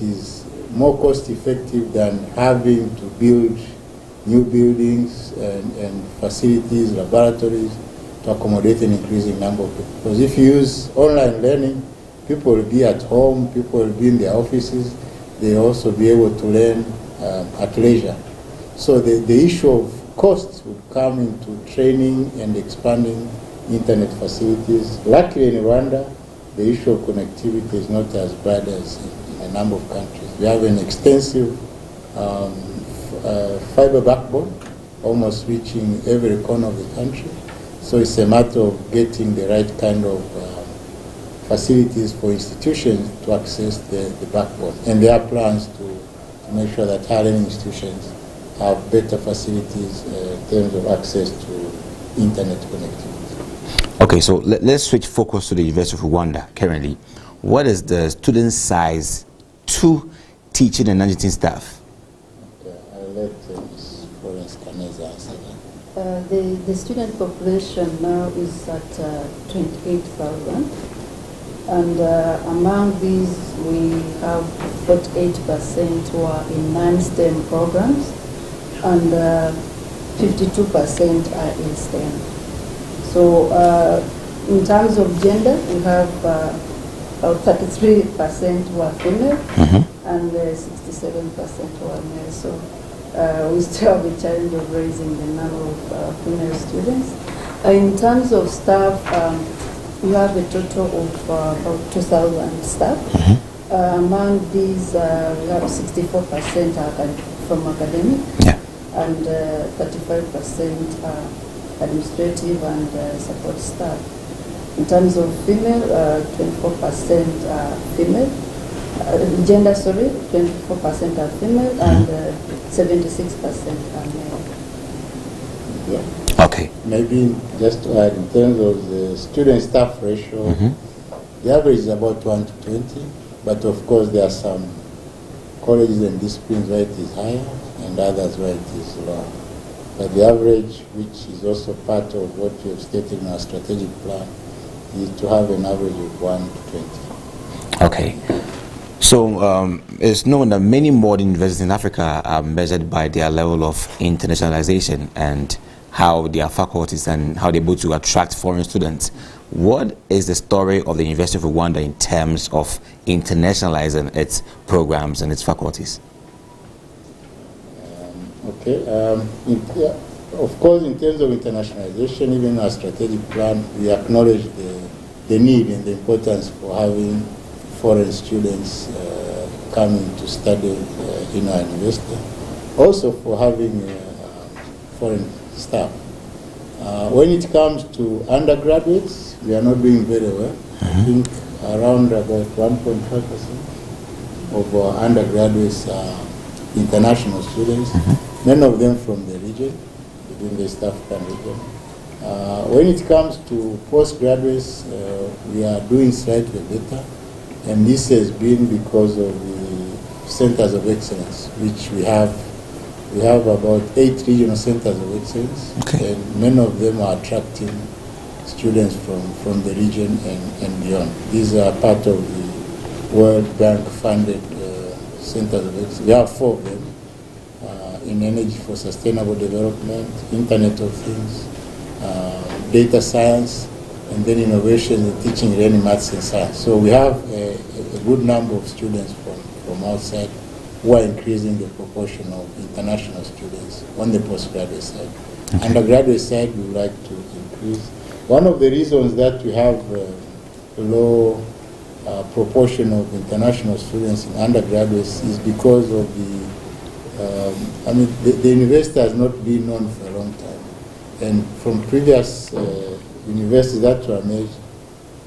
is more cost effective than having to build new buildings and facilities, laboratories to accommodate an increasing number of people. Because if you use online learning, people will be at home, people will be in their offices, they'll also be able to learn at leisure. So the issue of costs would come into training and expanding internet facilities. Luckily in Rwanda, the issue of connectivity is not as bad as in a number of countries. We have an extensive fiber backbone, almost reaching every corner of the country. So it's a matter of getting the right kind of facilities for institutions to access the backbone. And there are plans to make sure that higher learning institutions have better facilities in terms of access to internet connectivity. Okay, so let's switch focus to the University of Rwanda currently. What is the student size to teaching and non-teaching staff? Okay, I'll let Ms. Florence Kaneza answer that. The student population now is at 28,000. And among these, we have 48% who are in non-STEM programs, and 52% are in STEM. So in terms of gender, we have about 33% who are female, and 67% who are male. So we still have a challenge of raising the number of female students. In terms of staff, we have a total of about 2,000 staff. Among these, we have 64% are from academic, and 35% are administrative and support staff. In terms of female, 24% are female. Gender, 24% are female, and 76% are male. Yeah. Okay. Maybe just to add, in terms of the student-staff ratio, the average is about 1 to 20, but of course there are some colleges and disciplines where it is higher and others where it is lower. But the average, which is also part of what we have stated in our strategic plan, is to have an average of 1 to 20. Okay. So it's known that many modern universities in Africa are measured by their level of internationalization and how their faculties and how they're able to attract foreign students. What is the story of the University of Rwanda in terms of internationalizing its programs and its faculties? Of course, in terms of internationalization, even our strategic plan, we acknowledge the need and the importance for having foreign students coming to study in our university. Also for having foreign staff. When it comes to undergraduates, we are not doing very well. I think around about 1.5% of our undergraduates are international students, many of them from the region, within the East African region. When it comes to postgraduates, we are doing slightly better, and this has been because of the centers of excellence, which we have. We have about 8 regional centers of excellence, and many of them are attracting students from the region and beyond. These are part of the World Bank funded centers of excellence. We have 4 of them in energy for sustainable development, Internet of Things, data science, and then innovation in teaching, learning, maths, and science. So we have a good number of students from outside who are increasing the proportion of international students on the postgraduate side. Undergraduate side, we would like to increase. One of the reasons that we have a low proportion of international students in undergraduates is because of the university has not been known for a long time. And from previous universities that were made,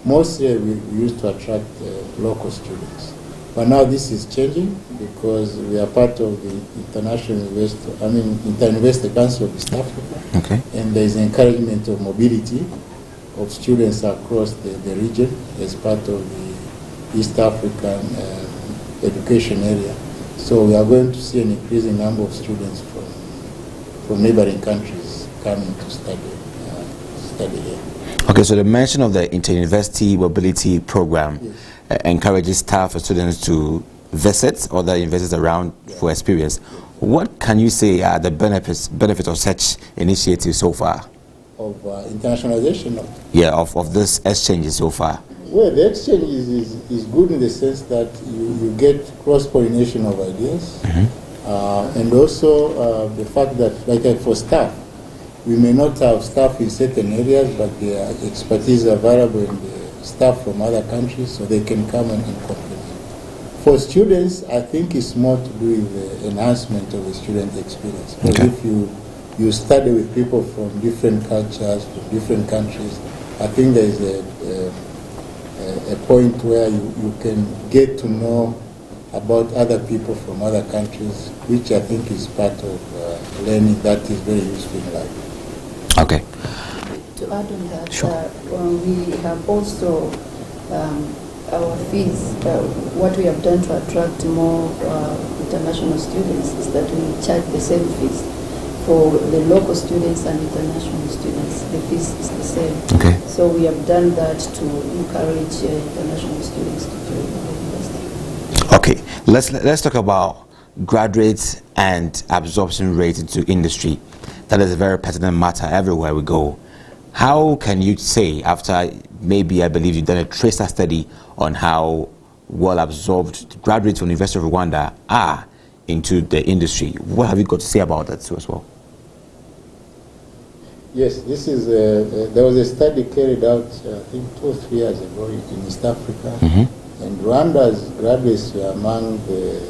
mostly we used to attract local students. But now this is changing because we are part of the Inter-University Council of East Africa, and there is encouragement of mobility of students across the region as part of the East African education area. So we are going to see an increasing number of students from neighboring countries coming to study here. Okay, so the mention of the Inter-University Mobility Program encourages staff and students to visit other universities around for experience. What can you say are the benefits of such initiatives so far? Of internationalization? Of this exchange so far. Well, the exchange is good in the sense that you get cross-pollination of ideas, and also the fact that, like for staff, we may not have staff in certain areas, but their expertise are available in the staff from other countries, so they can come and complement. For students, I think it's more to do with the enhancement of the student experience. Because if you study with people from different cultures, from different countries, I think there is a point where you can get to know about other people from other countries, which I think is part of learning that is very useful in life. Okay. To add on that, sure. We have also our fees. What we have done to attract more international students is that we charge the same fees for the local students and international students. The fees is the same. Okay. So we have done that to encourage international students to join the university. Okay, let's talk about graduates and absorption rate into industry. That is a very pertinent matter everywhere we go. How can you say, after maybe I believe you've done a tracer study on how well absorbed graduates from the University of Rwanda are into the industry, what have you got to say about that too as well? Yes, this is there was a study carried out I think 2 or 3 years ago in East Africa, and Rwanda's graduates were among the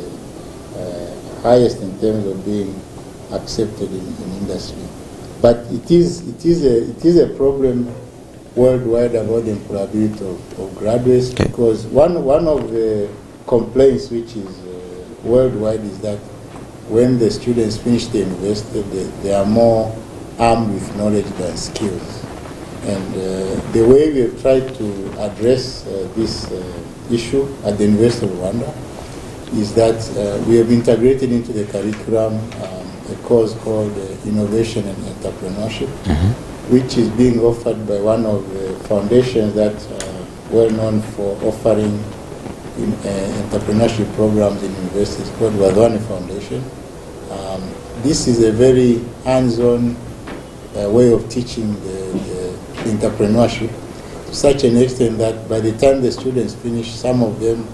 highest in terms of being accepted in industry. But it is a problem worldwide about the employability of graduates, because one of the complaints which is worldwide is that when the students finish the university, they are more armed with knowledge than skills. And the way we have tried to address this issue at the University of Rwanda is that we have integrated into the curriculum a course called Innovation and Entrepreneurship, which is being offered by one of the foundations that are well known for offering entrepreneurship programs in universities, called Wadhwani Foundation. This is a very hands-on way of teaching the entrepreneurship to such an extent that by the time the students finish, some of them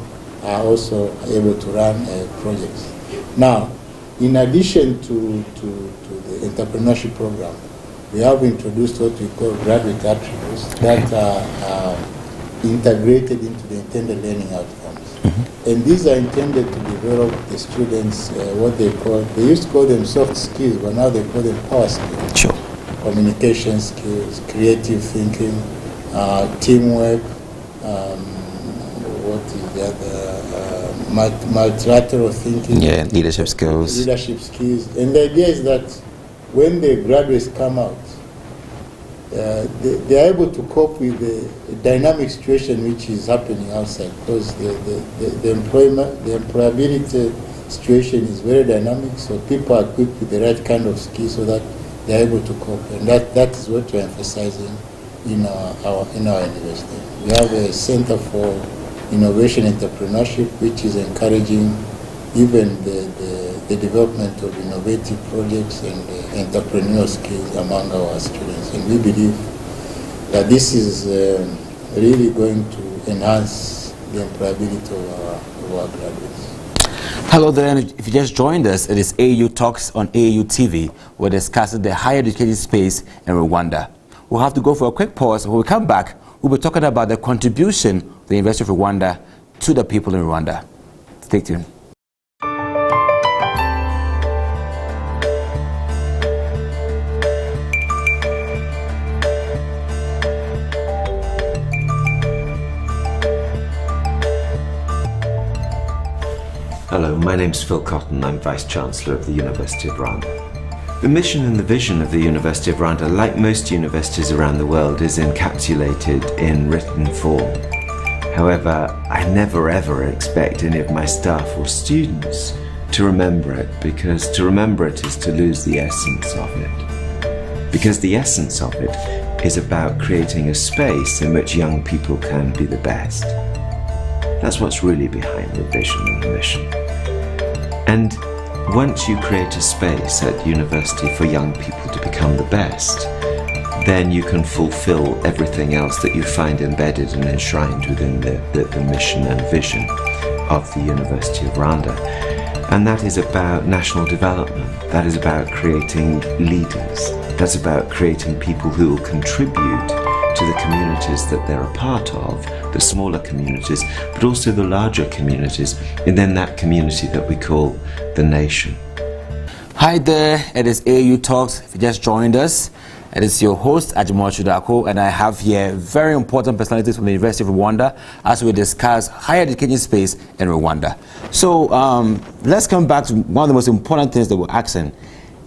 are also able to run projects. Now, in addition to the entrepreneurship program, we have introduced what we call graduate attributes that are integrated into the intended learning outcomes. And these are intended to develop the students what they used to call them soft skills, but now they call them power skills. Sure. Communication skills, creative thinking, teamwork, what is the other, multilateral thinking. Yeah, leadership skills. And the idea is that when the graduates come out, they are able to cope with the dynamic situation which is happening outside, because the employability situation is very dynamic, so people are equipped with the right kind of skills so that they are able to cope, and that is what we're emphasizing in our university. We have a Center for Innovation and Entrepreneurship, which is encouraging even the development of innovative projects and entrepreneurial skills among our students. And we believe that this is really going to enhance the employability of our graduates. Hello there, and if you just joined us, it is AAU Talks on AAU TV. We're discussing the higher education space in Rwanda. We'll have to go for a quick pause. When we come back, we'll be talking about the contribution of the University of Rwanda to the people in Rwanda. Stay tuned. Hello, my name's Phil Cotton. I'm Vice-Chancellor of the University of Rwanda. The mission and the vision of the University of Rwanda, like most universities around the world, is encapsulated in written form. However, I never ever expect any of my staff or students to remember it, because to remember it is to lose the essence of it. Because the essence of it is about creating a space in which young people can be the best. That's what's really behind the vision and the mission. And once you create a space at university for young people to become the best, then you can fulfill everything else that you find embedded and enshrined within the mission and vision of the University of Rwanda. And that is about national development. That is about creating leaders. That's about creating people who will contribute to the communities that they're a part of, the smaller communities, but also the larger communities, and then that community that we call the nation. Hi there, it is AAU Talks. If you just joined us, it is your host, Ajimo Chudako, and I have here very important personalities from the University of Rwanda as we discuss higher education space in Rwanda. So let's come back to one of the most important things that we're asking.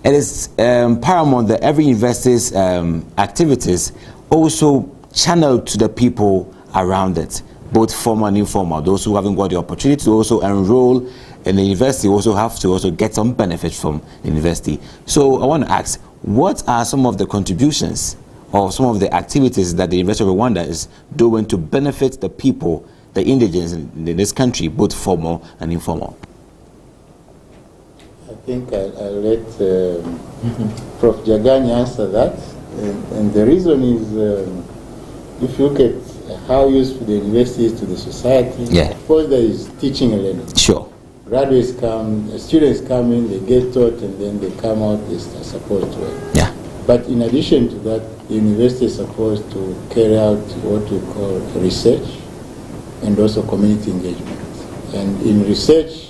It is paramount that every university's activities also channel to the people around it, both formal and informal. Those who haven't got the opportunity to also enroll in the university also have to also get some benefit from the university. So I want to ask, what are some of the contributions or some of the activities that the University of Rwanda is doing to benefit the people, the indigents in this country, both formal and informal? I think I'll let Prof. Jagani answer that. And the reason is, if you look at how useful the university is to the society, of course there is teaching and learning. Sure. Graduates come, students come in, they get taught, and then they come out, they are supposed to work. Yeah. But in addition to that, the university is supposed to carry out what we call research and also community engagement. And in research,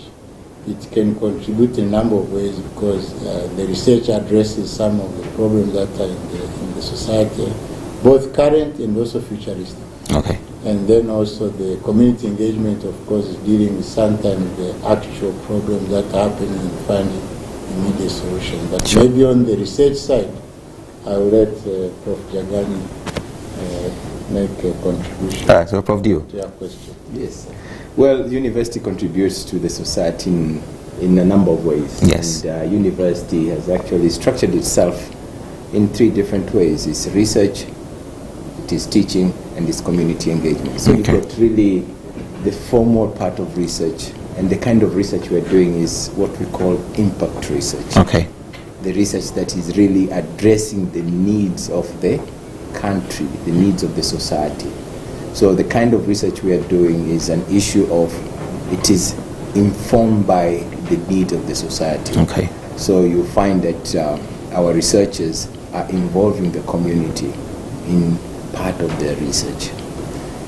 it can contribute in a number of ways because the research addresses some of the problems that are in the society, both current and also futuristic. Okay. And then also the community engagement, of course, is dealing with sometimes the actual problems that are happening and finding immediate solutions. But sure. Maybe on the research side, I'll let Prof. Jagani make a contribution. All right, so Prof. Dio. To your question. Yes. Well, the university contributes to the society in a number of ways. Yes. And university has actually structured itself in three different ways. It's research, it is teaching, and it's community engagement. So you've got really the formal part of research, and the kind of research we're doing is what we call impact research. Okay. The research that is really addressing the needs of the country, the needs of the society. So the kind of research we are doing is an issue of, it is informed by the need of the society. Okay. So you find that our researchers are involving the community in part of their research.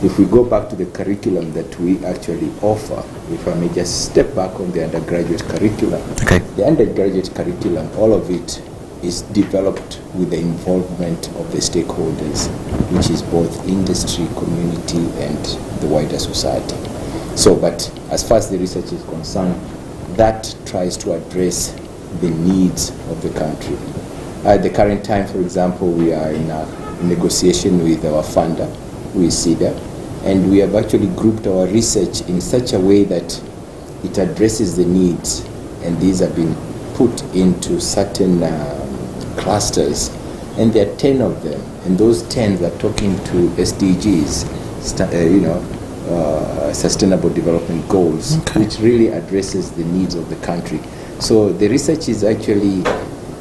If we go back to the curriculum that we actually offer, if I may just step back on the undergraduate curriculum. Okay. The undergraduate curriculum, all of it is developed with the involvement of the stakeholders, which is both industry, community, and the wider society. So, but as far as the research is concerned, that tries to address the needs of the country. At the current time, for example, we are in a negotiation with our funder, with CEDA, and we have actually grouped our research in such a way that it addresses the needs, and these have been put into certain clusters, and there are 10 of them, and those 10 are talking to SDGs, Sustainable Development Goals, which really addresses the needs of the country. So the research is actually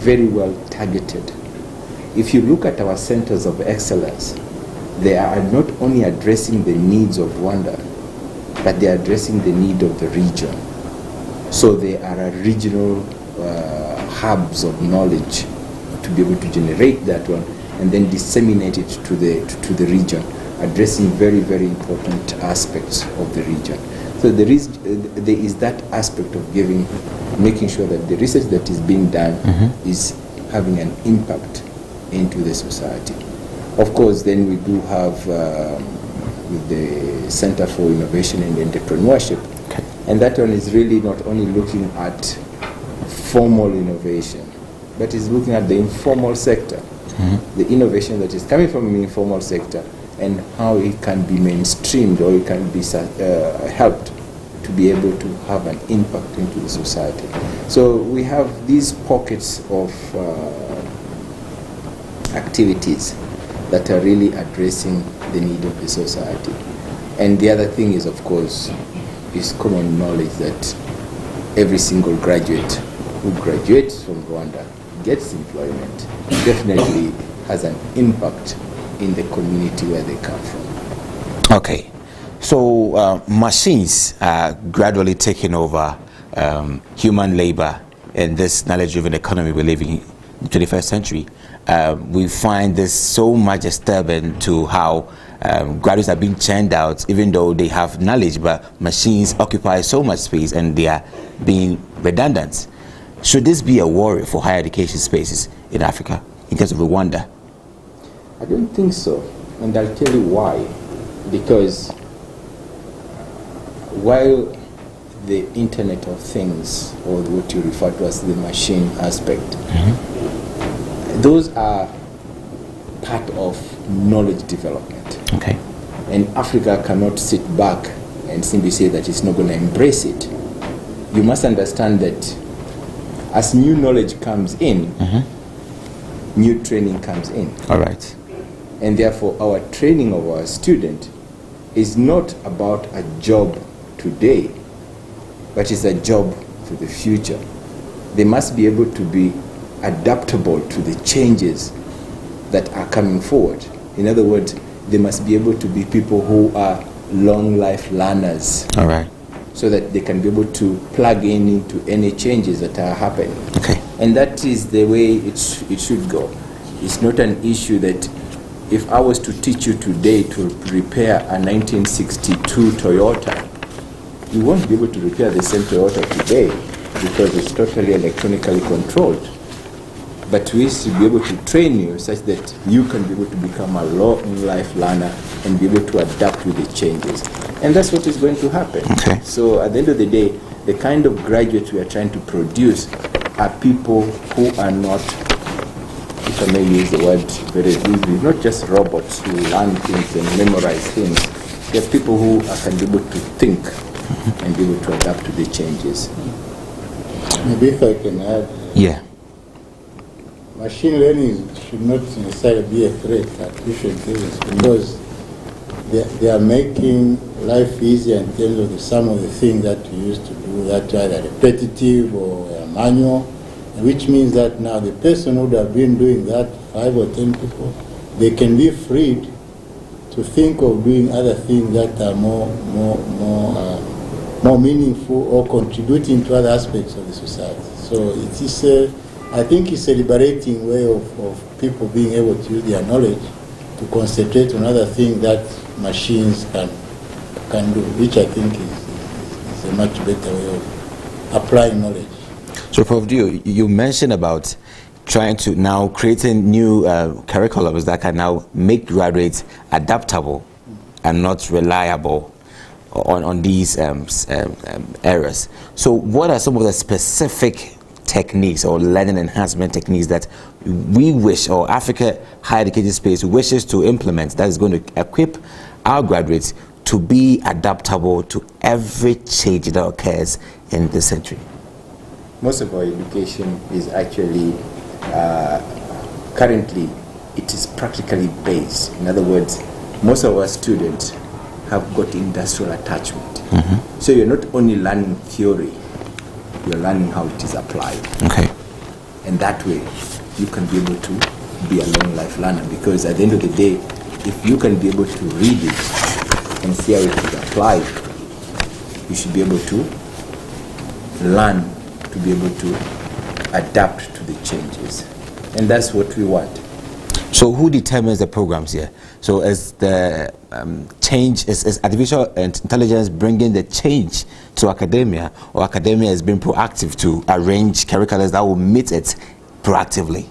very well targeted. If you look at our centers of excellence, they are not only addressing the needs of Rwanda, but they are addressing the need of the region. So they are regional hubs of knowledge to be able to generate that one and then disseminate it to the region, addressing very, very important aspects of the region. So there is that aspect of making sure that the research that is being done is having an impact into the society. Of course, then we do have the Center for Innovation and Entrepreneurship, and that one is really not only looking at formal innovation, but is looking at the informal sector, the innovation that is coming from the informal sector, and how it can be mainstreamed or it can be helped to be able to have an impact into the society. So we have these pockets of activities that are really addressing the need of the society. And the other thing is, of course, is common knowledge that every single graduate who graduates from Rwanda gets employment, definitely has an impact in the community where they come from. Okay, so machines are gradually taking over human labor in this knowledge-driven economy we're living in the 21st century. We find this so much disturbing to how graduates are being churned out even though they have knowledge, but machines occupy so much space and they are being redundant. Should this be a worry for higher education spaces in Africa in terms of Rwanda? I don't think so, and I'll tell you why. Because while the Internet of Things, or what you refer to as the machine aspect, those are part of knowledge development. Okay. And Africa cannot sit back and simply say that it's not going to embrace it. You must understand that as new knowledge comes in, new training comes in. All right. And therefore, our training of our student is not about a job today, but it's a job for the future. They must be able to be adaptable to the changes that are coming forward. In other words, they must be able to be people who are long life learners. All right. So that they can be able to plug in into any changes that are happening. Okay. And that is the way it should go. It's not an issue that if I was to teach you today to repair a 1962 Toyota, you won't be able to repair the same Toyota today because it's totally electronically controlled. But we should be able to train you such that you can be able to become a long life learner and be able to adapt with the changes. And that's what is going to happen. Okay. So at the end of the day, the kind of graduates we are trying to produce are people who are not, if I may use the word very loosely, not just robots who learn things and memorize things. They're people who can be able to think and be able to adapt to the changes. Maybe if I can add. Yeah. Machine learning should not necessarily be a threat to artificial intelligence because they are making life easier in terms of some of the things that we used to do that are either repetitive or manual, which means that now the person who would have been doing that, 5 or 10 people, they can be freed to think of doing other things that are more meaningful or contributing to other aspects of the society. So it is I think it's a liberating way of people being able to use their knowledge to concentrate on other things that machines can do, which I think is a much better way of applying knowledge. So, Prof. Dio, you mentioned about trying to now creating new curriculums that can now make graduates adaptable and not reliable on these areas. So what are some of the specific techniques or learning enhancement techniques that we wish, or Africa higher education space wishes to implement, that is going to equip our graduates to be adaptable to every change that occurs in this century? Most of our education is actually, currently, it is practically based. In other words, most of our students have got industrial attachment. So you're not only learning theory, you're learning how it is applied. Okay. And that way, you can be able to be a long life learner, because at the end of the day, if you can be able to read it and see how it is applied, you should be able to learn to be able to adapt to the changes. And that's what we want. So who determines the programs here? So is the change, is artificial intelligence bringing the change to academia, or academia is being proactive to arrange curriculums that will meet it proactively?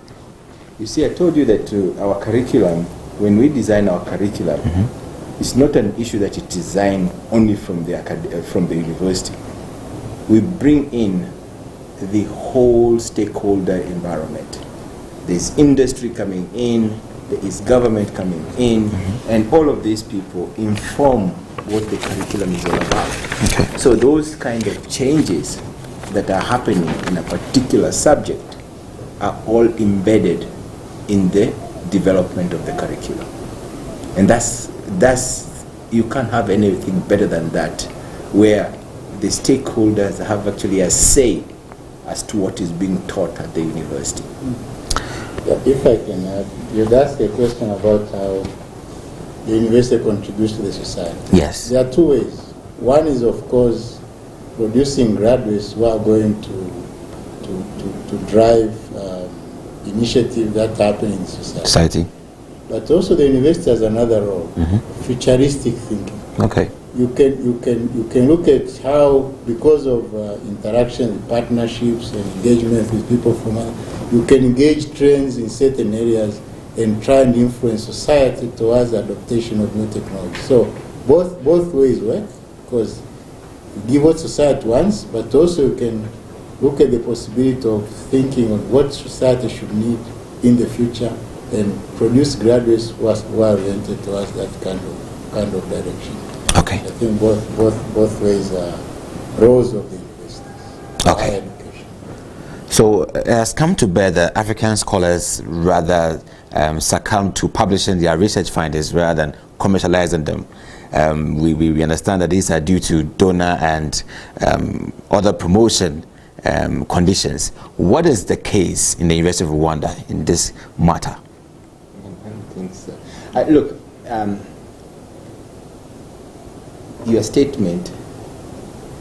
You see, I told you that our curriculum, when we design our curriculum, it's not an issue that it's designed only from the university. We bring in the whole stakeholder environment. There's industry coming in, there is government coming in, and all of these people inform what the curriculum is all about. Okay. So those kind of changes that are happening in a particular subject are all embedded in the development of the curriculum. And that's you can't have anything better than that, where the stakeholders have actually a say as to what is being taught at the university. Yeah, if I can add, you'd ask a question about how the university contributes to the society. Yes. There are two ways. One is, of course, producing graduates who are going to drive initiatives that happen in society. But also the university has another role, futuristic thinking. Okay. You can look at how, because of interaction, partnerships, and engagement with people from you can engage trends in certain areas and try and influence society towards adaptation of new technology. So both ways work, because you give what society wants, but also you can look at the possibility of thinking on what society should need in the future and produce graduates who are oriented towards that kind of direction. Okay. I think both ways are roles of the universities. Okay. Education. So it has come to bear that African scholars rather succumb to publishing their research findings rather than commercializing them. We understand that these are due to donor and other promotion conditions. What is the case in the University of Rwanda in this matter? I don't think so. Look, your statement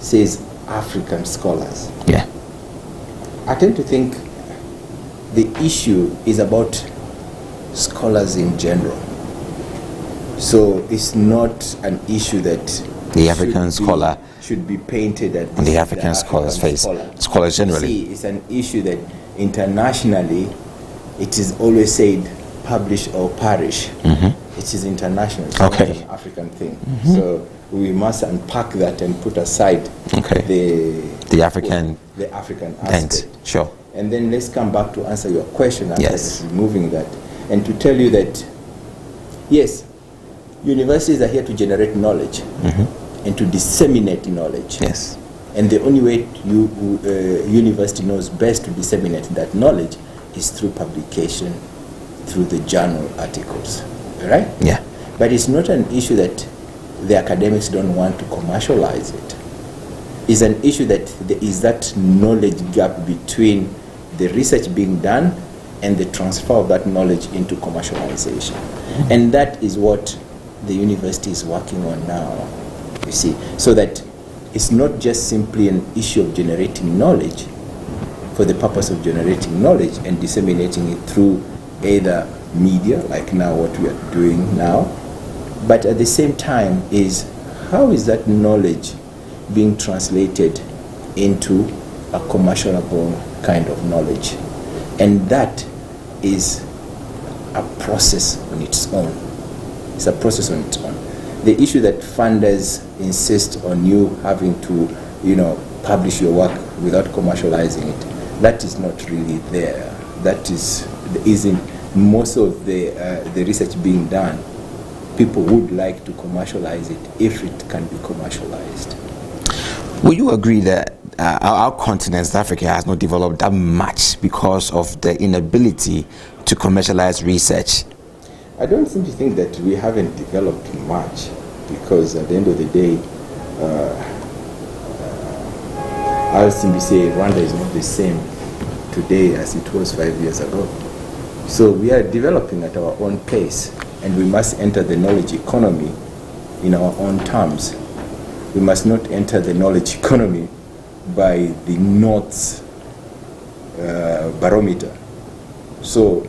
says African scholars. Yeah. I tend to think the issue is about scholars in general. So it's not an issue that the African scholar should be painted at on the African scholar's face. Scholars generally. See, it's an issue that internationally it is always said publish or perish. It is international. It's not an African thing. So we must unpack that and put aside the African aspect. Sure. And then let's come back to answer your question after Yes. removing that, and to tell you that yes, universities are here to generate knowledge and to disseminate knowledge. Yes. And the only way university knows best to disseminate that knowledge is through publication, through the journal articles, right? Yeah. But it's not an issue that the academics don't want to commercialize it. It's an issue that there is that knowledge gap between the research being done and the transfer of that knowledge into commercialization. And that is what the university is working on now, you see, so that it's not just simply an issue of generating knowledge for the purpose of generating knowledge and disseminating it through either media, like now what we are doing now, but at the same time is how is that knowledge being translated into a commercialable kind of knowledge. And that is a process on its own. It's a process on its own. The issue that funders insist on you having to, publish your work without commercializing it, that is not really there. That isn't most of the research being done. People would like to commercialize it if it can be commercialized. Will you agree that our continent, Africa, has not developed that much because of the inability to commercialize research? I don't seem to think that we haven't developed much, because at the end of the day, I'll simply say Rwanda is not the same today as it was 5 years ago. So we are developing at our own pace, and we must enter the knowledge economy in our own terms. We must not enter the knowledge economy by the North's barometer. So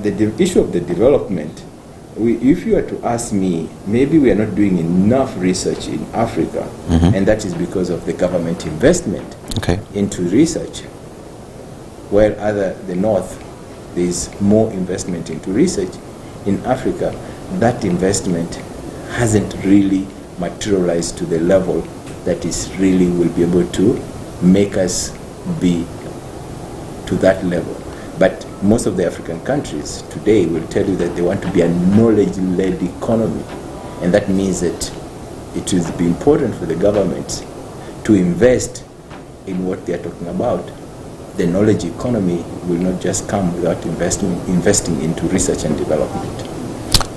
the issue of the development, if you were to ask me, maybe we are not doing enough research in Africa, and that is because of the government investment into research. While the North, there is more investment into research. In Africa, that investment hasn't really materialized to the level that is really will be able to make us be to that level. But most of the African countries today will tell you that they want to be a knowledge-led economy. And that means that it will be important for the government to invest in what they are talking about. The knowledge economy will not just come without investing into research and development.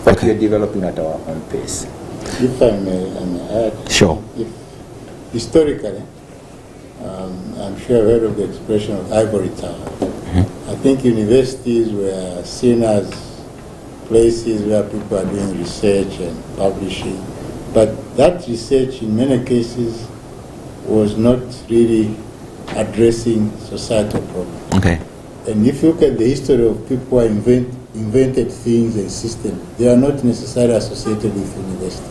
But we are developing at our own pace. If I may add, Sure. if historically, I'm sure you've heard of the expression of ivory tower. I think universities were seen as places where people are doing research and publishing, but that research in many cases was not really addressing societal problems. Okay. And if you look at the history of people who invented things and systems, they are not necessarily associated with universities.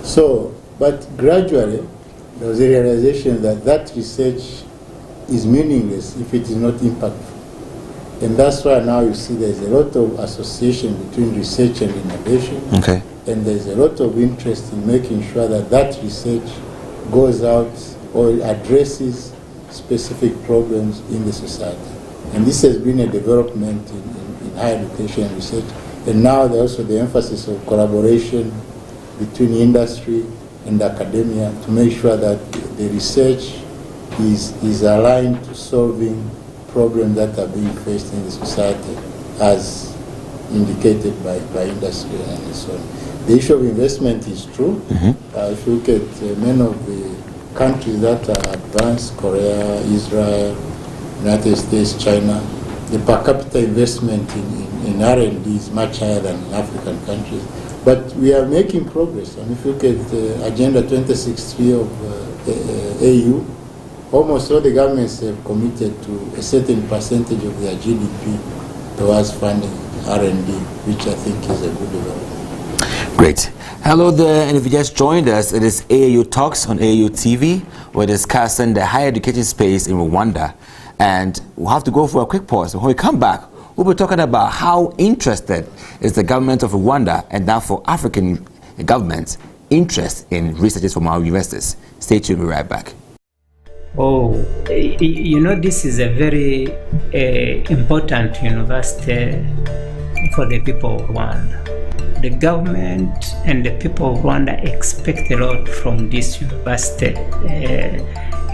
So, but gradually, there was a realization that that research is meaningless if it is not impactful. And that's why now you see there's a lot of association between research and innovation. Okay. And there's a lot of interest in making sure that that research goes out or addresses specific problems in the society. And this has been a development in higher education and research. And now there's also the emphasis of collaboration between industry and academia to make sure that the research is aligned to solving problems that are being faced in the society as indicated by industry and so on. The issue of investment is true. If you look at many of the countries that are advanced, Korea, Israel, United States, China, the per capita investment in R&D is much higher than in African countries. But we are making progress. And if you look at Agenda 2063 of AAU, almost all the governments have committed to a certain percentage of their GDP towards funding R&D, which I think is a good development. Great. Hello there, and if you just joined us, it is AAU Talks on AAU TV. We're discussing the higher education space in Rwanda. And we'll have to go for a quick pause. When we come back, we'll be talking about how interested is the government of Rwanda and therefore African governments' interest in researchers from our universities. Stay tuned, we'll be right back. Oh, you know, this is a very important university for the people of Rwanda. The government and the people of Rwanda expect a lot from this university.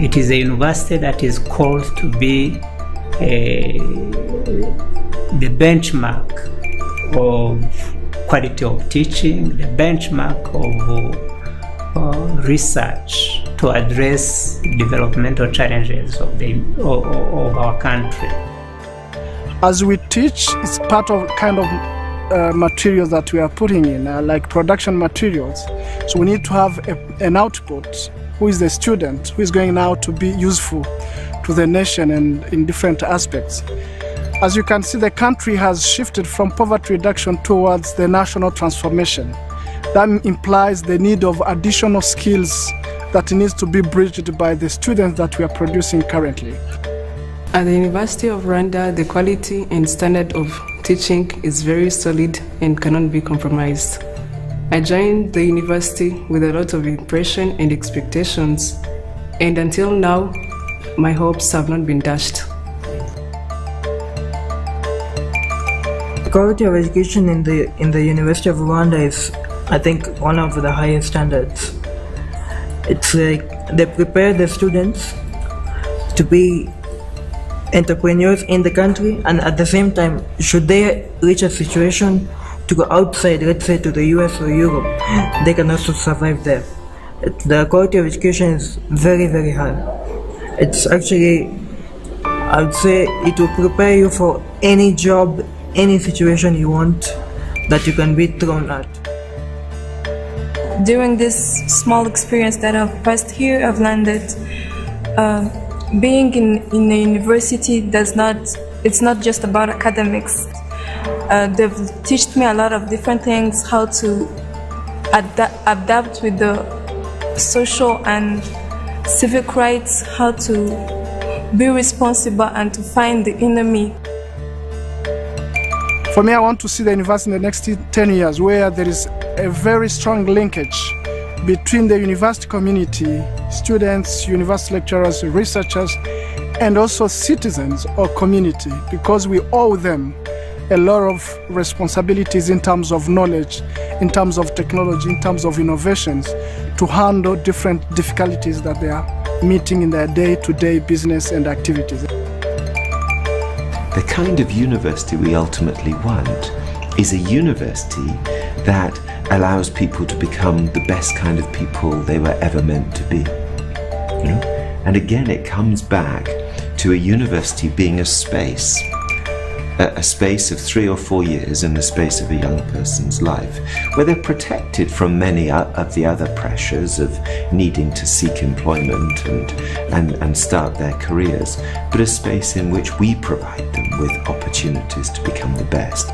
It is a university that is called to be the benchmark of quality of teaching, the benchmark of research to address developmental challenges of our country. As we teach, it's part of kind of materials that we are putting in, like production materials. So we need to have an output. Who is the student who is going now to be useful to the nation and in different aspects. As you can see, the country has shifted from poverty reduction towards the national transformation. That implies the need of additional skills that needs to be bridged by the students that we are producing currently. At the University of Rwanda, the quality and standard of teaching is very solid and cannot be compromised. I joined the university with a lot of impression and expectations, and until now, my hopes have not been dashed. The quality of education in the University of Rwanda is, I think, one of the highest standards. It's like they prepare the students to be entrepreneurs in the country, and at the same time, should they reach a situation to go outside, let's say to the US or Europe, they can also survive there. The quality of education is very, very high. It's actually, I would say, it will prepare you for any job, any situation you want that you can be thrown at. During this small experience that I've passed here, I've learned that being in a university it's not just about academics. They've taught me a lot of different things, how to adapt with the social and civic rights, how to be responsible and to find the enemy. For me, I want to see the university in the next 10 years where there is a very strong linkage between the university community, students, university lecturers, researchers, and also citizens or community, because we owe them a lot of responsibilities in terms of knowledge, in terms of technology, in terms of innovations to handle different difficulties that they are meeting in their day-to-day business and activities. The kind of university we ultimately want is a university that allows people to become the best kind of people they were ever meant to be. You know? And again, it comes back to a university being a space of 3 or 4 years in the space of a young person's life, where they're protected from many of the other pressures of needing to seek employment and start their careers, but a space in which we provide them with opportunities to become the best.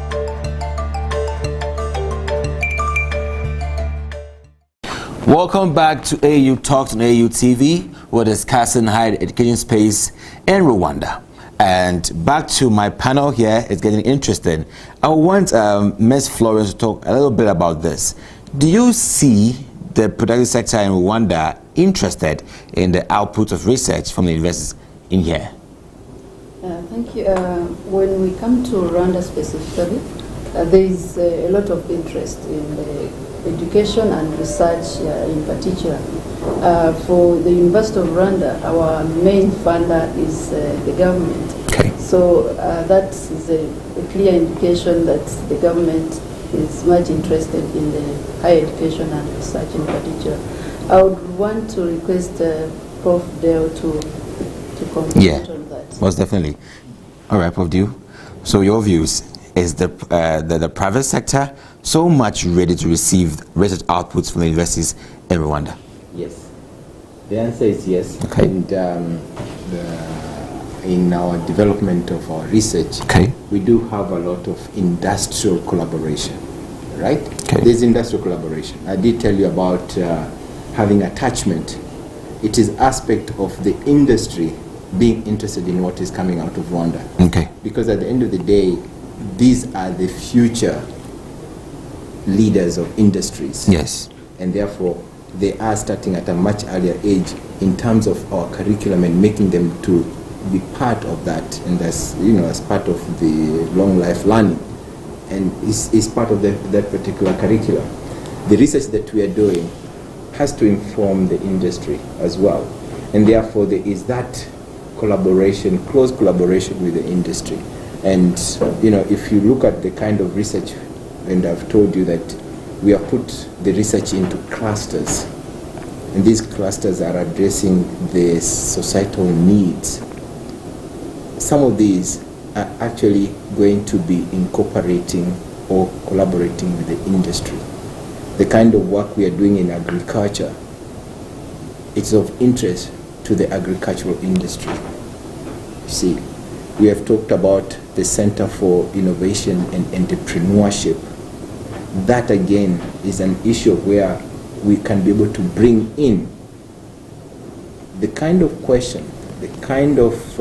Welcome back to AAU Talks on AAU TV. We're discussing higher education space in Rwanda. And back to my panel here, it's getting interesting. I want Ms. Florence to talk a little bit about this. Do you see the productive sector in Rwanda interested in the output of research from the universities in here? Thank you. When we come to Rwanda specifically, there is a lot of interest in the education and research in particular. For the University of Rwanda, our main funder is the government. Okay. So that is a clear indication that the government is much interested in the higher education and research in particular. I would want to request Prof. Dale to comment on that. Most definitely. All right, Prof. Dale. So your views, is the private sector so much ready to receive research outputs from the universities in Rwanda? Yes. The answer is yes. Okay. And in our development of our research, we do have a lot of industrial collaboration, right? Okay. There's industrial collaboration. I did tell you about having attachment. It is aspect of the industry being interested in what is coming out of Rwanda. Okay. Because at the end of the day, these are the future leaders of industries. Yes. And therefore, they are starting at a much earlier age in terms of our curriculum and making them to be part of that, and as part of the long life learning, and is part of that particular curriculum. The research that we are doing has to inform the industry as well, and therefore there is that collaboration, close collaboration with the industry. And if you look at the kind of research, and I've told you that we have put the research into clusters, and these clusters are addressing the societal needs. Some of these are actually going to be incorporating or collaborating with the industry. The kind of work we are doing in agriculture, it's of interest to the agricultural industry. See, we have talked about the Center for Innovation and Entrepreneurship. That again is an issue where we can be able to bring in the kind of question, the kind of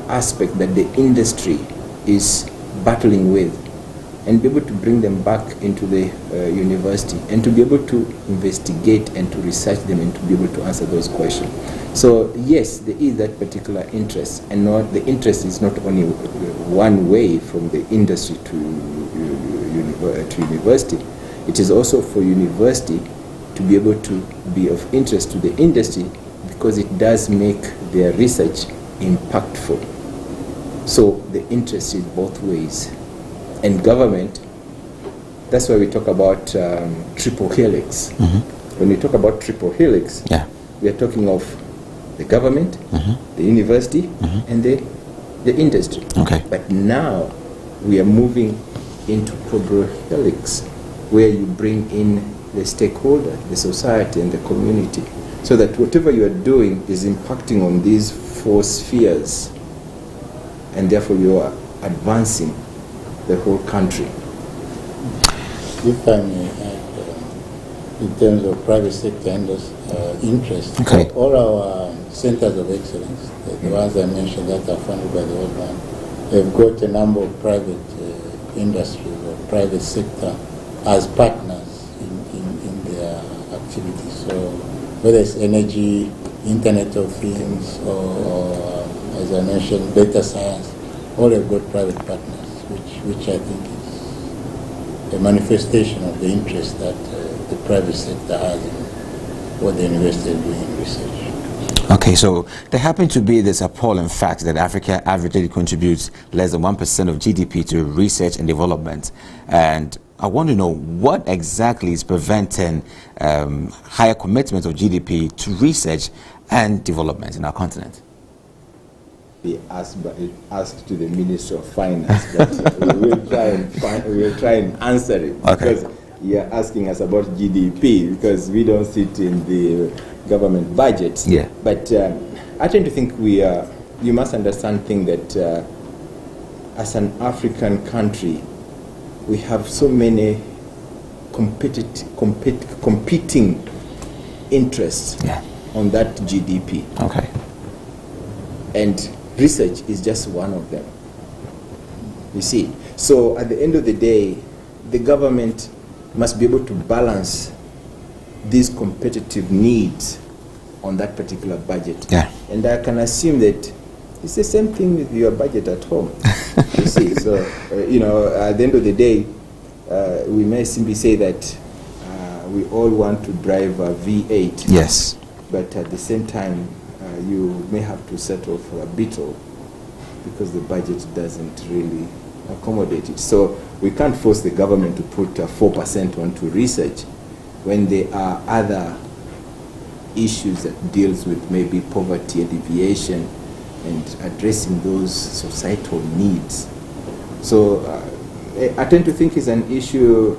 aspect that the industry is battling with, and be able to bring them back into the university and to be able to investigate and to research them and to be able to answer those questions. So yes, there is that particular interest, and the interest is not only one way from the industry to university. It is also for university to be able to be of interest to the industry, because it does make their research impactful. So the interest is both ways. And government, that's why we talk about triple helix. Mm-hmm. When we talk about triple helix, we are talking of the government, the university, and the industry. Okay. But now we are moving into quadruple helix, where you bring in the stakeholder, the society, and the community, so that whatever you are doing is impacting on these 4 spheres, and therefore you are advancing the whole country. If I may add, in terms of private sector interest, all our centers of excellence, the ones I mentioned that are funded by the World Bank, have got a number of private industries or private sector as partners in their activities. So whether it's energy, Internet of Things, or as I mentioned, data science, all have got private partners, which I think is a manifestation of the interest that the private sector has in what the university is doing in research. Okay, so there happen to be this appalling fact that Africa averagely contributes less than 1% of GDP to research and development, and I want to know what exactly is preventing higher commitment of GDP to research and development in our continent. Be asked to the Minister of Finance, but we will try and answer it. Okay. Because you're asking us about GDP because we don't sit in the government budget. Yeah. But I tend to think you must understand thing that as an African country, we have so many competing interests on that GDP. Okay. And research is just one of them. You see, so at the end of the day, the government must be able to balance these competitive needs on that particular budget. Yeah. And I can assume that it's the same thing with your budget at home. You see, so at the end of the day, we may simply say that we all want to drive a V8. Yes. But at the same time, you may have to settle for a Beetle because the budget doesn't really accommodate it. So we can't force the government to put 4% onto research when there are other issues that deals with maybe poverty alleviation and addressing those societal needs. So I tend to think it's an issue,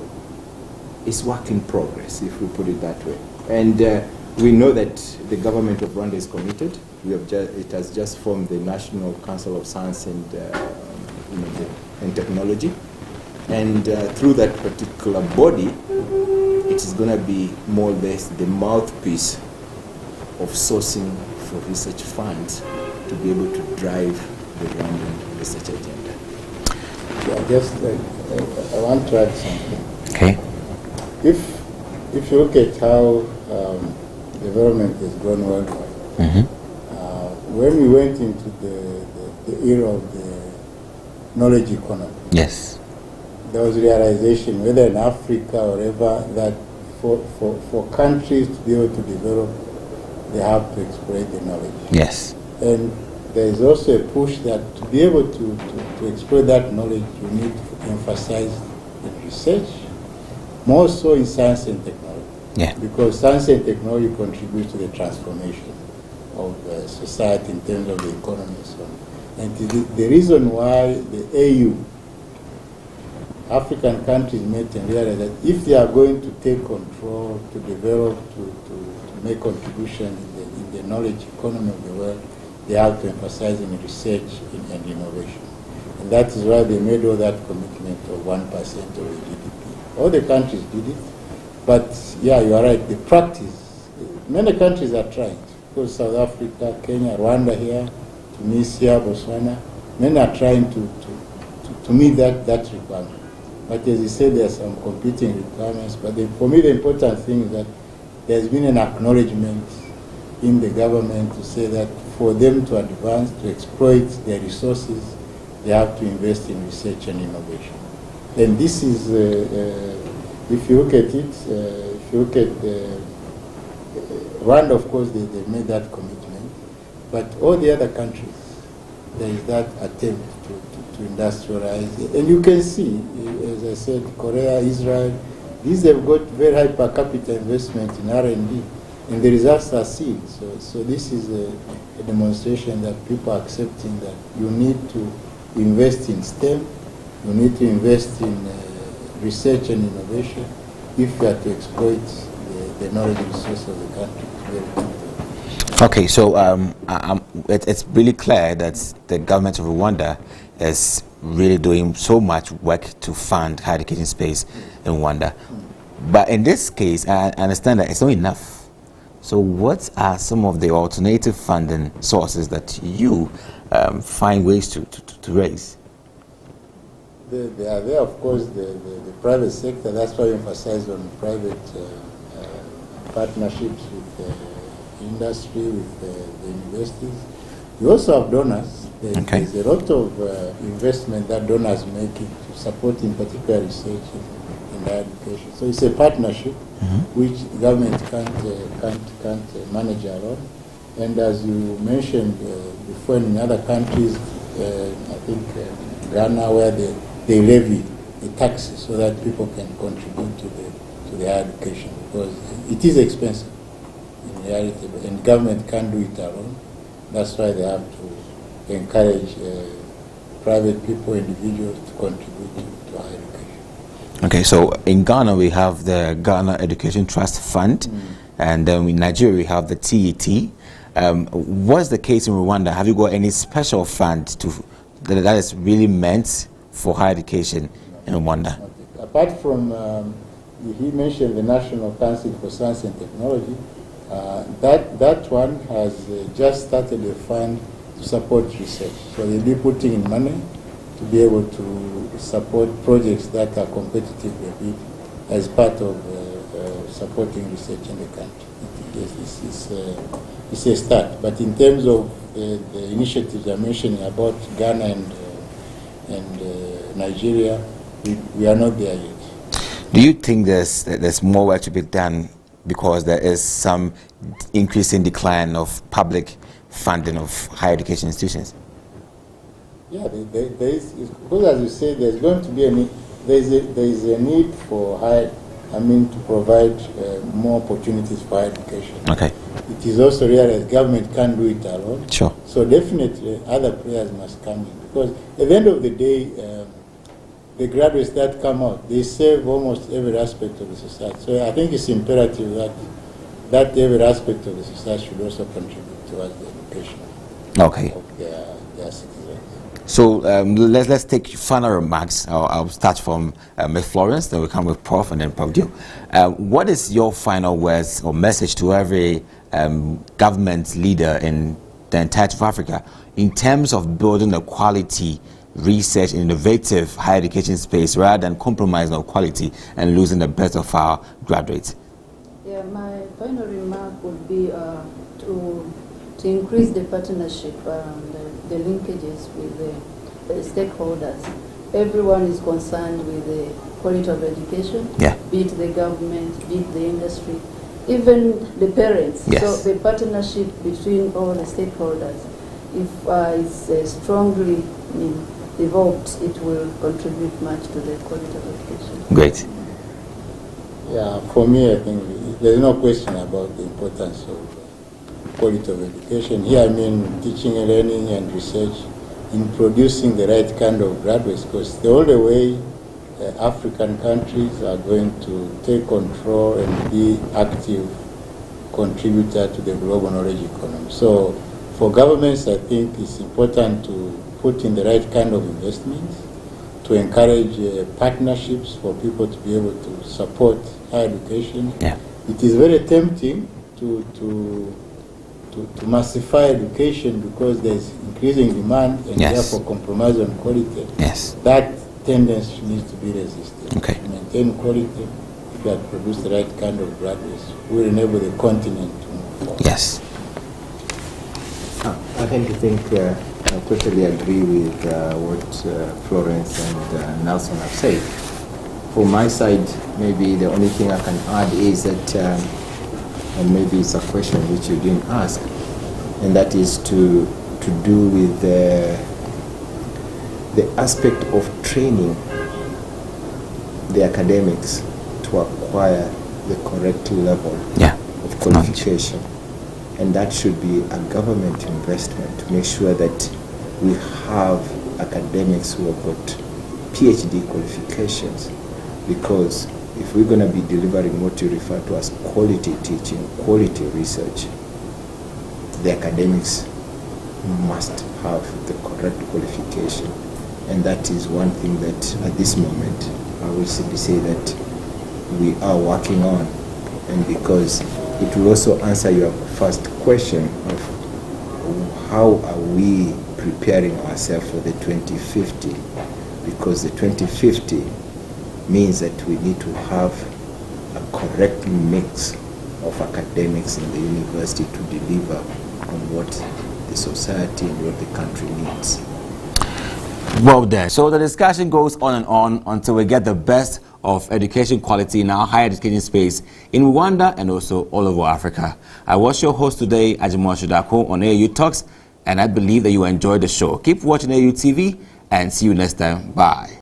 it's work in progress, if we put it that way. And we know that the government of Rwanda is committed. It has just formed the National Council of Science and Technology. And through that particular body, it is going to be more or less the mouthpiece of sourcing for research funds to be able to drive the Rwandan research agenda. I want to add something. Okay. If you look at how development has grown worldwide, when we went into the era of the knowledge economy, yes, there was realization, whether in Africa or wherever, that for countries to be able to develop, they have to exploit the knowledge. Yes. And there is also a push that to be able to exploit that knowledge, you need to emphasize in research, more so in science and technology. Yeah. Because science and technology contribute to the transformation of society in terms of the economy and so on. And the reason why the AU, African countries, met and realized that if they are going to take control, to develop, to make contribution in the knowledge economy of the world, they have to emphasize in research and innovation. And that is why they made all that commitment of 1% of the GDP. All the countries did it, but yeah, you are right, the practice, many countries are trying. Because South Africa, Kenya, Rwanda here, Tunisia, Botswana, many are trying to meet that requirement. But as you said, there are some competing requirements. But for me, the important thing is that there's been an acknowledgement in the government to say that for them to advance, to exploit their resources, they have to invest in research and innovation. And this is, if you look at it, if you look at Rwanda, of course, they made that commitment. But all the other countries, there is that attempt to industrialize. And you can see, as I said, Korea, Israel, these have got very high per capita investment in R&D, and the results are seen. So this is a demonstration that people are accepting that you need to invest in STEM, you need to invest in research and innovation if you are to exploit the knowledge resource of the country. Okay, so it's really clear that the government of Rwanda is really doing so much work to fund higher education space in Rwanda. But in this case, I understand that it's not enough. So what are some of the alternative funding sources that you find ways to raise? There are there, of course, the private sector. That's why we emphasize on private partnerships with industry, with the universities. We also have donors. There's a lot of investment that donors make to support, in particular, research in higher education. So it's a partnership which the government can't manage alone. And as you mentioned before, in other countries, I think Ghana, where they levy the taxes so that people can contribute to the higher education, because it is expensive in reality, and government can't do it alone. That's why they have to encourage private people, individuals to contribute to higher education. Okay, so in Ghana we have the Ghana Education Trust Fund, and then in Nigeria we have the TET. What's the case in Rwanda? Have you got any special fund that is really meant for higher education in Rwanda? Okay. Apart from, he mentioned the National Council for Science and Technology, that one has just started a fund to support research. So they'll be putting in money to be able to support projects that are competitive bid as part of supporting research in the country. It's a start. But in terms of the initiatives I'm mentioning about Ghana and Nigeria, we are not there yet. Do you think there's more work to be done because there is some increasing decline of public funding of higher education institutions? Yeah, there is, because as you say, there's going to be there is a need for to provide more opportunities for higher education. Okay. It is also realized government can't do it alone. Sure. So definitely other players must come in, because at the end of the day, the graduates that come out, they serve almost every aspect of the society. So I think it's imperative that every aspect of the society should also contribute towards the education of their citizens. So let's take final remarks. I'll start from Ms. Florence, then we'll come with Prof, and then Prof. Dio. What is your final words or message to every government leader in the entirety of Africa in terms of building a quality research, innovative higher education space rather than compromising on quality and losing the best of our graduates? Yeah, my final remark would be to increase the partnership and the linkages with the stakeholders. Everyone is concerned with the quality of education, be it the government, be it the industry, even the parents. Yes. So the partnership between all the stakeholders, if it's strongly developed, it will contribute much to the quality of education. Great. Yeah, for me, I think there's no question about the importance of quality of education. Here I mean teaching and learning and research in producing the right kind of graduates, because the only way African countries are going to take control and be active contributor to the global knowledge economy. So for governments, I think it's important to put in the right kind of investments, to encourage partnerships for people to be able to support higher education. Yeah. It is very tempting to massify education because there's increasing demand and therefore compromise on quality. Yes. That tendency needs to be resisted. Okay. To maintain quality, if we have produced the right kind of graduates, will enable the continent to move forward. Yes. I think I totally agree with what Florence and Nelson have said. For my side, maybe the only thing I can add is that, and maybe it's a question which you didn't ask, and that is to do with the aspect of training the academics to acquire the correct level of qualification. And that should be a government investment to make sure that we have academics who have got PhD qualifications. Because if we're going to be delivering what you refer to as quality teaching, quality research, the academics must have the correct qualification. And that is one thing that at this moment I will simply say that we are working on. And because it will also answer your first question of how are we preparing ourselves for the 2050, because the 2050 means that we need to have a correct mix of academics in the university to deliver on what the society and what the country needs. Well done. So the discussion goes on and on until we get the best of education quality in our higher education space in Rwanda and also all over Africa. I was your host today, Ajimoa Shudako, on AAU Talks, and I believe that you enjoyed the show. Keep watching AAU TV and see you next time. Bye.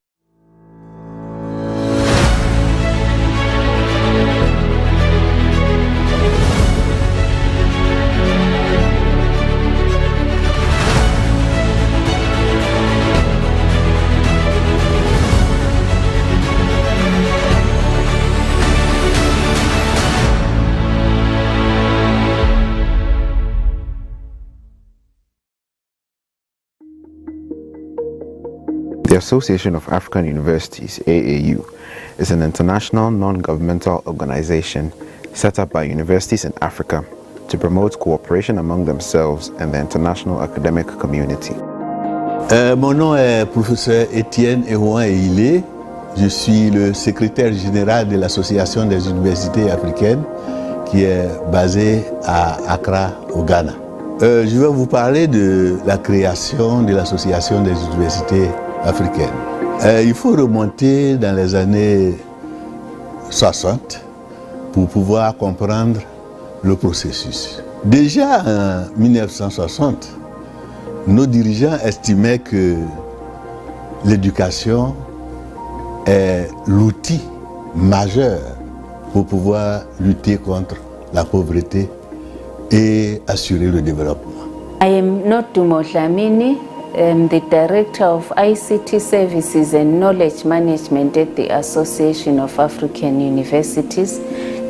Association of African Universities, AAU, is an international non-governmental organization set up by universities in Africa to promote cooperation among themselves and the international academic community. Mon nom est professeur Étienne Ehouan-Ehilé. Je suis le secrétaire général de l'Association des universités africaines qui est basée à Accra, au Ghana. Je vais vous parler de la création de l'Association des universités africaines. Il faut remonter dans les années 60 pour pouvoir comprendre le processus. Déjà en 1960, nos dirigeants estimaient que l'éducation est l'outil majeur pour pouvoir lutter contre la pauvreté et assurer le développement. I am Nodumo Dlamini, the Director of ICT Services and Knowledge Management at the Association of African Universities.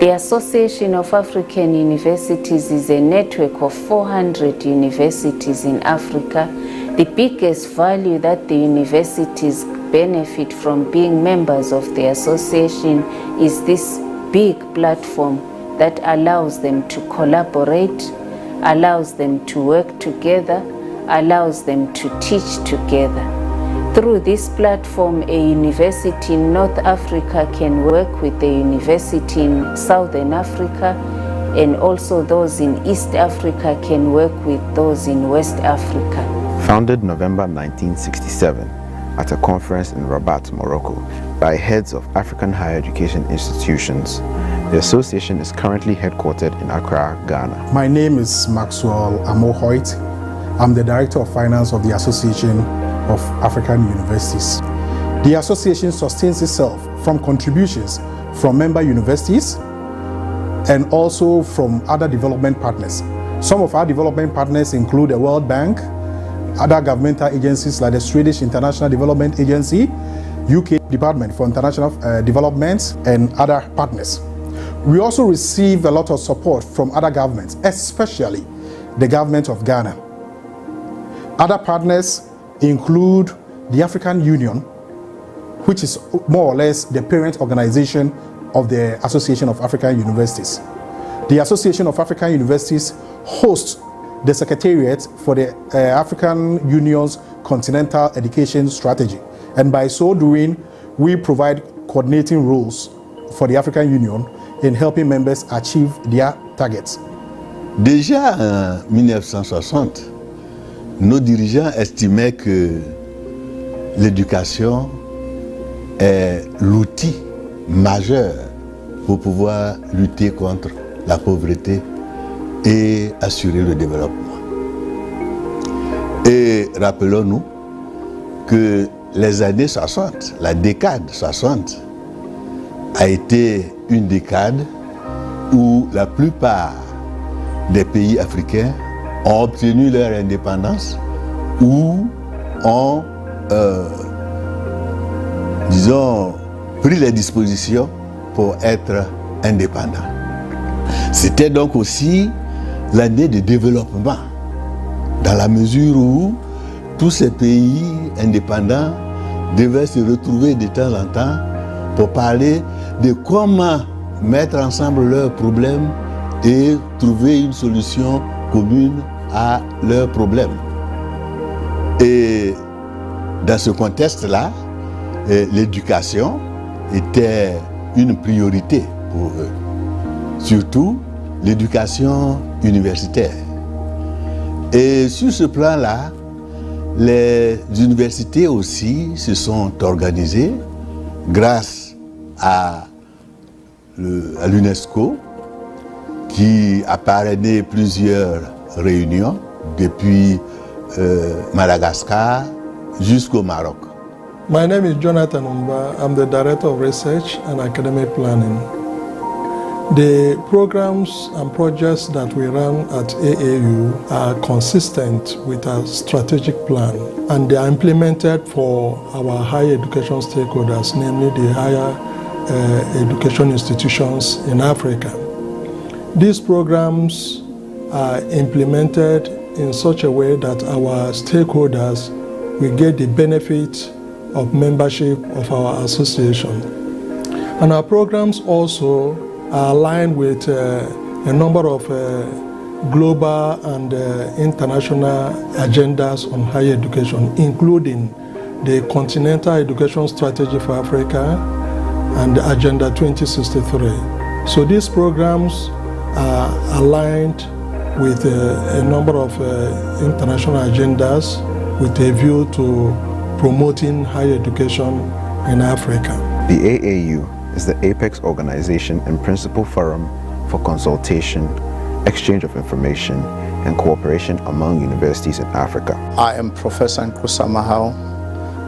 The Association of African Universities is a network of 400 universities in Africa. The biggest value that the universities benefit from being members of the association is this big platform that allows them to collaborate, allows them to work together, allows them to teach together. Through this platform, a university in North Africa can work with a university in Southern Africa, and also those in East Africa can work with those in West Africa. Founded November 1967 at a conference in Rabat, Morocco, by heads of African higher education institutions, the association is currently headquartered in Accra, Ghana. My name is Maxwell Amo-Hoyt. I'm the Director of Finance of the Association of African Universities. The association sustains itself from contributions from member universities and also from other development partners. Some of our development partners include the World Bank, other governmental agencies like the Swedish International Development Agency, UK Department for International Development, and other partners. We also receive a lot of support from other governments, especially the government of Ghana. Other partners include the African Union, which is more or less the parent organization of the Association of African Universities. The Association of African Universities hosts the Secretariat for the African Union's Continental Education Strategy. And by so doing, we provide coordinating roles for the African Union in helping members achieve their targets. Déjà en 1960, nos dirigeants estimaient que l'éducation est l'outil majeur pour pouvoir lutter contre la pauvreté et assurer le développement. Et rappelons-nous que les années 60, la décade 60, a été une décade où la plupart des pays africains ont obtenu leur indépendance ou ont, disons, pris les dispositions pour être indépendants. C'était donc aussi l'année de développement, dans la mesure où tous ces pays indépendants devaient se retrouver de temps en temps pour parler de comment mettre ensemble leurs problèmes et trouver une solution commune à leurs problèmes. Et dans ce contexte-là, l'éducation était une priorité pour eux, surtout l'éducation universitaire. Et sur ce plan-là, les universités aussi se sont organisées grâce à l'UNESCO qui a parrainé plusieurs réunions depuis Madagascar jusqu'au Maroc. My name is Jonathan Umba. I'm the Director of Research and Academic Planning. The programs and projects that we run at AAU are consistent with our strategic plan, and they are implemented for our higher education stakeholders, namely the higher education institutions in Africa. These programs are implemented in such a way that our stakeholders will get the benefit of membership of our association. And our programs also are aligned with a number of global and international agendas on higher education, including the Continental Education Strategy for Africa and Agenda 2063. So these programs are aligned with a number of international agendas with a view to promoting higher education in Africa. The AAU is the apex organization and principal forum for consultation, exchange of information, and cooperation among universities in Africa. I am Professor Nkusa Mahao,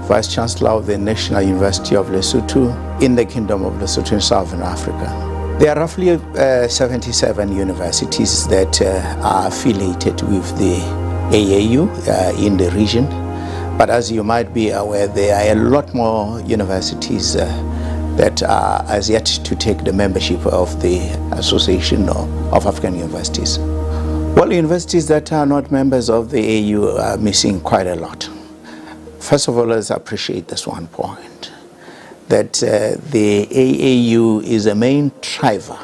Vice Chancellor of the National University of Lesotho in the Kingdom of Lesotho in Southern Africa. There are roughly 77 universities that are affiliated with the AAU in the region. But as you might be aware, there are a lot more universities that are as yet to take the membership of the Association of African Universities. Well, universities that are not members of the AAU are missing quite a lot. First of all, let's appreciate this one point, that the AAU is a main driver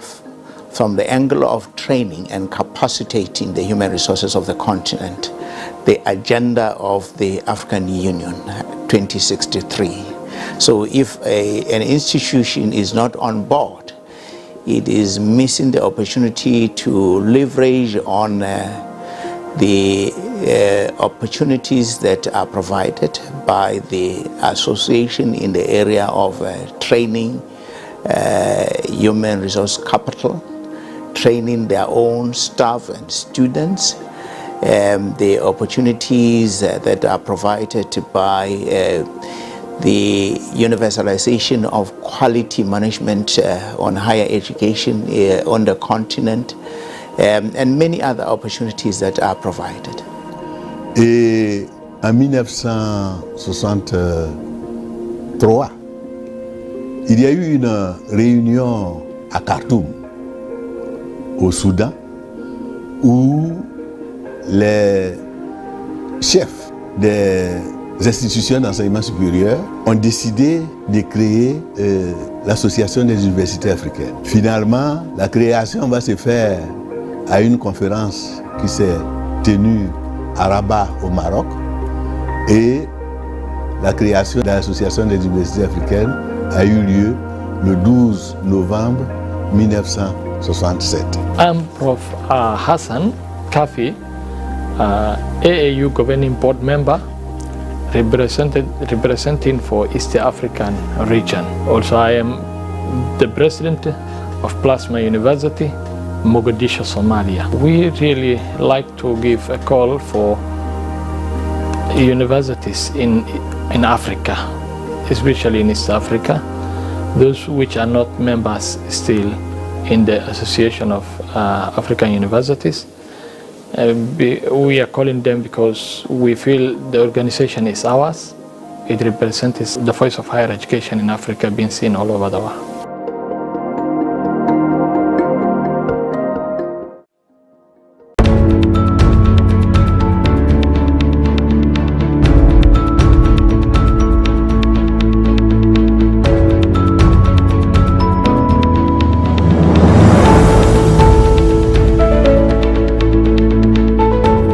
from the angle of training and capacitating the human resources of the continent, the agenda of the African Union 2063. So if an institution is not on board, it is missing the opportunity to leverage on the opportunities that are provided by the association in the area of training, human resource capital, training their own staff and students, the opportunities that are provided by the universalization of quality management on higher education on the continent, and many other opportunities that are provided. Et en 1963, il y a eu une réunion à Khartoum, au Soudan, où les chefs des institutions d'enseignement supérieur ont décidé de créer l'Association des universités africaines. Finalement, la création va se faire à une conférence qui s'est tenue à Rabat au Maroc, et la création de l'Association des universités africaines a eu lieu le 12 novembre 1967. I'm Prof. Hassan Kafi, AAU Governing Board member, representing for East African region. Also, I am the president of Plasma University, Mogadishu, Somalia. We really like to give a call for universities in Africa, especially in East Africa, those which are not members still in the Association of African Universities. We are calling them because we feel the organization is ours. It represents the voice of higher education in Africa being seen all over the world.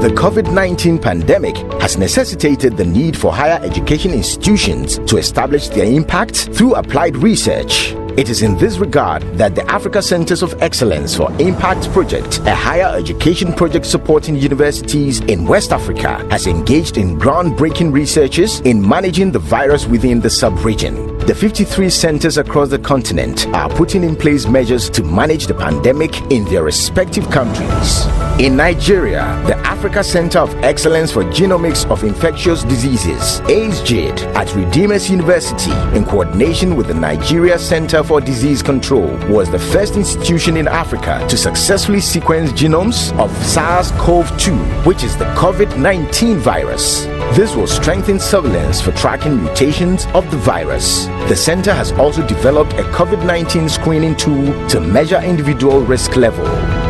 The COVID-19 pandemic has necessitated the need for higher education institutions to establish their impact through applied research. It is in this regard that the Africa Centers of Excellence for Impact Project, a higher education project supporting universities in West Africa, has engaged in groundbreaking researches in managing the virus within the sub-region. The 53 centers across the continent are putting in place measures to manage the pandemic in their respective countries. In Nigeria, the Africa Center of Excellence for Genomics of Infectious Diseases, ACEGID, at Redeemers University, in coordination with the Nigeria Center for Disease Control, was the first institution in Africa to successfully sequence genomes of SARS-CoV-2, which is the COVID-19 virus. This will strengthen surveillance for tracking mutations of the virus. The center has also developed a COVID-19 screening tool to measure individual risk level.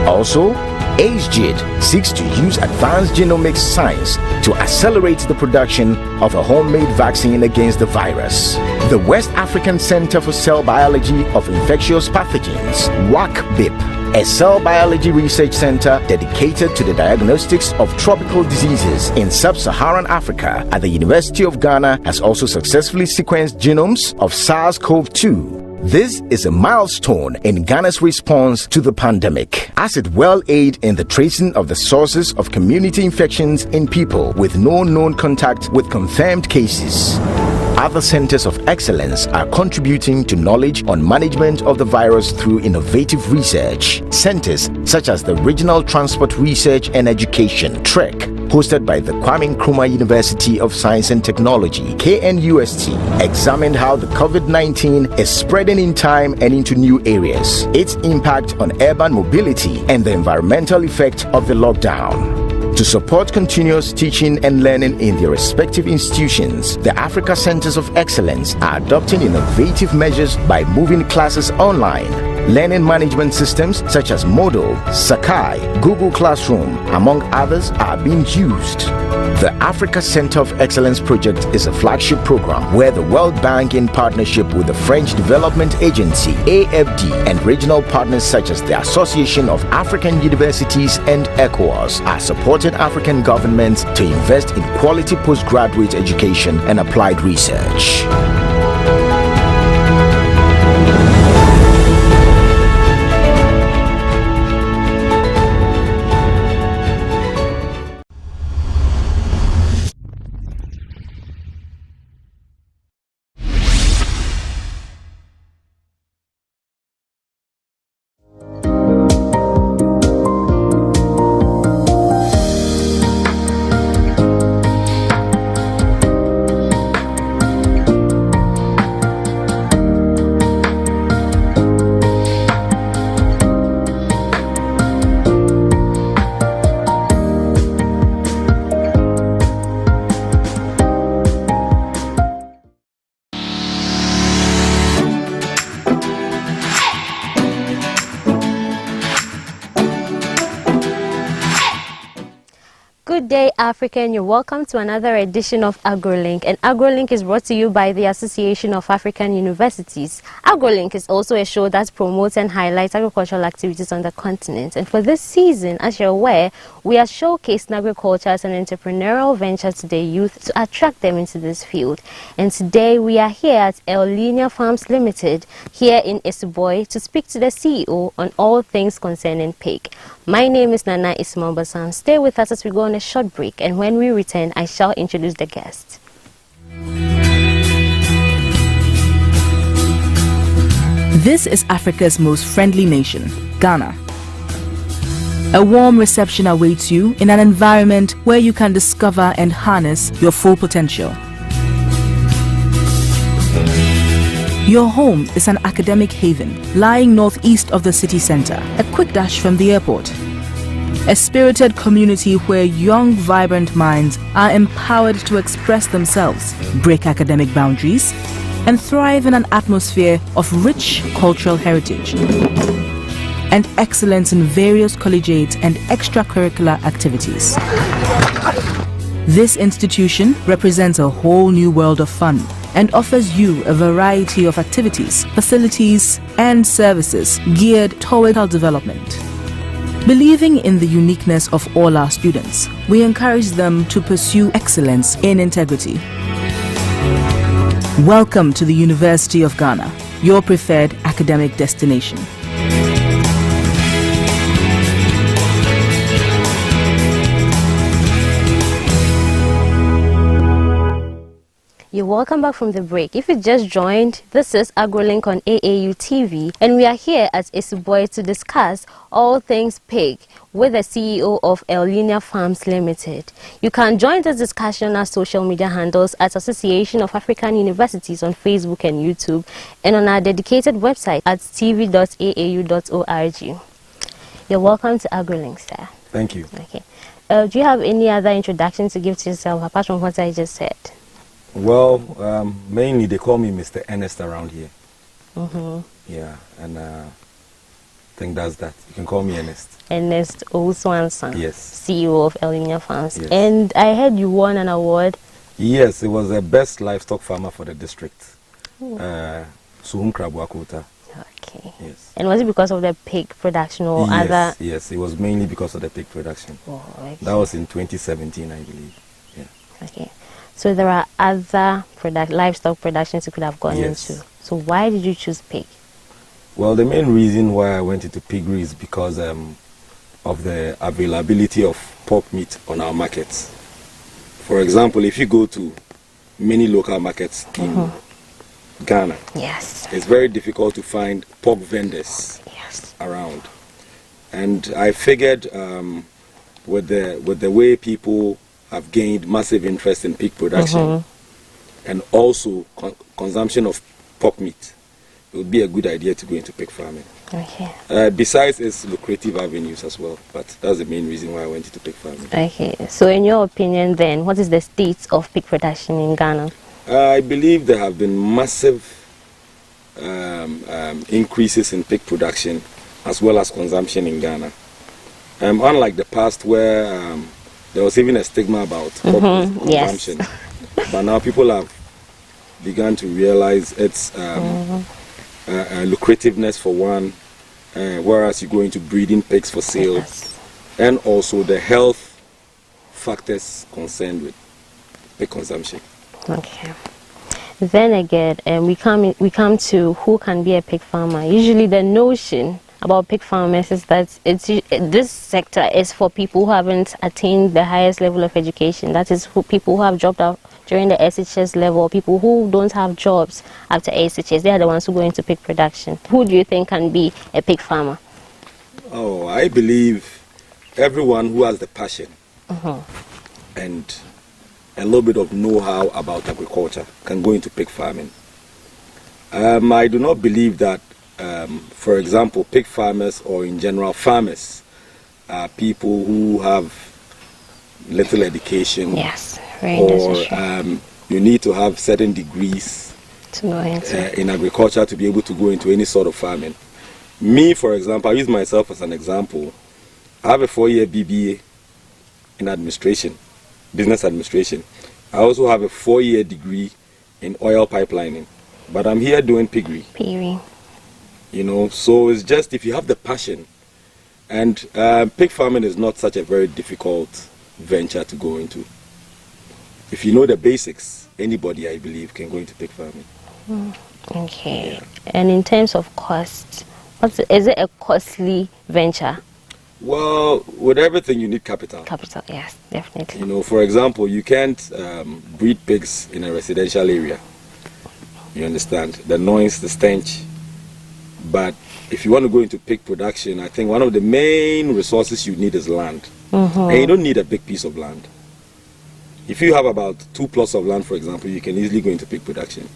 Also, AGED seeks to use advanced genomics science to accelerate the production of a homemade vaccine against the virus. The West African Center for Cell Biology of Infectious Pathogens, WACBIP, a cell biology research center dedicated to the diagnostics of tropical diseases in sub-Saharan Africa at the University of Ghana, has also successfully sequenced genomes of SARS-CoV-2. This is a milestone in Ghana's response to the pandemic, as it will aid in the tracing of the sources of community infections in people with no known contact with confirmed cases. Other centers of excellence are contributing to knowledge on management of the virus through innovative research. Centers such as the Regional Transport Research and Education, TREC, hosted by the Kwame Nkrumah University of Science and Technology, KNUST, examined how the COVID-19 is spreading in time and into new areas, its impact on urban mobility, and the environmental effect of the lockdown. To support continuous teaching and learning in their respective institutions, the Africa Centers of Excellence are adopting innovative measures by moving classes online. Learning management systems such as Moodle, Sakai, Google Classroom, among others, are being used. The Africa Center of Excellence project is a flagship program where the World Bank, in partnership with the French Development Agency, AFD, and regional partners such as the Association of African Universities and ECOWAS, are supporting African governments to invest in quality postgraduate education and applied research. Good day, African. You're welcome to another edition of AgroLink, and AgroLink is brought to you by the Association of African Universities. AgroLink is also a show that promotes and highlights agricultural activities on the continent. And for this season, as you're aware, we are showcasing agriculture as an entrepreneurial venture to the youth to attract them into this field. And today we are here at El Linia Farms Limited, here in Isiboi, to speak to the CEO on all things concerning pig. My name is Nana Ismail Basan. Stay with us as we go on a short break, and when we return, I shall introduce the guest. This is Africa's most friendly nation, Ghana. A warm reception awaits you in an environment where you can discover and harness your full potential. Your home is an academic haven lying northeast of the city center, a quick dash from the airport. A spirited community where young, vibrant minds are empowered to express themselves, break academic boundaries, and thrive in an atmosphere of rich cultural heritage and excellence in various collegiate and extracurricular activities. This institution represents a whole new world of fun and offers you a variety of activities, facilities, and services geared toward development. Believing in the uniqueness of all our students, we encourage them to pursue excellence in integrity. Welcome to the University of Ghana, your preferred academic destination. You're welcome back from the break. If you just joined, this is AgroLink on AAU TV, and we are here at Isiboi to discuss all things pig with the CEO of El Linia Farms Limited. You can join this discussion on our social media handles at Association of African Universities on Facebook and YouTube, and on our dedicated website at tv.aau.org. You're welcome to AgroLink, sir. Thank you. Okay. Do you have any other introduction to give to yourself apart from what I just said? Well, mainly they call me Mr. Ernest around here. Mm-hmm. Yeah, and I think that's that. You can call me Ernest. Ernest Owusu-Ansah, Yes. CEO of Elminia Farms. Yes. And I heard you won an award. Yes, it was the best livestock farmer for the district. Oh. Suhum Krabuakota. Okay. Yes. And was it because of the pig production or Yes, other? yes, it was mainly because of the pig production. Oh, okay. That was in 2017, I believe. Yeah. Okay. So there are other livestock productions you could have gone Yes. into. So why did you choose pig? Well, the main reason why I went into piggery is because of the availability of pork meat on our markets. For example, if you go to many local markets in Ghana, yes, it's very difficult to find pork vendors around. And I figured with the way people have gained massive interest in pig production and also consumption of pork meat, it would be a good idea to go into pig farming. Okay. Besides its lucrative avenues as well, but that's the main reason why I went into pig farming. Okay. So in your opinion then, what is the state of pig production in Ghana? I believe there have been massive increases in pig production as well as consumption in Ghana. Unlike the past where there was even a stigma about pork consumption, but now people have begun to realize its lucrativeness for one, whereas you go into breeding pigs for sale, and also the health factors concerned with pig consumption. Okay. Then again, we come to who can be a pig farmer. Usually the notion about pig farmers is that this sector is for people who haven't attained the highest level of education. That is for people who have dropped out during the SHS level, people who don't have jobs after SHS. They are the ones who go into pig production. Who do you think can be a pig farmer? Oh, I believe everyone who has the passion and a little bit of know-how about agriculture can go into pig farming. I do not believe that, for example, pig farmers or in general farmers are people who have little education. Yes, or you need to have certain degrees to go into in agriculture to be able to go into any sort of farming. Me, for example, I use myself as an example. I have a 4-year BBA in administration, business administration. I also have a 4-year degree in oil pipelining, but I'm here doing piggery. You know, so it's just if you have the passion, and pig farming is not such a very difficult venture to go into. If you know the basics, anybody, I believe, can go into pig farming. Okay. Yeah. And in terms of cost, is it a costly venture? Well, with everything you need capital. Capital, yes, definitely. You know, for example, you can't breed pigs in a residential area. You understand? The noise, the stench. But if you want to go into pig production, I think one of the main resources you need is land. And you don't need a big piece of land. If you have about 2 plots of land, for example, you can easily go into pig production.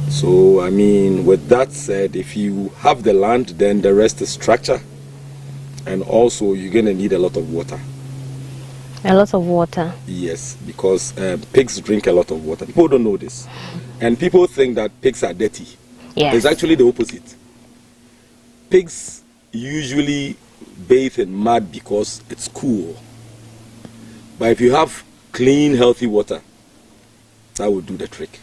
So, I mean, with that said, if you have the land, then the rest is structure. And also, you're going to need a lot of water. A lot of water? Yes, because pigs drink a lot of water. People don't know this. And people think that pigs are dirty. Yes. It's actually the opposite. Pigs usually bathe in mud because it's cool. But if you have clean, healthy water, that would do the trick.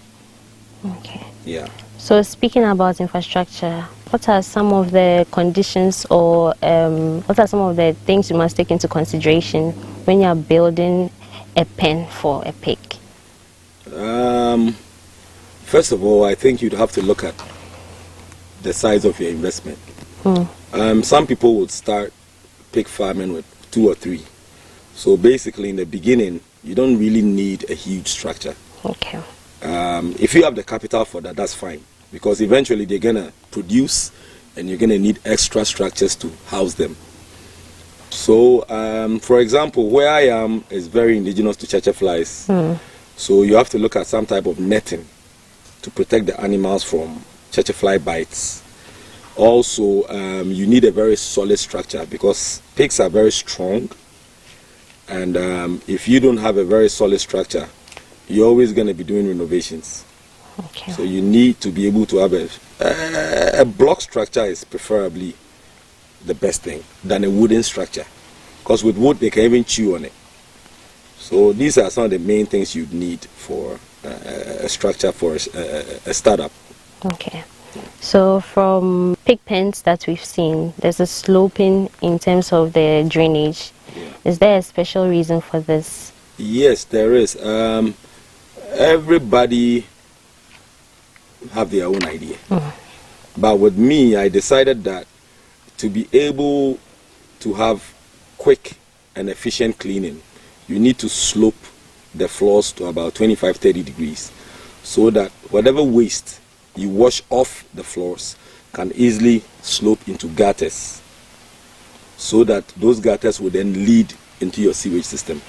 Okay. Yeah. So speaking about infrastructure, what are some of the conditions or what are some of the things you must take into consideration when you are building a pen for a pig? First of all, I think you'd have to look at the size of your investment. Some people would start pig farming with 2 or 3. So basically, in the beginning, you don't really need a huge structure. Okay. If you have the capital for that, that's fine. Because eventually they're going to produce and you're going to need extra structures to house them. So, for example, where I am is very indigenous to cheche flies. So you have to look at some type of netting to protect the animals from cheche fly bites. Also, you need a very solid structure because pigs are very strong. And if you don't have a very solid structure, you're always going to be doing renovations. Okay. So you need to be able to have a block structure is preferably the best thing than a wooden structure, because with wood they can even chew on it. So these are some of the main things you'd need for a structure for a startup. Okay. So from pig pens that we've seen, there's a sloping in terms of the drainage. Yeah. Is there a special reason for this? Yes, there is. Everybody have their own idea. But with me, I decided that to be able to have quick and efficient cleaning, you need to slope the floors to about 25-30 degrees, so that whatever waste you wash off the floors can easily slope into gutters, so that those gutters will then lead into your sewage system.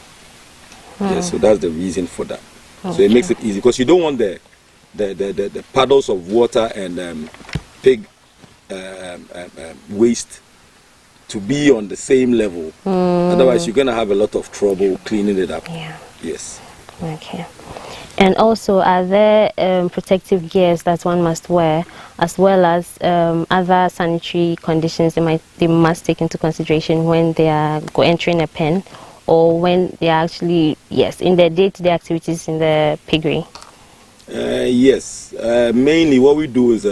Yes, so that's the reason for that. So it makes it easy, because you don't want the puddles of water and pig waste to be on the same level. Otherwise, you're going to have a lot of trouble cleaning it up. Yeah. Yes. Okay. And also, are there protective gears that one must wear, as well as other sanitary conditions they must take into consideration when they are entering a pen, or when they are actually, in their day-to-day activities in the piggery? Yes. Mainly what we do is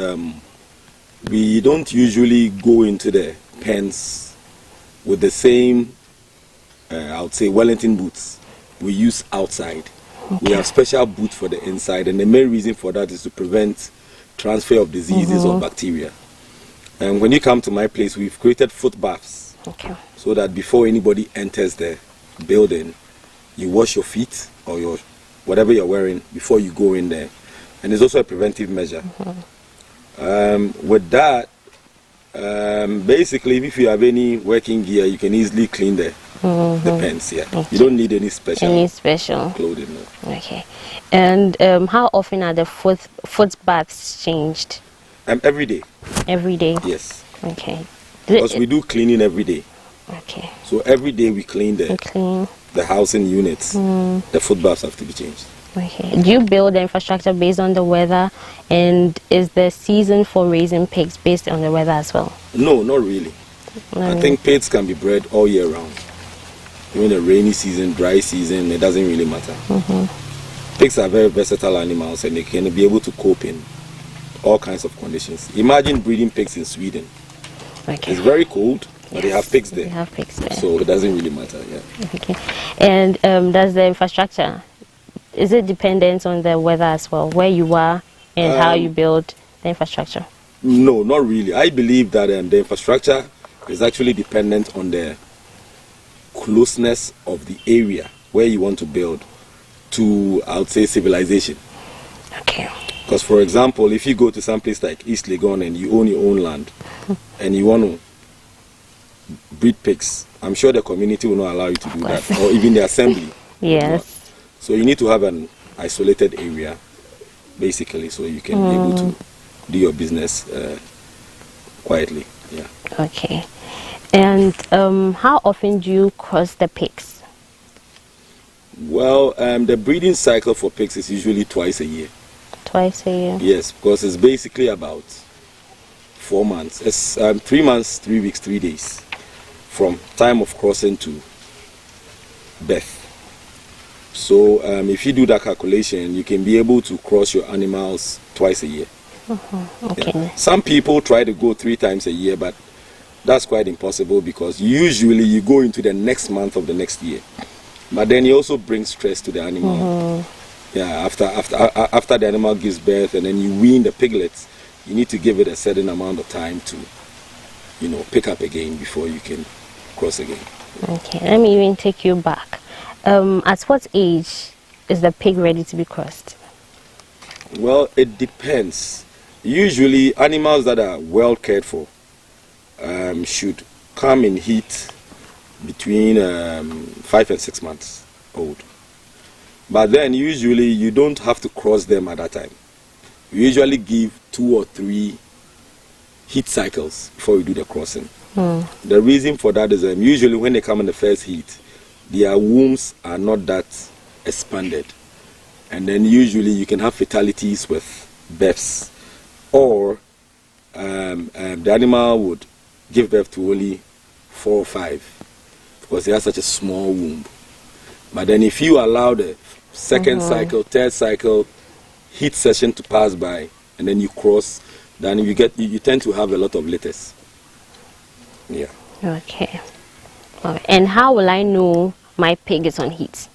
we don't usually go into the pens with the same, I would say, Wellington boots we use outside. We have special boots for the inside, and the main reason for that is to prevent transfer of diseases or bacteria. And when you come to my place, we've created foot baths, so that before anybody enters the building, you wash your feet or your whatever you're wearing before you go in there. And it's also a preventive measure. With that, basically, if you have any working gear, you can easily clean the pens. You don't need any special clothing. No. Okay. And how often are the foot baths changed? Every day. Every day? Yes. Okay. Because we do cleaning every day. Okay. So every day we clean the housing units. The foot baths have to be changed. Okay. Do you build the infrastructure based on the weather, and is the season for raising pigs based on the weather as well? No, not really. I think pigs can be bred all year round. Even the rainy season, dry season, it doesn't really matter. Pigs are very versatile animals, and they can be able to cope in all kinds of conditions. Imagine breeding pigs in Sweden. It's very cold, but they have pigs there. They have pigs there. So it doesn't really matter. Okay. And does the infrastructure, is it dependent on the weather as well, where you are and how you build the infrastructure? No, not really. I believe that the infrastructure is actually dependent on the closeness of the area where you want to build to, I would say, civilization. Okay. Because, for example, if you go to some place like East Legon and you own your own land and you want to breed pigs, I'm sure the community will not allow you to do that, or even the assembly. Yes. So you need to have an isolated area, basically, so you can be able to do your business quietly. Yeah. Okay. And how often do you cross the pigs? Well, the breeding cycle for pigs is usually twice a year. Twice a year? Yes, because it's basically about 4 months. It's 3 months, 3 weeks, 3 days from time of crossing to birth. So if you do that calculation, you can be able to cross your animals twice a year. Okay. Yeah. Some people try to go 3 times a year, but that's quite impossible, because usually you go into the next month of the next year. But then it also brings stress to the animal. Yeah, after the animal gives birth and then you wean the piglets, you need to give it a certain amount of time to, pick up again before you can cross again. Okay, let me even take you back. At what age is the pig ready to be crossed? Well, it depends. Usually animals that are well cared for should come in heat between 5 and 6 months old. But then usually you don't have to cross them at that time. You usually give 2 or 3 heat cycles before you do the crossing. The reason for that is usually when they come in the first heat, their wombs are not that expanded. And then usually you can have fatalities with births, or the animal would give birth to only 4 or 5 because they have such a small womb. But then if you allow the second cycle, third cycle, heat session to pass by, and then you cross, then you tend to have a lot of litters. Yeah. Okay. All right. And how will I know my pig is on heat?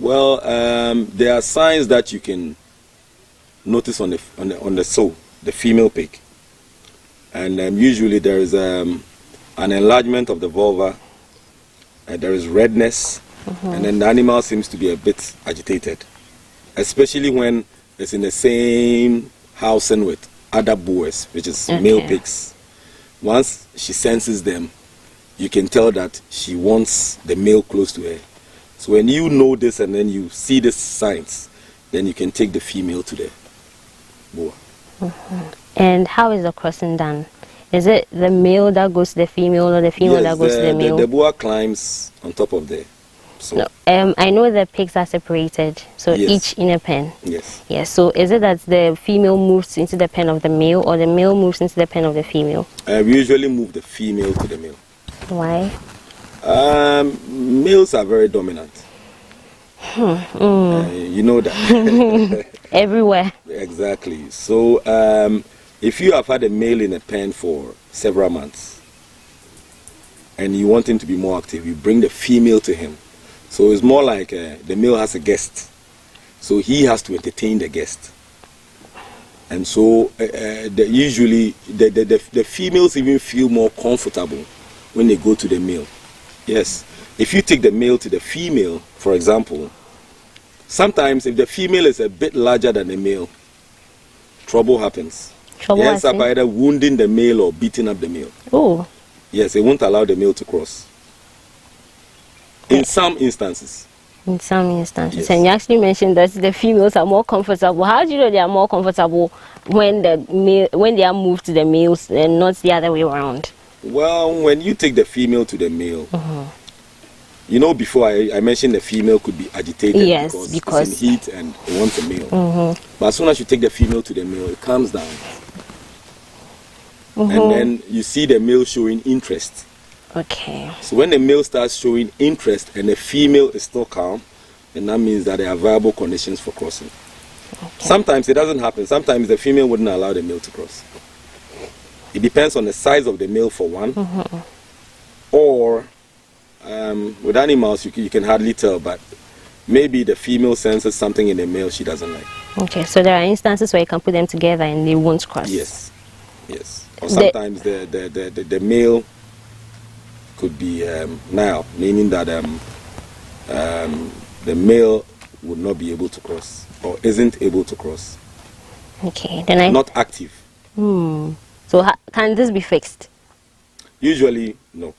Well, there are signs that you can notice on the sow, the female pig, and usually there is an enlargement of the vulva, there is redness, and then the animal seems to be a bit agitated, especially when it's in the same housing with other boers, which is male pigs. Once she senses them, you can tell that she wants the male close to her. So when you know this and then you see the signs, then you can take the female to the boer. And how is the crossing done? Is it the male that goes to the female or the female that goes to the male? The boer climbs on top of the... So. No, I know the pigs are separated, so each in a pen. Yes. Yes. So is it that the female moves into the pen of the male, or the male moves into the pen of the female? We usually move the female to the male. Why? Males are very dominant. You know that. Everywhere. Exactly. So if you have had a male in a pen for several months and you want him to be more active, you bring the female to him. So it's more like the male has a guest, so he has to entertain the guest. And so usually the females even feel more comfortable when they go to the male. Yes. If you take the male to the female, for example, sometimes if the female is a bit larger than the male, trouble happens. He ends up either wounding the male or beating up the male. Oh. Yes, it won't allow the male to cross. In some instances. In some instances. Yes. And you actually mentioned that the females are more comfortable. How do you know they are more comfortable when they are moved to the males and not the other way around? Well, when you take the female to the male, you know, before I mentioned the female could be agitated because it's in heat and it wants a male. But as soon as you take the female to the male, it calms down. And then you see the male showing interest. Okay. So when the male starts showing interest and the female is still calm, then that means that there are viable conditions for crossing. Okay. Sometimes it doesn't happen. Sometimes the female wouldn't allow the male to cross. It depends on the size of the male for one, or with animals you can hardly tell, but maybe the female senses something in the male she doesn't like. Okay, so there are instances where you can put them together and they won't cross. Yes, yes. Or sometimes the male could be male, meaning that the male would not be able to cross or isn't able to cross. Okay, then not active. So can this be fixed? Usually, no.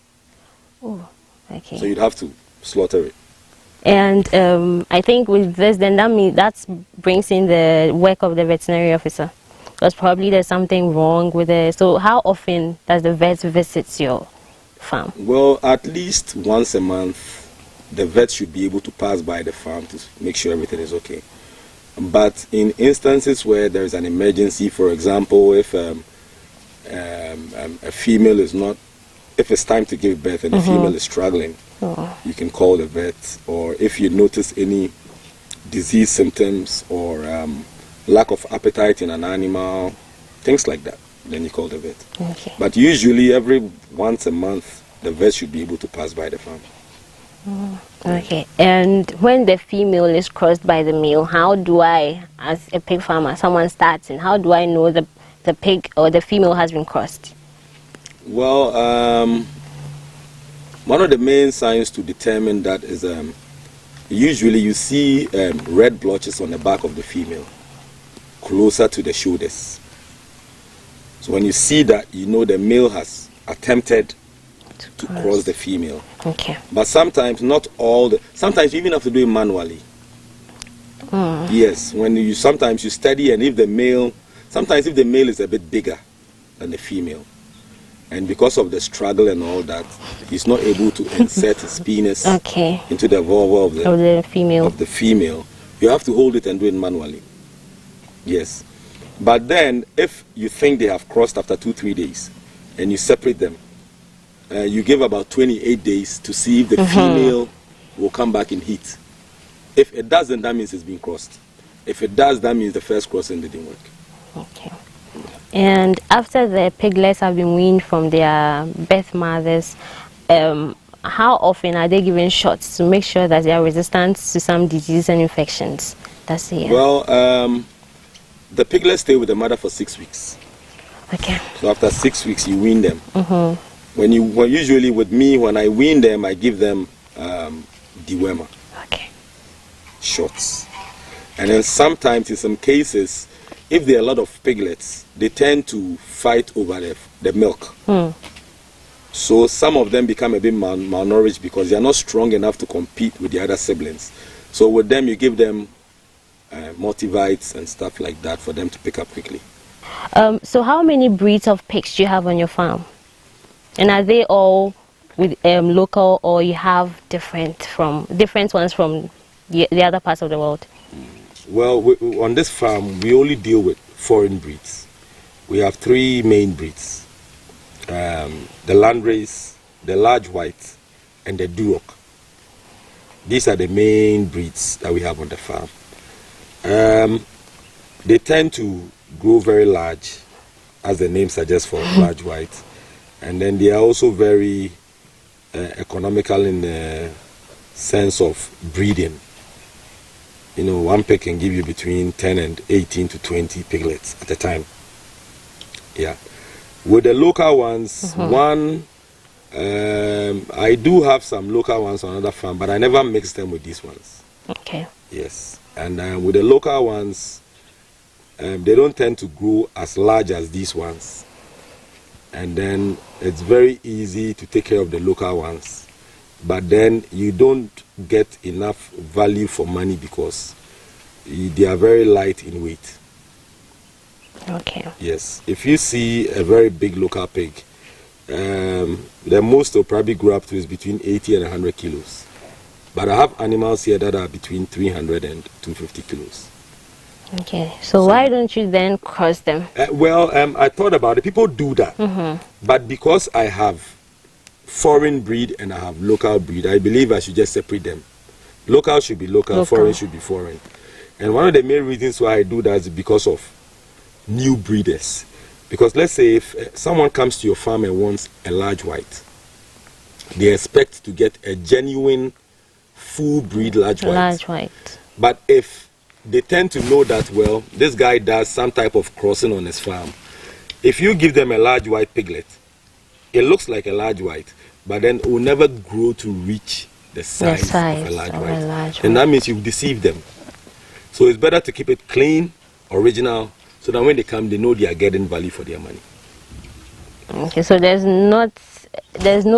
Oh, okay. So you'd have to slaughter it. And I think with this, then that brings in the work of the veterinary officer. Because probably there's something wrong with it. So how often does the vet visit your farm? Well, at least once a month, the vet should be able to pass by the farm to make sure everything is okay. But in instances where there is an emergency, for example, if a female is not, if it's time to give birth and the female is struggling, you can call the vet. Or if you notice any disease symptoms or lack of appetite in an animal, things like that, then you call the vet. Okay. But usually every once a month, the vet should be able to pass by the farm. Okay. And when the female is crossed by the male, how do I, as a pig farmer, someone starts in, how do I know the pig or the female has been crossed? Well, one of the main signs to determine that is usually you see red blotches on the back of the female, closer to the shoulders. So when you see that, you know the male has attempted to cross the female. Okay. But sometimes, not all sometimes you even have to do it manually. Yes, sometimes you study, and sometimes if the male is a bit bigger than the female, and because of the struggle and all that, he's not able to insert his penis into the vulva of the female, you have to hold it and do it manually. Yes. But then, if you think they have crossed after 2-3 days, and you separate them. You give about 28 days to see if the female will come back in heat. If it doesn't, that means it's been crossed. If it does, that means the first crossing didn't work. Okay. And after the piglets have been weaned from their birth mothers, how often are they given shots to make sure that they are resistant to some diseases and infections? That's it. Well, the piglets stay with the mother for 6 weeks. Okay. So after 6 weeks, you wean them. Usually with me, when I wean them, I give them dewormer. Okay. Shots. And then sometimes, in some cases, if there are a lot of piglets, they tend to fight over the milk. So some of them become a bit malnourished because they are not strong enough to compete with the other siblings. So with them, you give them multivites and stuff like that for them to pick up quickly. So how many breeds of pigs do you have on your farm? And are they all with local, or you have different ones from the other parts of the world? Well, on this farm, we only deal with foreign breeds. We have 3 main breeds. The landrace, the large white, and the duroc. These are the main breeds that we have on the farm. They tend to grow very large, as the name suggests, for large white. And then they are also very economical in the sense of breeding. You know, one pig can give you between 10 and 18 to 20 piglets at a time. Yeah. With the local ones, I do have some local ones on another farm, but I never mix them with these ones. Okay. Yes. And with the local ones, they don't tend to grow as large as these ones. And then it's very easy to take care of the local ones. But then you don't get enough value for money because they are very light in weight. Okay. Yes. If you see a very big local pig, the most they'll probably grow up to is between 80 and 100 kilos. But I have animals here that are between 300 and 250 kilos. Okay. So why don't you then cross them? I thought about it. People do that. But because I have foreign breed and I have local breed, I believe I should just separate them. Local should be local, foreign should be foreign. And one of the main reasons why I do that is because of new breeders. Because let's say if someone comes to your farm and wants a large white, they expect to get a genuine full breed large white. But if they tend to know that, well, this guy does some type of crossing on his farm, if you give them a large white piglet, it looks like a large white, but then it will never grow to reach the size of a large white. And that means you've deceived them. So it's better to keep it clean, original, so that when they come, they know they are getting value for their money. Okay, so there's no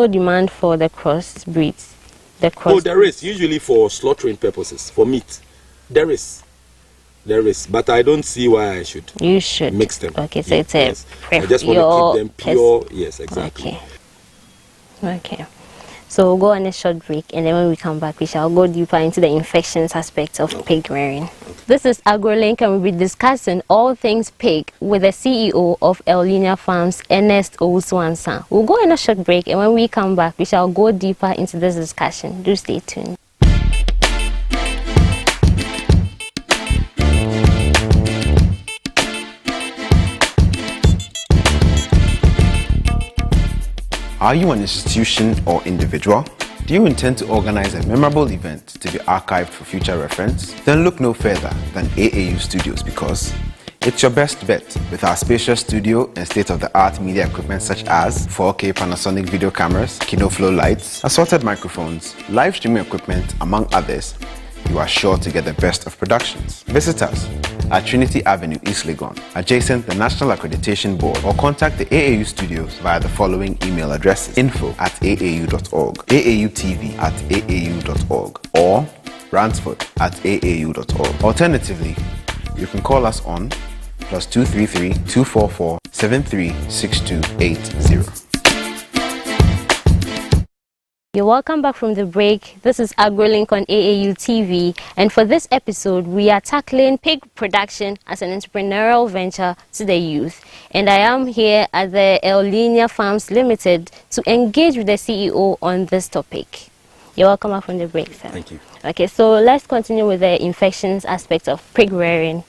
demand for the cross breeds. There is, usually for slaughtering purposes, for meat. There is, but I don't see why I should. You should mix them. Okay, so it's a I just want to keep them pure. Yes, exactly. Okay. So we'll go on a short break, and then when we come back, we shall go deeper into the infections aspects of pig rearing. This is AgroLink, and we'll be discussing all things pig with the CEO of El Linear Farms, Ernest Owusu-Ansah. We'll go on a short break, and when we come back, we shall go deeper into this discussion. Do stay tuned. Are you an institution or individual? Do you intend to organize a memorable event to be archived for future reference? Then look no further than AAU Studios, because it's your best bet with our spacious studio and state-of-the-art media equipment such as 4K Panasonic video cameras, KinoFlow lights, assorted microphones, live streaming equipment, among others. You are sure to get the best of productions. Visit us at Trinity Avenue, East Legon, adjacent the National Accreditation Board, or contact the AAU Studios via the following email addresses: info@aau.org, AAUTV@aau.org, or Ransford@aau.org. Alternatively, you can call us on +233 244 736280. You're welcome back from the break. This is AgroLink on AAU TV, and for this episode, we are tackling pig production as an entrepreneurial venture to the youth. And I am here at the El Linea Farms Limited to engage with the CEO on this topic. You're welcome back from the break, sir. Thank you. Okay, so let's continue with the infections aspect of pig rearing.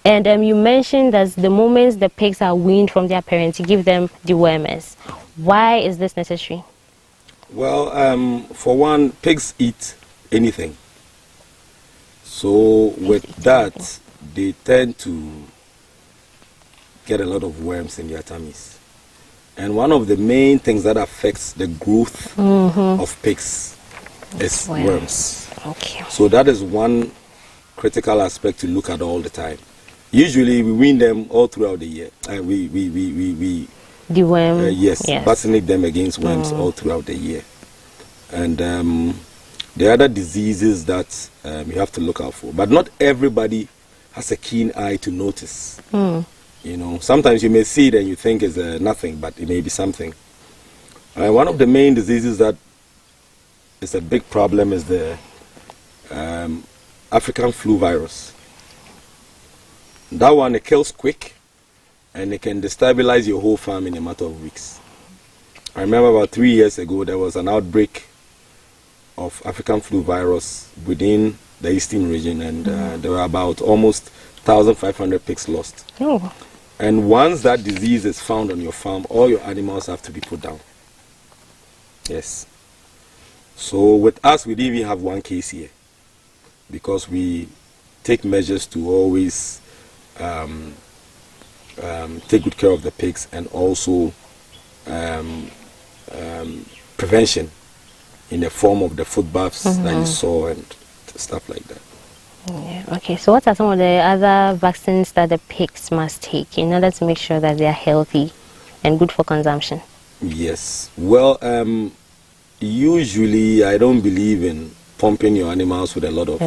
And you mentioned that the moment the pigs are weaned from their parents, you give them dewormers. Why is this necessary? Well, for one, pigs eat anything. So with that, they tend to get a lot of worms in their tummies. And one of the main things that affects the growth of pigs is worms. Okay. So that is one critical aspect to look at all the time. Usually we wean them all throughout the year. We deworm. Yes, vaccinate them against worms all throughout the year. And the other diseases that you have to look out for. But not everybody has a keen eye to notice. You know, sometimes you may see it and you think it's nothing, but it may be something. One of the main diseases that is a big problem is the African flu virus. That one, it kills quick, and it can destabilize your whole farm in a matter of weeks. I remember about 3 years ago, there was an outbreak of African flu virus within the eastern region, and there were about almost 1,500 pigs lost. Oh. And once that disease is found on your farm, all your animals have to be put down. Yes. So with us, we didn't even have one case here, because we take measures to always take good care of the pigs, and also prevention in the form of the foot baths that you saw and stuff like that. Yeah, okay, so what are some of the other vaccines that the pigs must take in order to make sure that they are healthy and good for consumption? Yes, well, usually I don't believe in pumping your animals with a lot of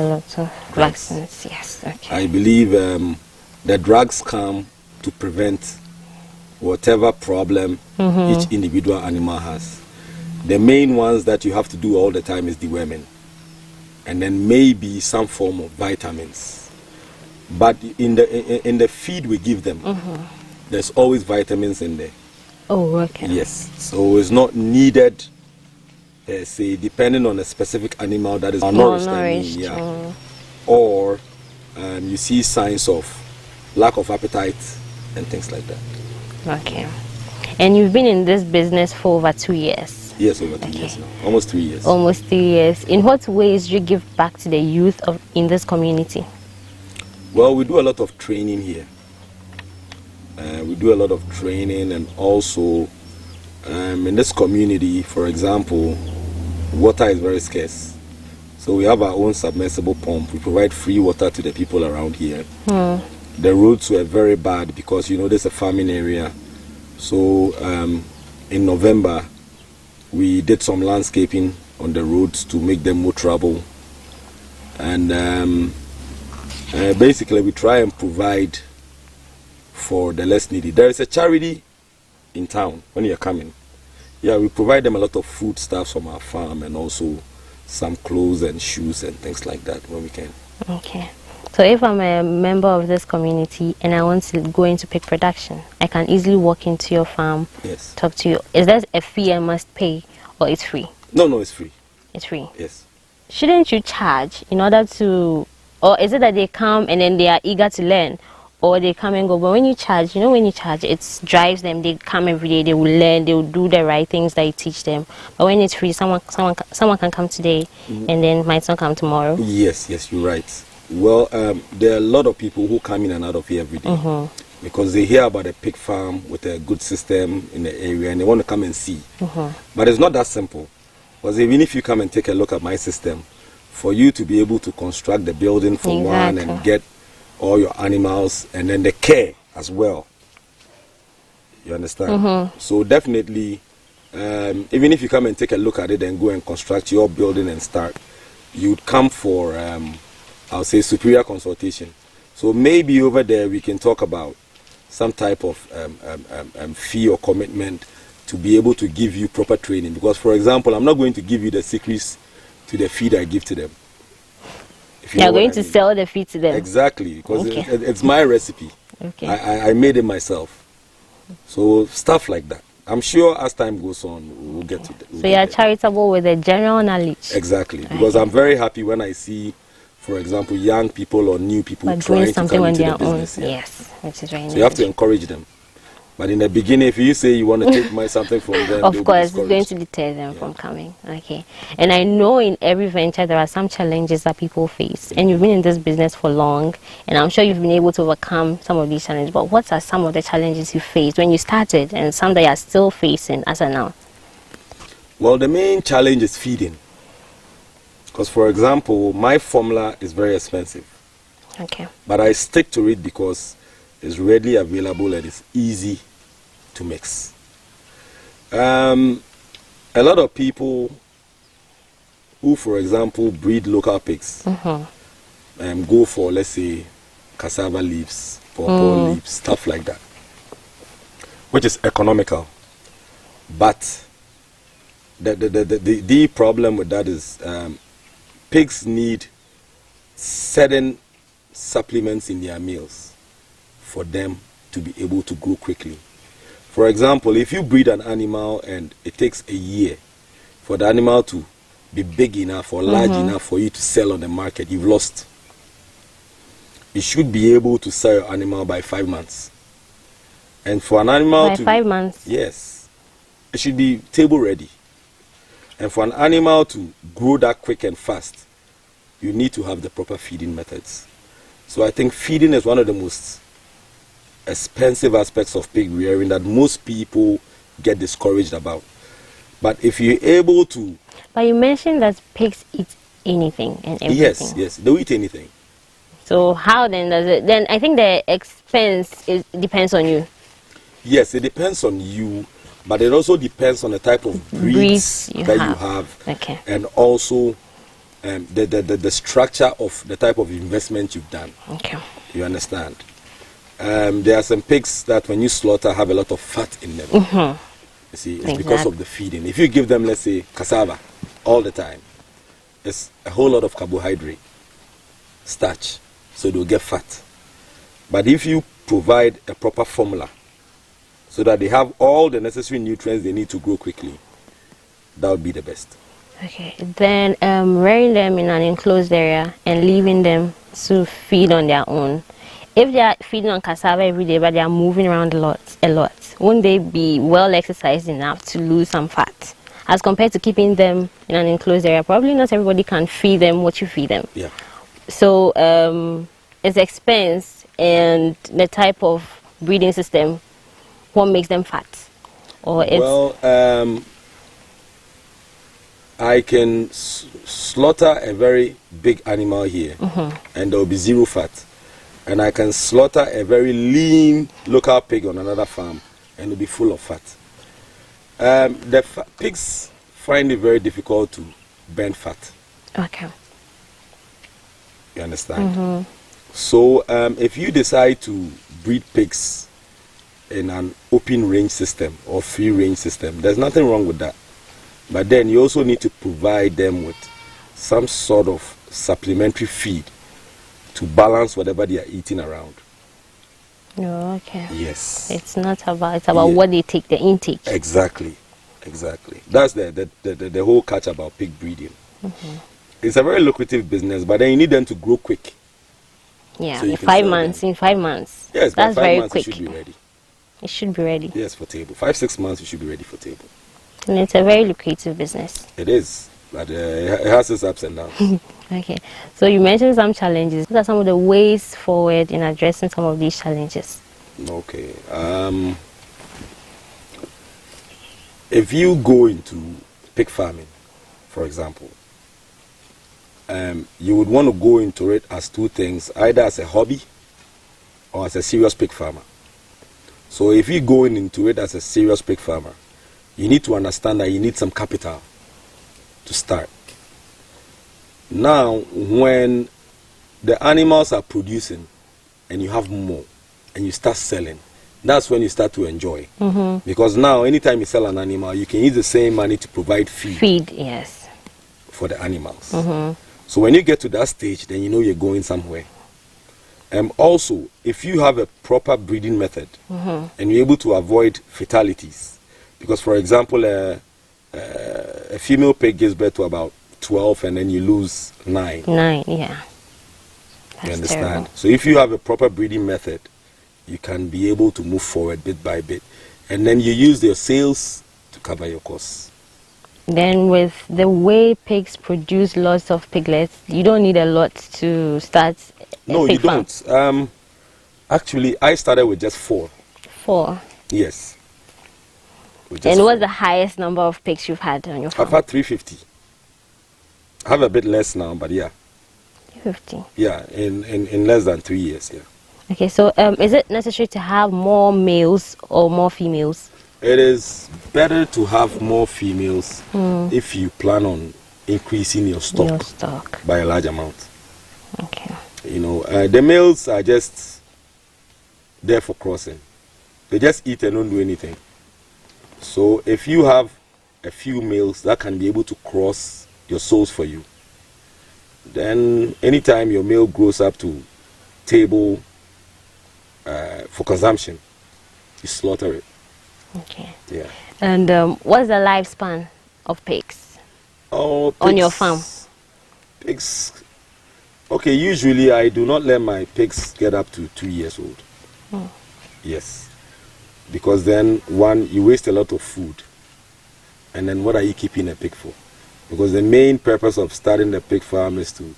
vaccines. Yes, okay. I believe the drugs come to prevent whatever problem each individual animal has. The main ones that you have to do all the time is deworming, and then maybe some form of vitamins. But in the feed we give them, there's always vitamins in there. Oh, okay. Yes, so it's not needed, say, depending on a specific animal that is malnourished, or you see signs of lack of appetite and things like that. Okay. And you've been in this business for over 2 years? Yes, over 2 years now. Almost 3 years. Almost 3 years. In what ways do you give back to the youth in this community? Well, we do a lot of training here. We do a lot of training, and also in this community, for example, water is very scarce. So we have our own submersible pump. We provide free water to the people around here. The roads were very bad because, you know, there's a farming area. So in November, we did some landscaping on the roads to make them more travel. And basically, we try and provide for the less needy. There is a charity in town when you're coming. Yeah, we provide them a lot of food stuff from our farm, and also some clothes and shoes and things like that when we can. Okay. So if I'm a member of this community and I want to go into pig production, I can easily walk into your farm, talk to you. Is there a fee I must pay, or it's free? No, it's free. It's free? Yes. Shouldn't you charge in order to, or is it that they come and then they are eager to learn, or they come and go? But when you charge, you know, when you charge, it drives them. They come every day, they will learn, they will do the right things that you teach them. But when it's free, someone can come today and then might not come tomorrow. Yes, you're right. Well, there are a lot of people who come in and out of here every day because they hear about a pig farm with a good system in the area, and they want to come and see. But it's not that simple, because even if you come and take a look at my system, for you to be able to construct the building for one and get all your animals, and then the care as well, you understand? So definitely, even if you come and take a look at it and go and construct your building and start, you'd come for I'll say superior consultation. So maybe over there we can talk about some type of fee or commitment to be able to give you proper training. Because, for example, I'm not going to give you the secrets to the feed I give to them. You're going to sell the feed to them. Exactly, because Okay. it's my recipe. Okay. I made it myself. So stuff like that. I'm sure as time goes on, we'll get to that. So you're charitable with the general knowledge. Exactly, because I'm very happy when I see, for example, young people or new people But trying doing to something come on into their the own. business. Yeah. Yes, which is very nice. So you have to encourage them. But in the beginning, if you say you want to take something from them, Of they'll be course, it's discouraged. going to deter them from coming. Okay. And I know in every venture there are some challenges that people face. And you've been in this business for long, and I'm sure you've been able to overcome some of these challenges. But what are some of the challenges you faced when you started, and some that you are still facing as of now? Well, the main challenge is feeding. Because, for example, my formula is very expensive. Okay. But I stick to it because it's readily available and it's easy to mix. A lot of people who, for example, breed local pigs go for, let's say, cassava leaves, pawpaw leaves, stuff like that, which is economical. But the problem with that is pigs need certain supplements in their meals for them to be able to grow quickly. For example, if you breed an animal and it takes a year for the animal to be big enough or large enough for you to sell on the market, you've lost. You should be able to sell your animal by 5 months. And for an animal by 5 months? Yes. It should be table ready. And for an animal to grow that quick and fast, you need to have the proper feeding methods. So I think feeding is one of the most expensive aspects of pig rearing that most people get discouraged about. But if you're able to... But you mentioned that pigs eat anything and everything. Yes, they'll eat anything. So how then does it... Then I think the expense depends on you. Yes, it depends on you, but it also depends on the type of breeds that you have. Okay. And also the structure of the type of investment you've done. Okay. You understand? There are some pigs that when you slaughter have a lot of fat in them. You see, it's because of the feeding. If you give them, let's say, cassava all the time, it's a whole lot of carbohydrate, starch, so they'll get fat. But if you provide a proper formula so that they have all the necessary nutrients they need to grow quickly, that would be the best. Okay, then rearing them in an enclosed area and leaving them to feed on their own. If they are feeding on cassava every day, but they are moving around a lot, won't they be well exercised enough to lose some fat? As compared to keeping them in an enclosed area, probably not everybody can feed them what you feed them. Yeah. So it's expense and the type of breeding system, what makes them fat? Or it's well, I can slaughter a very big animal here, and there will be zero fat. And I can slaughter a very lean local pig on another farm, and it will be full of fat. The pigs find it very difficult to burn fat. Okay. You understand? So if you decide to breed pigs in an open range system or free range system, there's nothing wrong with that. But then you also need to provide them with some sort of supplementary feed to balance whatever they are eating around. Oh, okay. Yes. It's not about, it's about what they take, the intake. Exactly. That's the whole catch about pig breeding. It's a very lucrative business, but then you need them to grow quick. Yeah, so you in can 5 sell months. them. In 5 months. Yes, that's by 5 very months quick. it should be ready. It should be ready. Yes, for table. 5-6 months you should be ready for table. And it's a very lucrative business. It is, but it has its ups and downs. Okay, so you mentioned some challenges. What are some of the ways forward in addressing some of these challenges? Okay. If you go into pig farming, for example, you would want to go into it as two things, either as a hobby or as a serious pig farmer. So if you go into it as a serious pig farmer, you need to understand that you need some capital to start. Now, when the animals are producing and you have more and you start selling, that's when you start to enjoy. Because now, anytime you sell an animal, you can use the same money to provide feed. Yes. For the animals. So when you get to that stage, then you know you're going somewhere. Also, if you have a proper breeding method and you're able to avoid fatalities, because for example, a female pig gives birth to about 12 and then you lose 9. 9, yeah. You understand? Terrible. So if you have a proper breeding method, you can be able to move forward bit by bit. And then you use your sales to cover your costs. Then with the way pigs produce lots of piglets, you don't need a lot to start a No, pig you farm. don't. Actually, I started with just 4. 4. Yes. And what's the highest number of pigs you've had on your farm? I've had 350. I have a bit less now, but yeah. 350. Yeah, in less than 3 years, yeah. Okay, so is it necessary to have more males or more females? It is better to have more females if you plan on increasing your stock by a large amount. Okay. You know, the males are just there for crossing. They just eat and don't do anything. So if you have a few males that can be able to cross your sows for you, then anytime your male grows up to table for consumption, you slaughter it. Okay. Yeah. And what's the lifespan of pigs? Oh, on your farm? Pigs. Okay, usually I do not let my pigs get up to 2 years old. Yes. Because then, one, you waste a lot of food. And then what are you keeping a pig for? Because the main purpose of starting the pig farm is to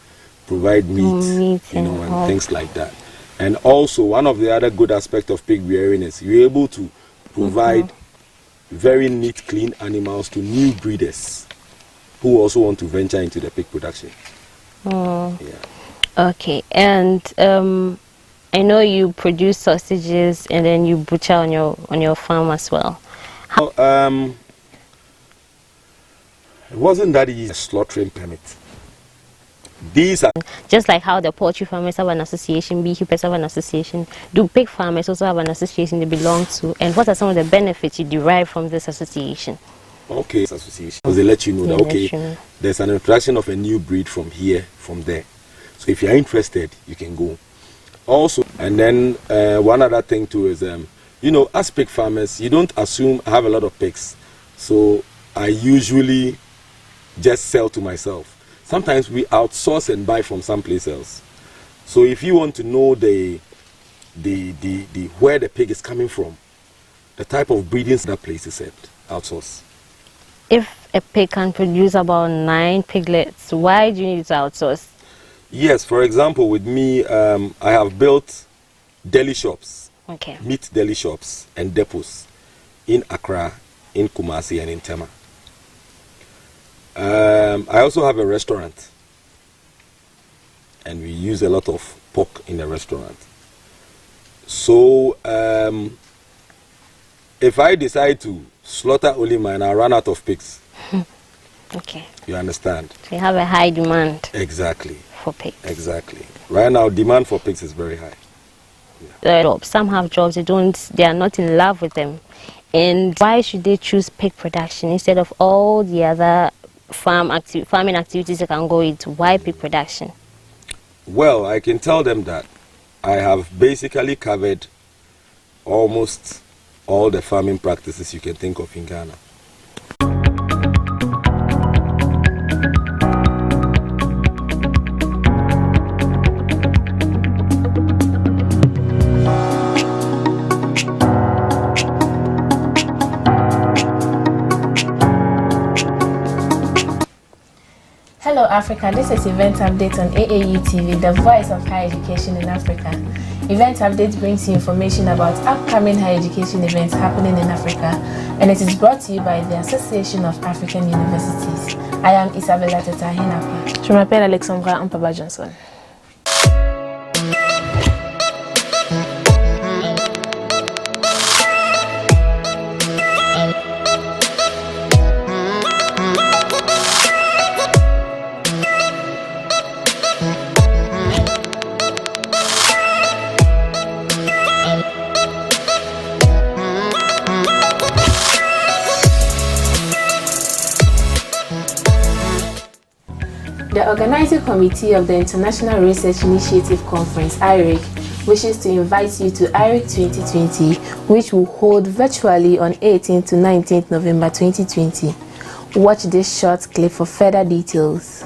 provide meat, you know, and things like that. And also, one of the other good aspects of pig rearing is you're able to provide very neat, clean animals to new breeders who also want to venture into the pig production. Yeah. Okay, and I know you produce sausages and then you butcher on your farm as well. It wasn't that easy, a slaughtering permit. These are just like how the poultry farmers have an association, beekeepers have an association. Do pig farmers also have an association they belong to? And what are some of the benefits you derive from this association? Okay, association. Because they let you know that, okay, there's an introduction of a new breed from here, from there. So if you're interested, you can go. Also, and then one other thing too is, you know, as pig farmers, you don't assume I have a lot of pigs. So I usually just sell to myself. Sometimes we outsource and buy from someplace else. So if you want to know the where the pig is coming from, the type of breedings that place is at, outsource. If a pig can produce about 9 piglets, why do you need to outsource? Yes, for example, with me, I have built deli shops, meat deli shops and depots in Accra, in Kumasi, and in Tema. I also have a restaurant, and we use a lot of pork in the restaurant. So, if I decide to slaughter only mine, I'll run out of pigs. Okay. You understand? So you have a high demand. Exactly. For pigs. Exactly. Right now, demand for pigs is very high. Some have jobs, they are not in love with them. And why should they choose pig production instead of all the other farming activities they can go into? Why pig production? Well, I can tell them that I have basically covered almost all the farming practices you can think of in Ghana. Hello Africa, this is Event Update on AAU TV, the voice of higher education in Africa. Event Update brings you information about upcoming higher education events happening in Africa, and it is brought to you by the Association of African Universities. I am Isabella Teta Hinapa. Je m'appelle Alexandra Ampaba Johnson. The organizing committee of the International Research Initiative Conference, IRIC, wishes to invite you to IRIC 2020, which will hold virtually on 18th to 19th November 2020. Watch this short clip for further details.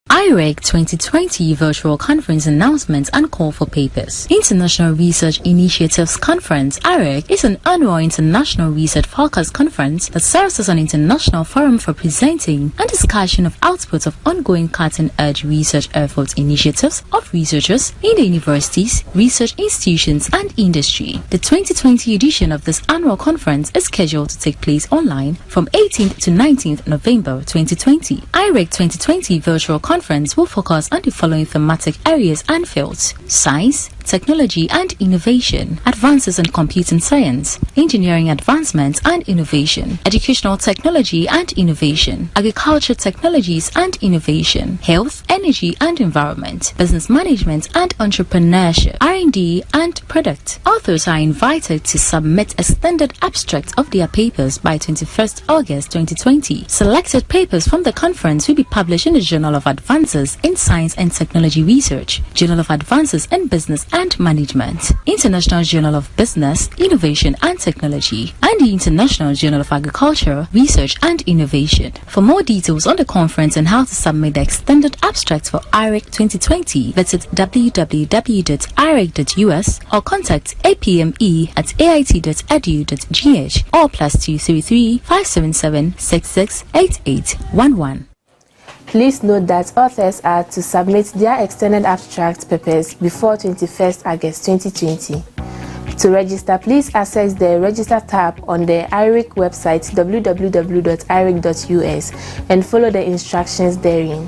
IRIC 2020 Virtual Conference Announcements and Call for Papers. International Research Initiatives Conference, IRIC, is an annual international research-focused conference that serves as an international forum for presenting and discussion of outputs of ongoing cutting-edge research efforts initiatives of researchers in the universities, research institutions, and industry. The 2020 edition of this annual conference is scheduled to take place online from 18th to 19th November 2020. IRIC 2020 Virtual Conference will focus on the following thematic areas and fields: science, technology and innovation, advances in computing science, engineering advancements and innovation, educational technology and innovation, agriculture technologies and innovation, health, energy and environment, business management and entrepreneurship, R&D and product. Authors are invited to submit extended abstracts of their papers by 21st August 2020. Selected papers from the conference will be published in the Journal of Advances in Science and Technology Research, Journal of Advances in Business and Management, International Journal of Business, Innovation and Technology, and the International Journal of Agriculture, Research and Innovation. For more details on the conference and how to submit the extended abstract for IRIC 2020, visit www.iric.us or contact apme@ait.edu.gh or +233 577 668811. Please note that authors are to submit their extended abstract papers before 21st August 2020. To register, please access the Register tab on the IRIC website www.iric.us and follow the instructions therein.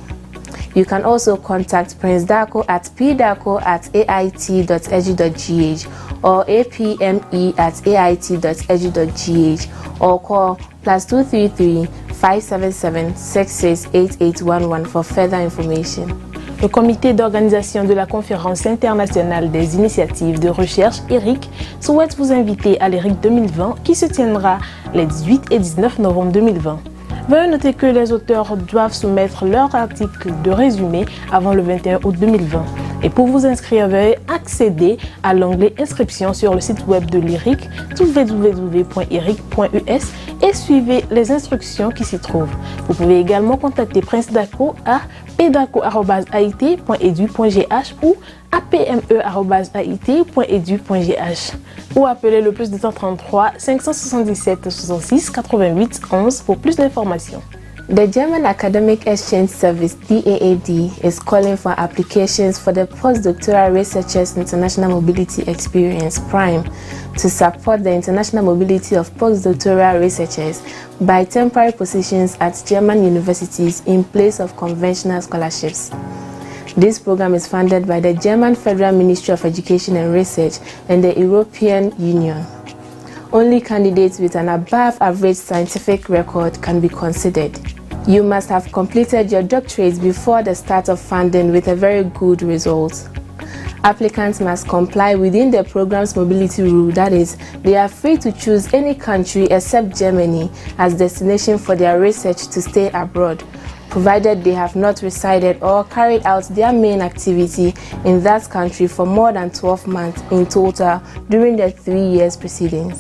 You can also contact Prince Darko at pdarko@ait.edu.gh or apme@ait.edu.gh or call +233 577 668811 for further information. Le comité d'organisation de la Conférence internationale des initiatives de recherche, IRIC, souhaite vous inviter à l'IRIC 2020 qui se tiendra les 18 et 19 novembre 2020. Veuillez noter que les auteurs doivent soumettre leur article de résumé avant le 21 août 2020. Et pour vous inscrire, veuillez accéder à l'onglet Inscription sur le site web de l'IRIC, www.iric.us, et suivez les instructions qui s'y trouvent. Vous pouvez également contacter Prince Darko à pdarko@ait.edu.gh ou apme@ait.edu.gh ou appeler le +233 577 66 88 11 pour plus d'informations. The German Academic Exchange Service, DAAD, is calling for applications for the Postdoctoral Researchers International Mobility Experience, PRIME, to support the international mobility of postdoctoral researchers by temporary positions at German universities in place of conventional scholarships. This program is funded by the German Federal Ministry of Education and Research and the European Union. Only candidates with an above-average scientific record can be considered. You must have completed your doctorate before the start of funding with a very good result. Applicants must comply within the program's mobility rule, that is, they are free to choose any country except Germany as destination for their research to stay abroad, provided they have not resided or carried out their main activity in that country for more than 12 months in total during the 3 years preceding.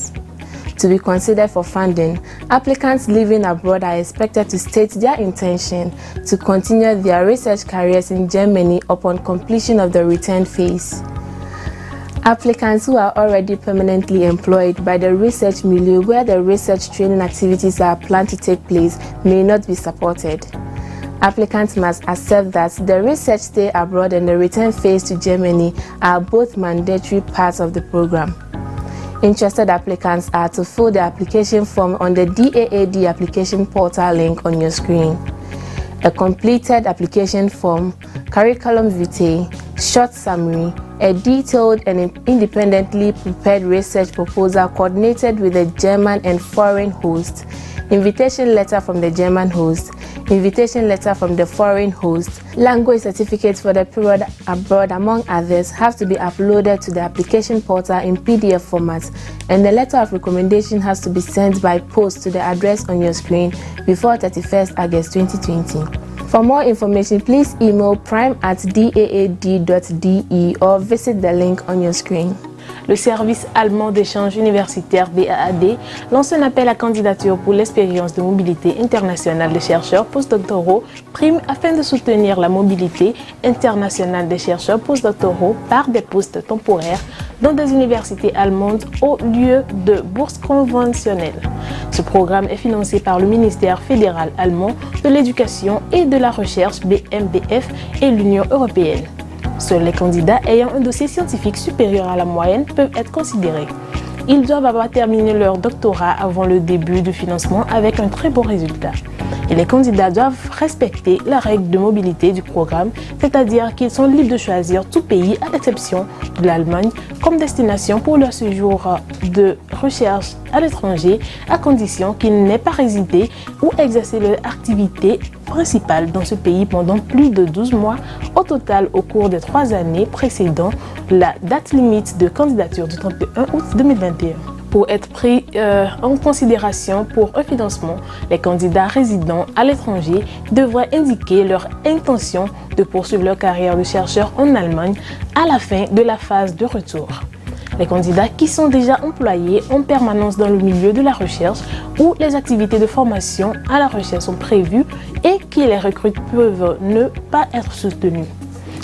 To be considered for funding, applicants living abroad are expected to state their intention to continue their research careers in Germany upon completion of the return phase. Applicants who are already permanently employed by the research milieu where the research training activities are planned to take place may not be supported. Applicants must accept that the research stay abroad and the return phase to Germany are both mandatory parts of the program. Interested applicants are to fill the application form on the DAAD application portal link on your screen. A completed application form, curriculum vitae, short summary, a detailed and independently prepared research proposal coordinated with the German and foreign host, invitation letter from the German host, invitation letter from the foreign host, language certificates for the period abroad, among others, have to be uploaded to the application portal in PDF format, and the letter of recommendation has to be sent by post to the address on your screen before 31st August 2020. For more information, please email prime@daad.de or visit the link on your screen. Le service allemand d'échange universitaire DAAD lance un appel à candidature pour l'expérience de mobilité internationale des chercheurs postdoctoraux PRIME afin de soutenir la mobilité internationale des chercheurs postdoctoraux par des postes temporaires dans des universités allemandes au lieu de bourses conventionnelles. Ce programme est financé par le ministère fédéral allemand de l'éducation et de la recherche BMBF et l'Union européenne. Seuls les candidats ayant un dossier scientifique supérieur à la moyenne peuvent être considérés. Ils doivent avoir terminé leur doctorat avant le début du financement avec un très bon résultat. Et les candidats doivent respecter la règle de mobilité du programme, c'est-à-dire qu'ils sont libres de choisir tout pays à l'exception de l'Allemagne comme destination pour leur séjour de recherche à l'étranger, à condition qu'ils n'aient pas résidé ou exercé leur activité principale dans ce pays pendant plus de 12 mois au total au cours des 3 années précédant la date limite de candidature du 31 août 2021. Pour être pris en considération pour un financement, les candidats résidant à l'étranger devraient indiquer leur intention de poursuivre leur carrière de chercheur en Allemagne à la fin de la phase de retour. Les candidats qui sont déjà employés en permanence dans le milieu de la recherche où les activités de formation à la recherche sont prévues et qui les recrutent peuvent ne pas être soutenus.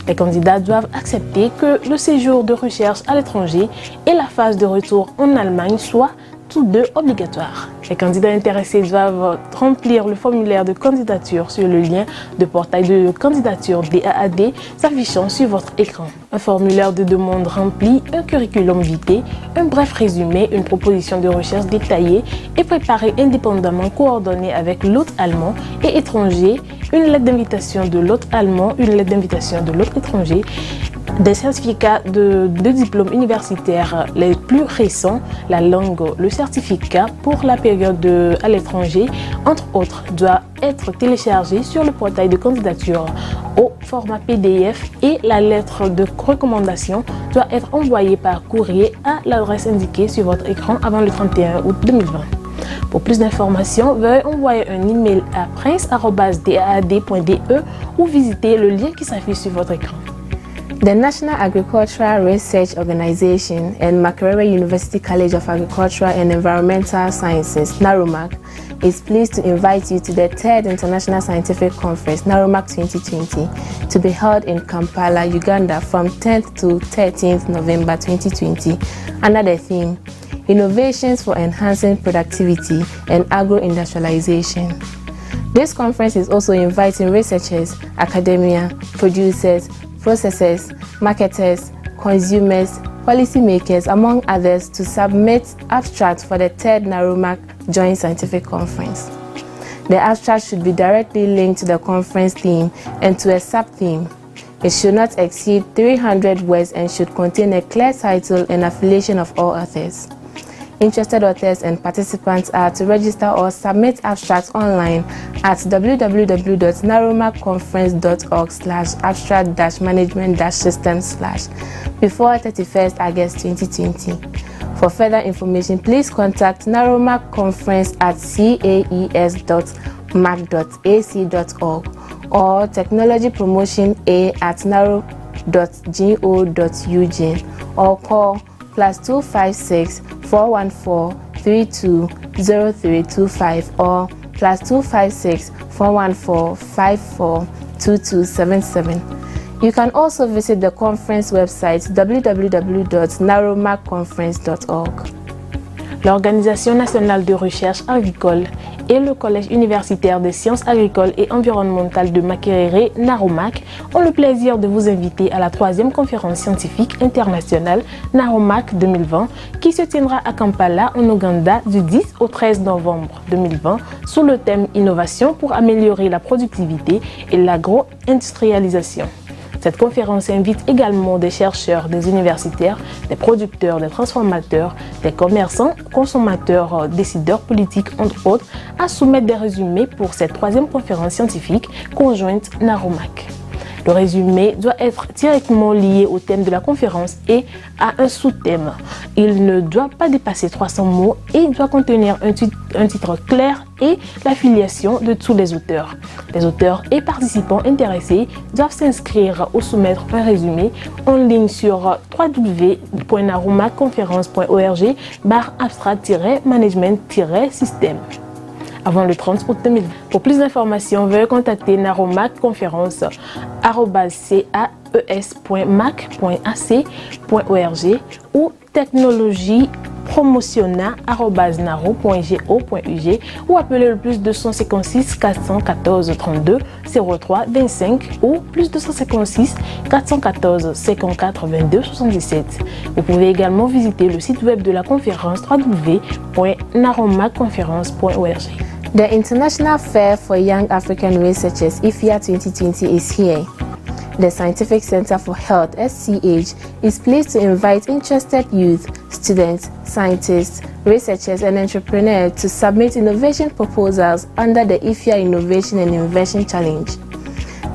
Les candidats doivent accepter que le séjour de recherche à l'étranger et la phase de retour en Allemagne soient tous deux obligatoires. Les candidats intéressés doivent remplir le formulaire de candidature sur le lien de portail de candidature DAAD s'affichant sur votre écran. Un formulaire de demande rempli, un curriculum vitae, un bref résumé, une proposition de recherche détaillée et préparée indépendamment coordonnée avec l'hôte allemand et étranger, une lettre d'invitation de l'hôte allemand, une lettre d'invitation de l'hôte étranger, des certificats de diplômes universitaires les plus récents, la langue, le certificat pour la période à l'étranger, entre autres, doit être téléchargé sur le portail de candidature au format PDF et la lettre de recommandation doit être envoyée par courrier à l'adresse indiquée sur votre écran avant le 31 août 2020. Pour plus d'informations, veuillez envoyer un email à prince@daad.de ou visiter le lien qui s'affiche sur votre écran. The National Agricultural Research Organization and Makerere University College of Agricultural and Environmental Sciences, NARUMAC, is pleased to invite you to the 3rd International Scientific Conference, NARUMAC 2020, to be held in Kampala, Uganda from 10th to 13th November 2020 under the theme, Innovations for Enhancing Productivity and Agro-Industrialization. This conference is also inviting researchers, academia, producers, processors, marketers, consumers, policymakers, among others, to submit abstracts for the 3rd NARUMAC Joint Scientific Conference. The abstract should be directly linked to the conference theme and to a sub-theme. It should not exceed 300 words and should contain a clear title and affiliation of all authors. Interested authors and participants are to register or submit abstracts online at www.narumacconference.org/abstract-management-system/ before 31st August 2020. For further information, please contact NARUMAC Conference at caes.mac.ac.org or Technology Promotion A@naru.go.ug or call +256 414 320325 or +256 414 54 2277. You can also visit the conference website www.narumacconference.org. L'Organisation nationale de recherche agricole et le Collège universitaire des sciences agricoles et environnementales de Makerere, NARUMAC, ont le plaisir de vous inviter à la 3e conférence scientifique internationale NARUMAC 2020 qui se tiendra à Kampala, en Ouganda, du 10 au 13 novembre 2020 sous le thème Innovation pour améliorer la productivité et l'agro-industrialisation. Cette conférence invite également des chercheurs, des universitaires, des producteurs, des transformateurs, des commerçants, consommateurs, décideurs politiques, entre autres, à soumettre des résumés pour cette 3e conférence scientifique conjointe NARUMAC. Le résumé doit être directement lié au thème de la conférence et à un sous-thème. Il ne doit pas dépasser 300 mots et doit contenir un titre clair et l'affiliation de tous les auteurs. Les auteurs et participants intéressés doivent s'inscrire ou soumettre un résumé en ligne sur www.naromaconference.org/abstract-management-système avant le 30 août 2020. Pour plus d'informations, veuillez contacter naromac-caes.mac.ac.org ou technologiepromociona@naro.go.ug ou appeler le plus 256 414 32 03 25 ou plus 256 414 54 22 77. Vous pouvez également visiter le site web de la conférence www.naromaconference.org. The International Fair for Young African Researchers IFIA 2020 is here. The Scientific Center for Health (SCH) is pleased to invite interested youth, students, scientists, researchers and entrepreneurs to submit innovation proposals under the IFIA Innovation and Invention Challenge.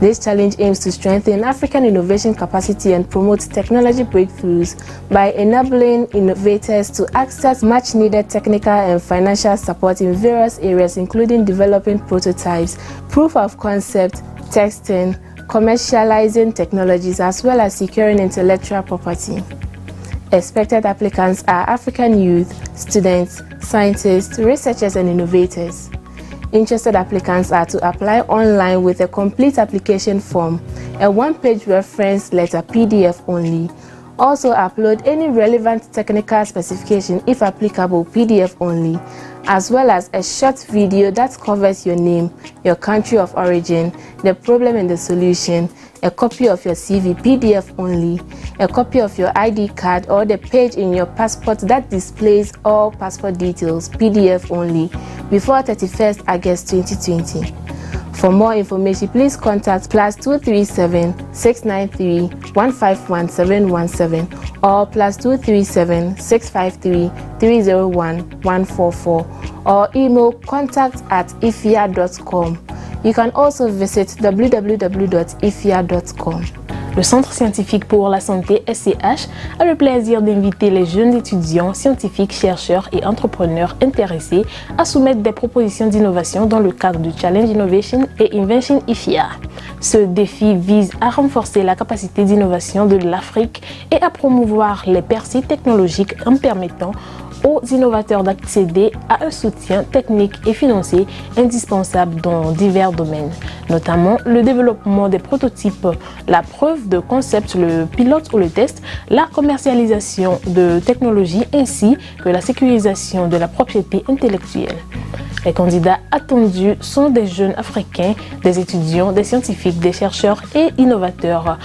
This challenge aims to strengthen African innovation capacity and promote technology breakthroughs by enabling innovators to access much-needed technical and financial support in various areas, including developing prototypes, proof of concept, testing, commercializing technologies, as well as securing intellectual property. Expected applicants are African youth, students, scientists, researchers, and innovators. Interested applicants are to apply online with a complete application form, a one-page reference letter PDF only. Also upload any relevant technical specification, if applicable, PDF only, as well as a short video that covers your name, your country of origin, the problem and the solution, a copy of your CV, PDF only, a copy of your ID card or the page in your passport that displays all passport details, PDF only, before 31st August 2020. For more information, please contact +237 693 151 717 or +237 653 301 144 or email contact@ifia.com. You can also visit www.ifia.com. Le Centre scientifique pour la santé SCH a le plaisir d'inviter les jeunes étudiants, scientifiques, chercheurs et entrepreneurs intéressés à soumettre des propositions d'innovation dans le cadre du Challenge Innovation et Invention IFIA. Ce défi vise à renforcer la capacité d'innovation de l'Afrique et à promouvoir les percées technologiques en permettant aux innovateurs d'accéder à un soutien technique et financier indispensable dans divers domaines, notamment le développement des prototypes, la preuve de concept, le pilote ou le test, la commercialisation de technologies ainsi que la sécurisation de la propriété intellectuelle. Les candidats attendus sont des jeunes Africains, des étudiants, des scientifiques, des chercheurs et innovateurs.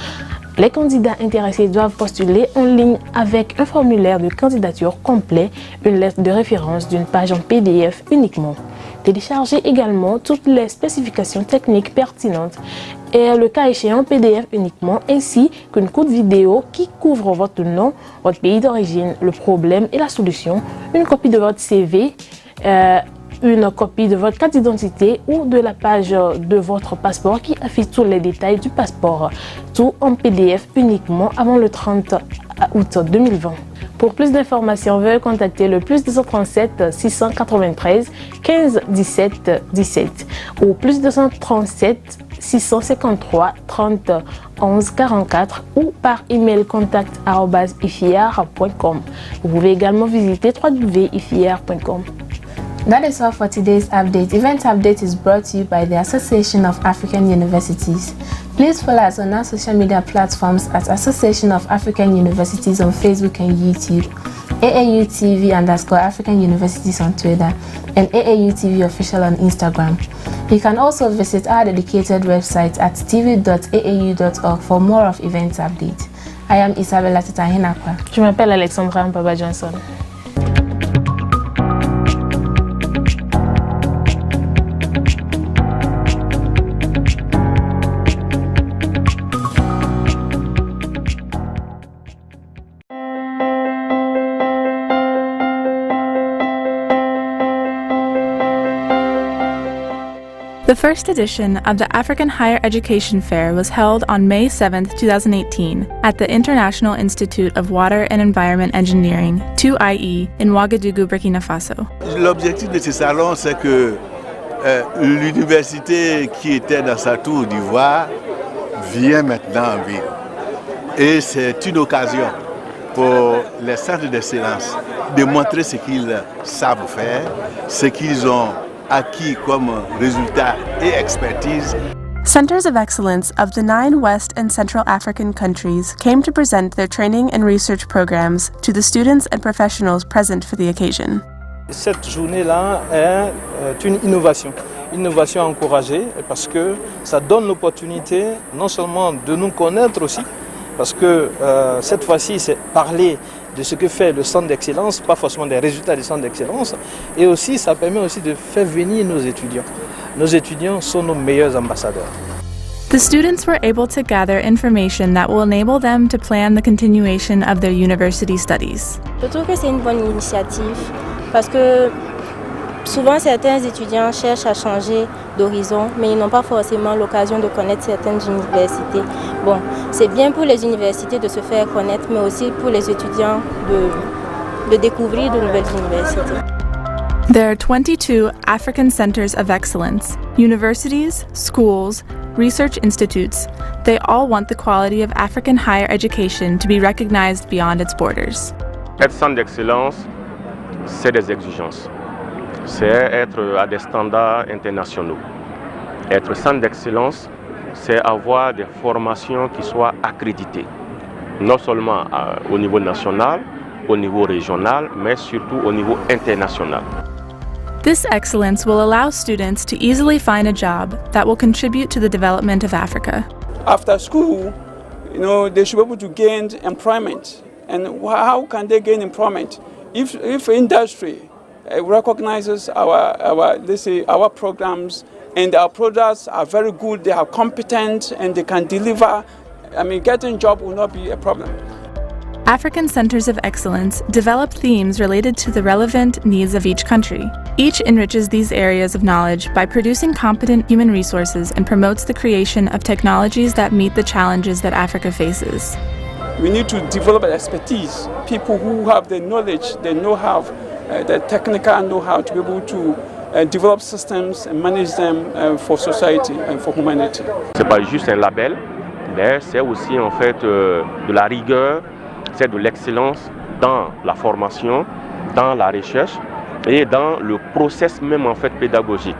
Les candidats intéressés doivent postuler en ligne avec un formulaire de candidature complet, une lettre de référence d'une page en PDF uniquement. Téléchargez également toutes les spécifications techniques pertinentes et le cas échéant PDF uniquement, ainsi qu'une courte vidéo qui couvre votre nom, votre pays d'origine, le problème et la solution, une copie de votre CV, une copie de votre carte d'identité ou de la page de votre passeport qui affiche tous les détails du passeport, tout en PDF uniquement avant le 30 août 2020. Pour plus d'informations, veuillez contacter le plus 237 693 15 17 17 ou plus 237 653 30 11 44 ou par email contact@ifiar.com. Vous pouvez également visiter www.ifiar.com. That is all for today's update. Event Update is brought to you by the Association of African Universities. Please follow us on our social media platforms at Association of African Universities on Facebook and YouTube, AAU TV _African Universities on Twitter, and AAU TV Official on Instagram. You can also visit our dedicated website at tv.aau.org for more of Event Update. I am Isabella Titahinakwa. Je m'appelle Alexandra Mpaba Johnson. The The first edition of the African Higher Education Fair was held on May 7, 2018, at the International Institute of Water and Environment Engineering, 2IE, in Ouagadougou, Burkina Faso. L'objectif de ce salon, c'est que l'université qui était dans sa tour d'ivoire vient maintenant en ville. Et c'est une occasion pour les centres d'excellence de montrer ce qu'ils savent faire, ce qu'ils ont acquis comme résultats et expertise. Centers of excellence of the 9 West and Central African countries came to present their training and research programs to the students and professionals present for the occasion. Cette journée-là est une innovation encouragée parce que ça donne l'opportunité non seulement de nous connaître aussi, parce que cette fois-ci c'est parler de ce que fait le centre d'excellence, pas forcément des résultats du centre d'excellence, et aussi ça permet aussi de faire venir nos étudiants. Nos étudiants sont nos meilleurs ambassadeurs. The students were able to gather information that will enable them to plan the continuation of their university studies. Je trouve que c'est une bonne initiative parce que souvent certains étudiants cherchent à changer d'horizon, mais ils n'ont pas forcément l'occasion de connaître certaines universités. Bon, c'est bien pour les universités de se faire connaître, mais aussi pour les étudiants de découvrir de nouvelles universités. There are 22 African Centers of Excellence, universities, schools, research institutes. They all want the quality of African higher education to be recognized beyond its borders. Être centre d'excellence, c'est des exigences. C'est être à des standards internationaux. Être centre d'excellence, c'est avoir des formations qui soient accréditées, non seulement au niveau national, au niveau régional, mais surtout au niveau international. This excellence will allow students to easily find a job that will contribute to the development of Africa. After school, they should be able to gain employment. And how can they gain employment? If industry recognizes our programs and our products are very good, they are competent and they can deliver, getting a job will not be a problem. African Centers of Excellence develop themes related to the relevant needs of each country. Each enriches these areas of knowledge by producing competent human resources and promotes the creation of technologies that meet the challenges that Africa faces. We need to develop expertise, people who have the knowledge, the know-how, the technical know-how to be able to develop systems and manage them for society and for humanity. C'est pas juste un label, mais c'est aussi en fait de la rigueur, c'est de l'excellence dans la formation, dans la recherche et dans le process même en fait pédagogique.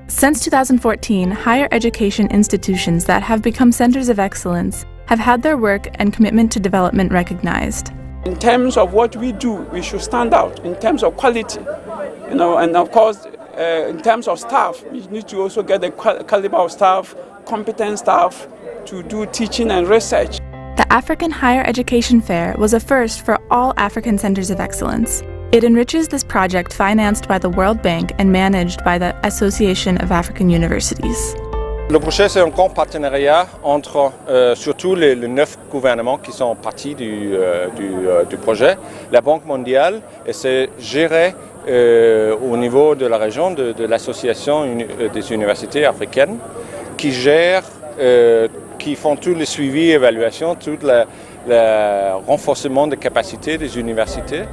Since 2014, higher education institutions that have become centers of excellence have had their work and commitment to development recognized. In terms of what we do, we should stand out in terms of quality, and of course, in terms of staff, we need to also get the caliber of staff, competent staff to do teaching and research. The African Higher Education Fair was a first for all African Centers of Excellence. It enriches this project financed by the World Bank and managed by the Association of African Universities. Le projet, c'est un grand partenariat entre surtout les 9 gouvernements qui sont partis du projet, la Banque mondiale, et c'est géré au niveau de la région de l'Association des universités africaines qui gèrent, qui font tout le suivi, évaluation, tout le renforcement des capacités des universités.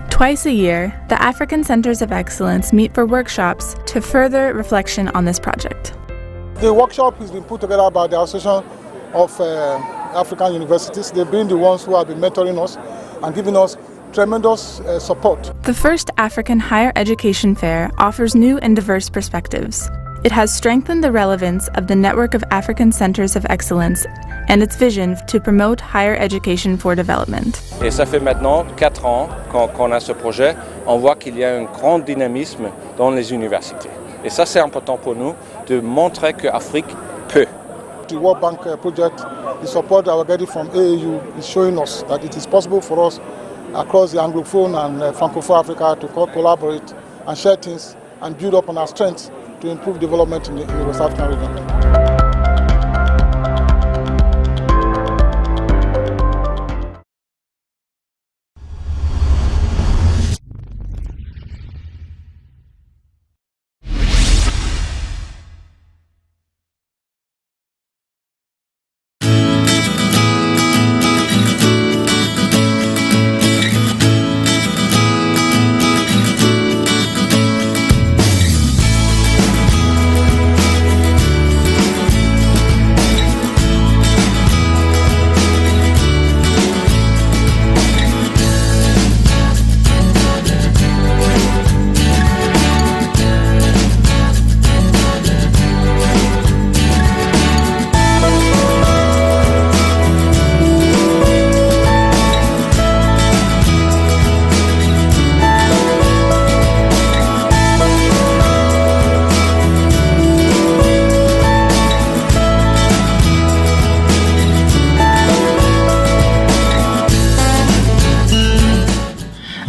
Twice a year, the African Centers of Excellence meet for workshops to further reflection on this project. The workshop has been put together by the Association of African Universities. They've been the ones who have been mentoring us and giving us tremendous support. The first African Higher Education Fair offers new and diverse perspectives. It has strengthened the relevance of the network of African Centers of Excellence and its vision to promote higher education for development. Et ça fait maintenant 4 ans qu'on a ce projet. On voit qu'il y a un grand dynamisme dans les universités. Et ça, c'est important pour nous de montrer que l'Afrique peut. The World Bank project, the support that we're getting from AAU is showing us that it is possible for us across the Anglophone and Francophone Africa to collaborate and share things and build up on our strengths to improve development in the West African region.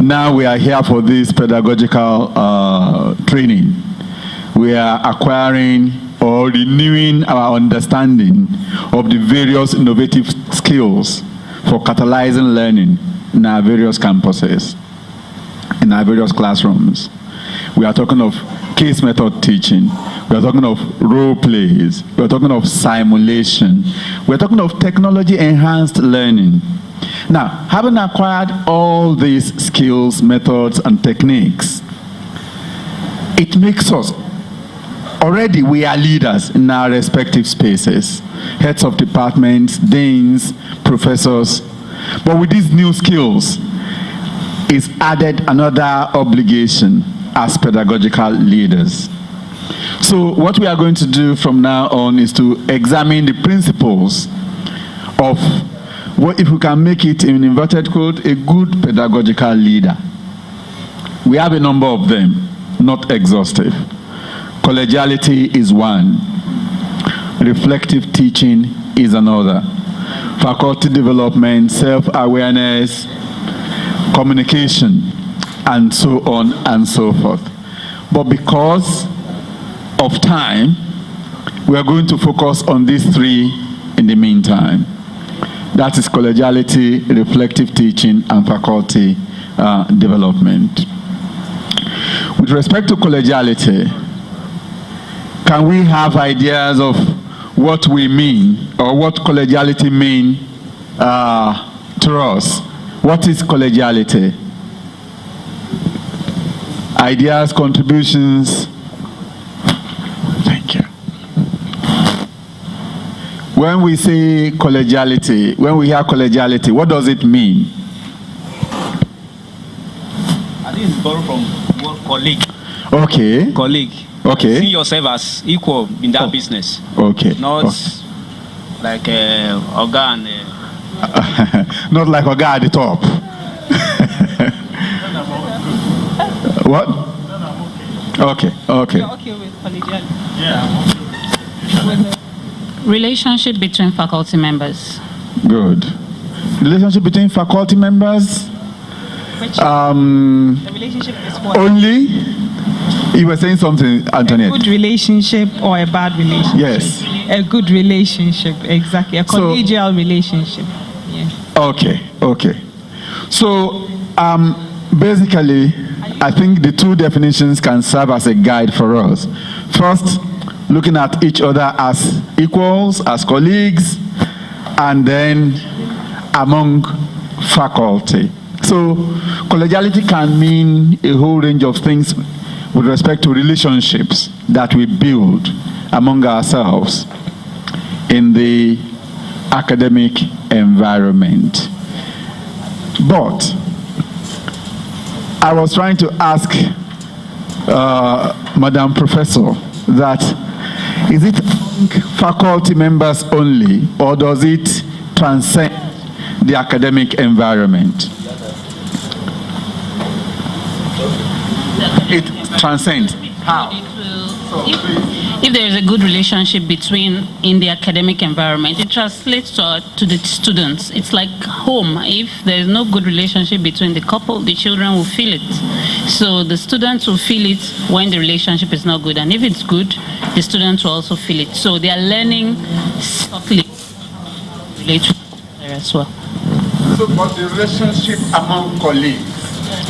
Now we are here for this pedagogical training. We are acquiring or renewing our understanding of the various innovative skills for catalyzing learning in our various campuses, in our various classrooms. We are talking of case method teaching. We are talking of role plays. We are talking of simulation. We are talking of technology enhanced learning. Now, having acquired all these skills, methods, and techniques, it makes us, already we are leaders in our respective spaces, heads of departments, deans, professors. But with these new skills, is added another obligation as pedagogical leaders. So what we are going to do from now on is to examine the principles of what, if we can make it in inverted quote, a good pedagogical leader. We have a number of them, not exhaustive. Collegiality is one. Reflective teaching is another. Faculty development, self-awareness, communication, and so on and so forth. But because of time, we are going to focus on these three in the meantime. That is collegiality, reflective teaching, and faculty development. With respect to collegiality, can we have ideas of what we mean or what collegiality means to us? What is collegiality? Ideas, contributions? Thank you. When we say collegiality, when we hear collegiality, what does it mean? I think it's borrowed from word colleague. Okay. Colleague. Okay. See yourself as equal in that business. Okay. Not like Oga and not like Oga at the top. What? Okay. Okay. You're okay with collegiality? Yeah. Relationship between faculty members. Good. Relationship between faculty members. The relationship is what? Only. You were saying something, Antoinette. A good relationship or a bad relationship? Yes. A good relationship, exactly. A collegial relationship. Yeah. Okay. So, basically, I think the two definitions can serve as a guide for us. First, looking at each other as equals, as colleagues, and then among faculty. So, collegiality can mean a whole range of things with respect to relationships that we build among ourselves in the academic environment. But I was trying to ask Madam Professor that is it faculty members only, or does it transcend the academic environment? It transcends. How? If there is a good relationship in the academic environment, it translates to the students. It's like home. If there is no good relationship between the couple, the children will feel it. So the students will feel it when the relationship is not good. And if it's good, the students will also feel it. So they are learning subtly relate as well. So, but the relationship among colleagues.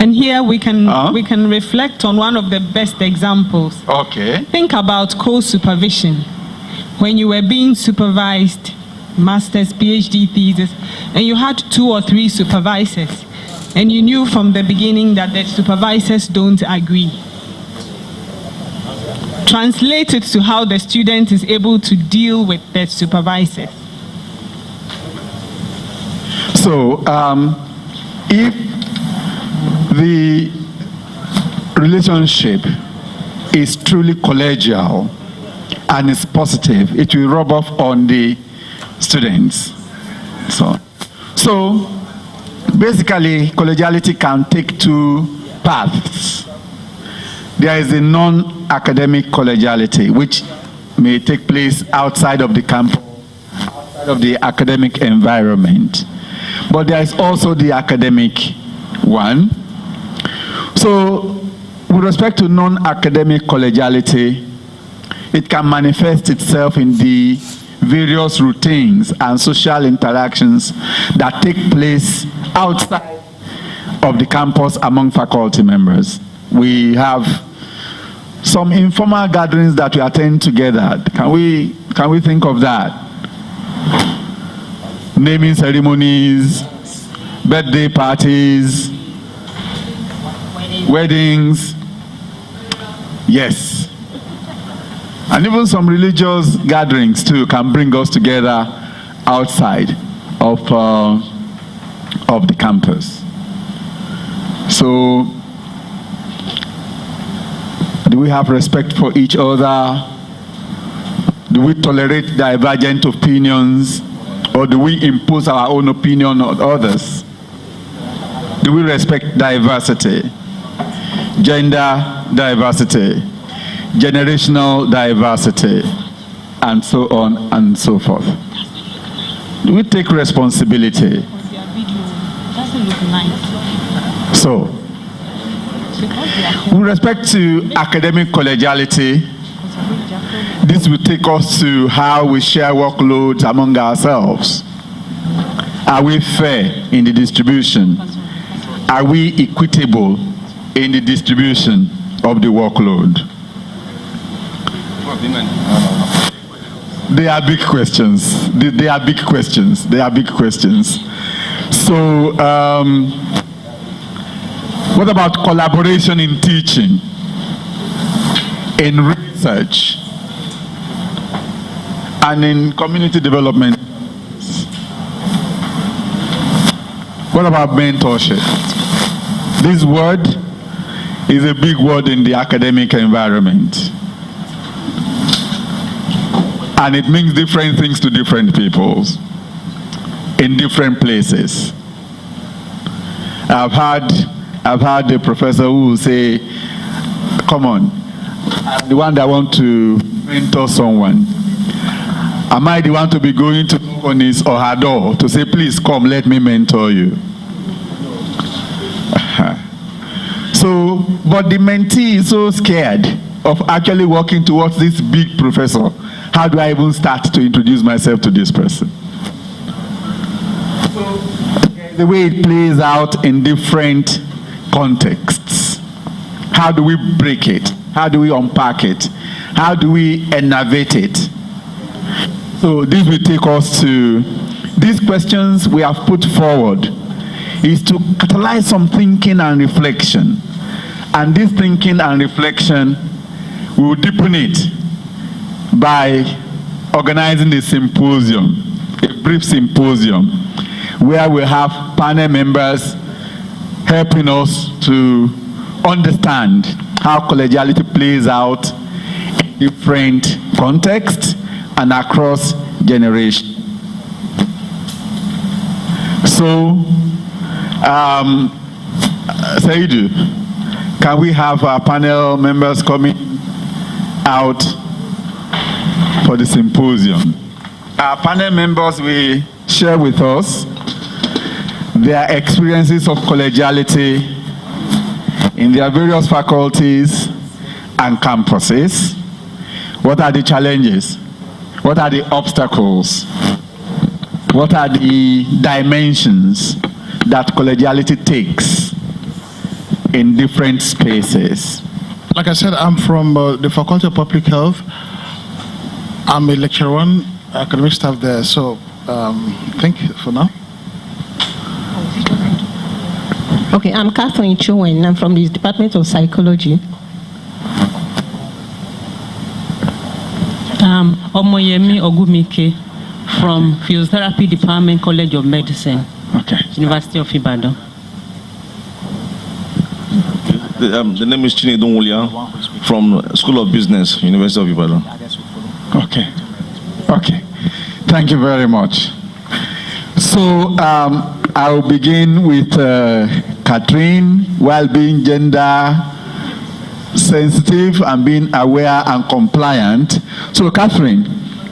And here we can reflect on one of the best examples. Okay. Think about co-supervision. When you were being supervised, master's, PhD thesis, and you had 2 or 3 supervisors, and you knew from the beginning that the supervisors don't agree. Translate it to how the student is able to deal with the supervisors. So, if the relationship is truly collegial and is positive, it will rub off on the students. So basically, collegiality can take 2 paths. There is a non-academic collegiality, which may take place outside of the campus, outside of the academic environment. But there is also the academic one. So, with respect to non-academic collegiality, it can manifest itself in the various routines and social interactions that take place outside of the campus among faculty members. We have some informal gatherings that we attend together. Can we think of that? Naming ceremonies, birthday parties, weddings. Yes. And even some religious gatherings too can bring us together outside of the campus. So, do we have respect for each other? Do we tolerate divergent opinions? Or do we impose our own opinion on others? Do we respect diversity? Gender diversity, generational diversity, and so on and so forth. Do we take responsibility? So, with respect to academic collegiality, this will take us to how we share workloads among ourselves. Are we fair in the distribution? Are we equitable in the distribution of the workload? They are big questions. They are big questions. They are big questions. So, what about collaboration in teaching, in research, and in community development? What about mentorship? This word is a big word in the academic environment. And it means different things to different people in different places. I've had a professor who will say, come on, I'm the one that want to mentor someone. Am I the one to be going to knock on his or her door to say, please come, let me mentor you? So, but the mentee is so scared of actually walking towards this big professor. How do I even start to introduce myself to this person? The way it plays out in different contexts. How do we break it? How do we unpack it? How do we innovate it? So this will take us to these questions we have put forward is to catalyze some thinking and reflection. And this thinking and reflection, we will deepen it by organizing a symposium, a brief symposium, where we have panel members helping us to understand how collegiality plays out in different contexts and across generations. So, Saidu, can we have our panel members coming out for the symposium? Our panel members will share with us their experiences of collegiality in their various faculties and campuses. What are the challenges? What are the obstacles? What are the dimensions that collegiality takes in different spaces? Like I said, I'm from the Faculty of Public Health. I'm a lecturer on academic staff there, so thank you for now. Okay, I'm Catherine Chowen. I'm from the Department of Psychology. Omoyemi Ogumike from Physiotherapy Department, College of Medicine, University of Ibadan. The name is Chinedon Wulia from School of Business, University of Ibadan. Okay. Thank you very much. So I'll begin with Catherine, while being gender sensitive and being aware and compliant. So Catherine,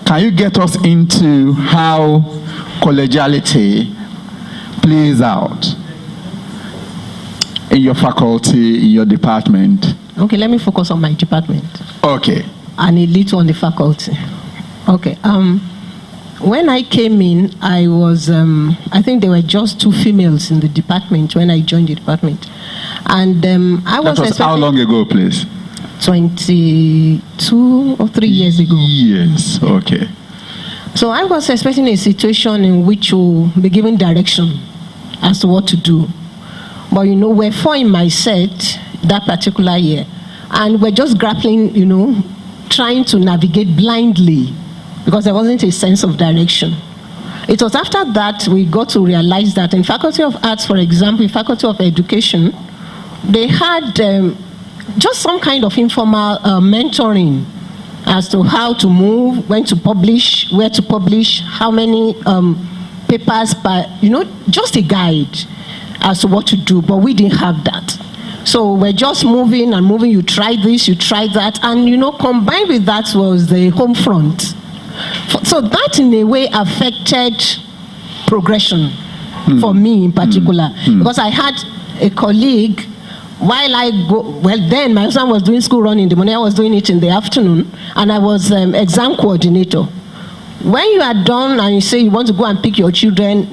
can you get us into how collegiality plays out? in your faculty, in your department? Okay, let me focus on my department. Okay. And a little on the faculty. Okay. When I came in, I was, I think there were just 2 females in the department when I joined the department. And I was... That was how long ago, please? 22 or 3 years ago. Yes, okay. So I was expecting a situation in which we'll be given direction as to what to do. But, you know, we're 4 in my set that particular year. And we're just grappling, you know, trying to navigate blindly because there wasn't a sense of direction. It was after that we got to realize that in Faculty of Arts, for example, in Faculty of Education, they had just some kind of informal mentoring as to how to move, when to publish, where to publish, how many papers per, you know, just a guide as to what to do, but we didn't have that. So we're just moving and moving, you try this, you try that, and you know, combined with that was the home front. So that in a way affected progression for me in particular, because I had a colleague, while then my husband was doing school run in the morning, I was doing it in the afternoon, and I was exam coordinator. When you are done and you say you want to go and pick your children,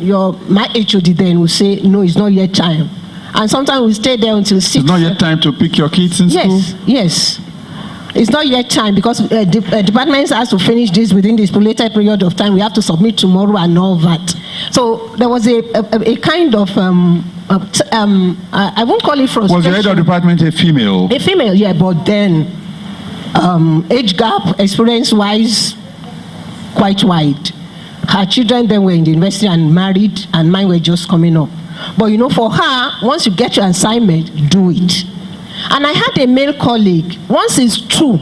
my HOD then will say, no, it's not yet time. And sometimes we stay there until 6. It's not yet time to pick your kids in school? Yes. It's not yet time because departments has to finish this within this prolated period of time. We have to submit tomorrow and all that. So there was a kind of, I won't call it frustration. Was the head of department a female? A female, yeah, but then age gap, experience-wise, quite wide. Her children then were in the university and married, and mine were just coming up. But you know, for her, once you get your assignment, do it. And I had a male colleague, once it's true,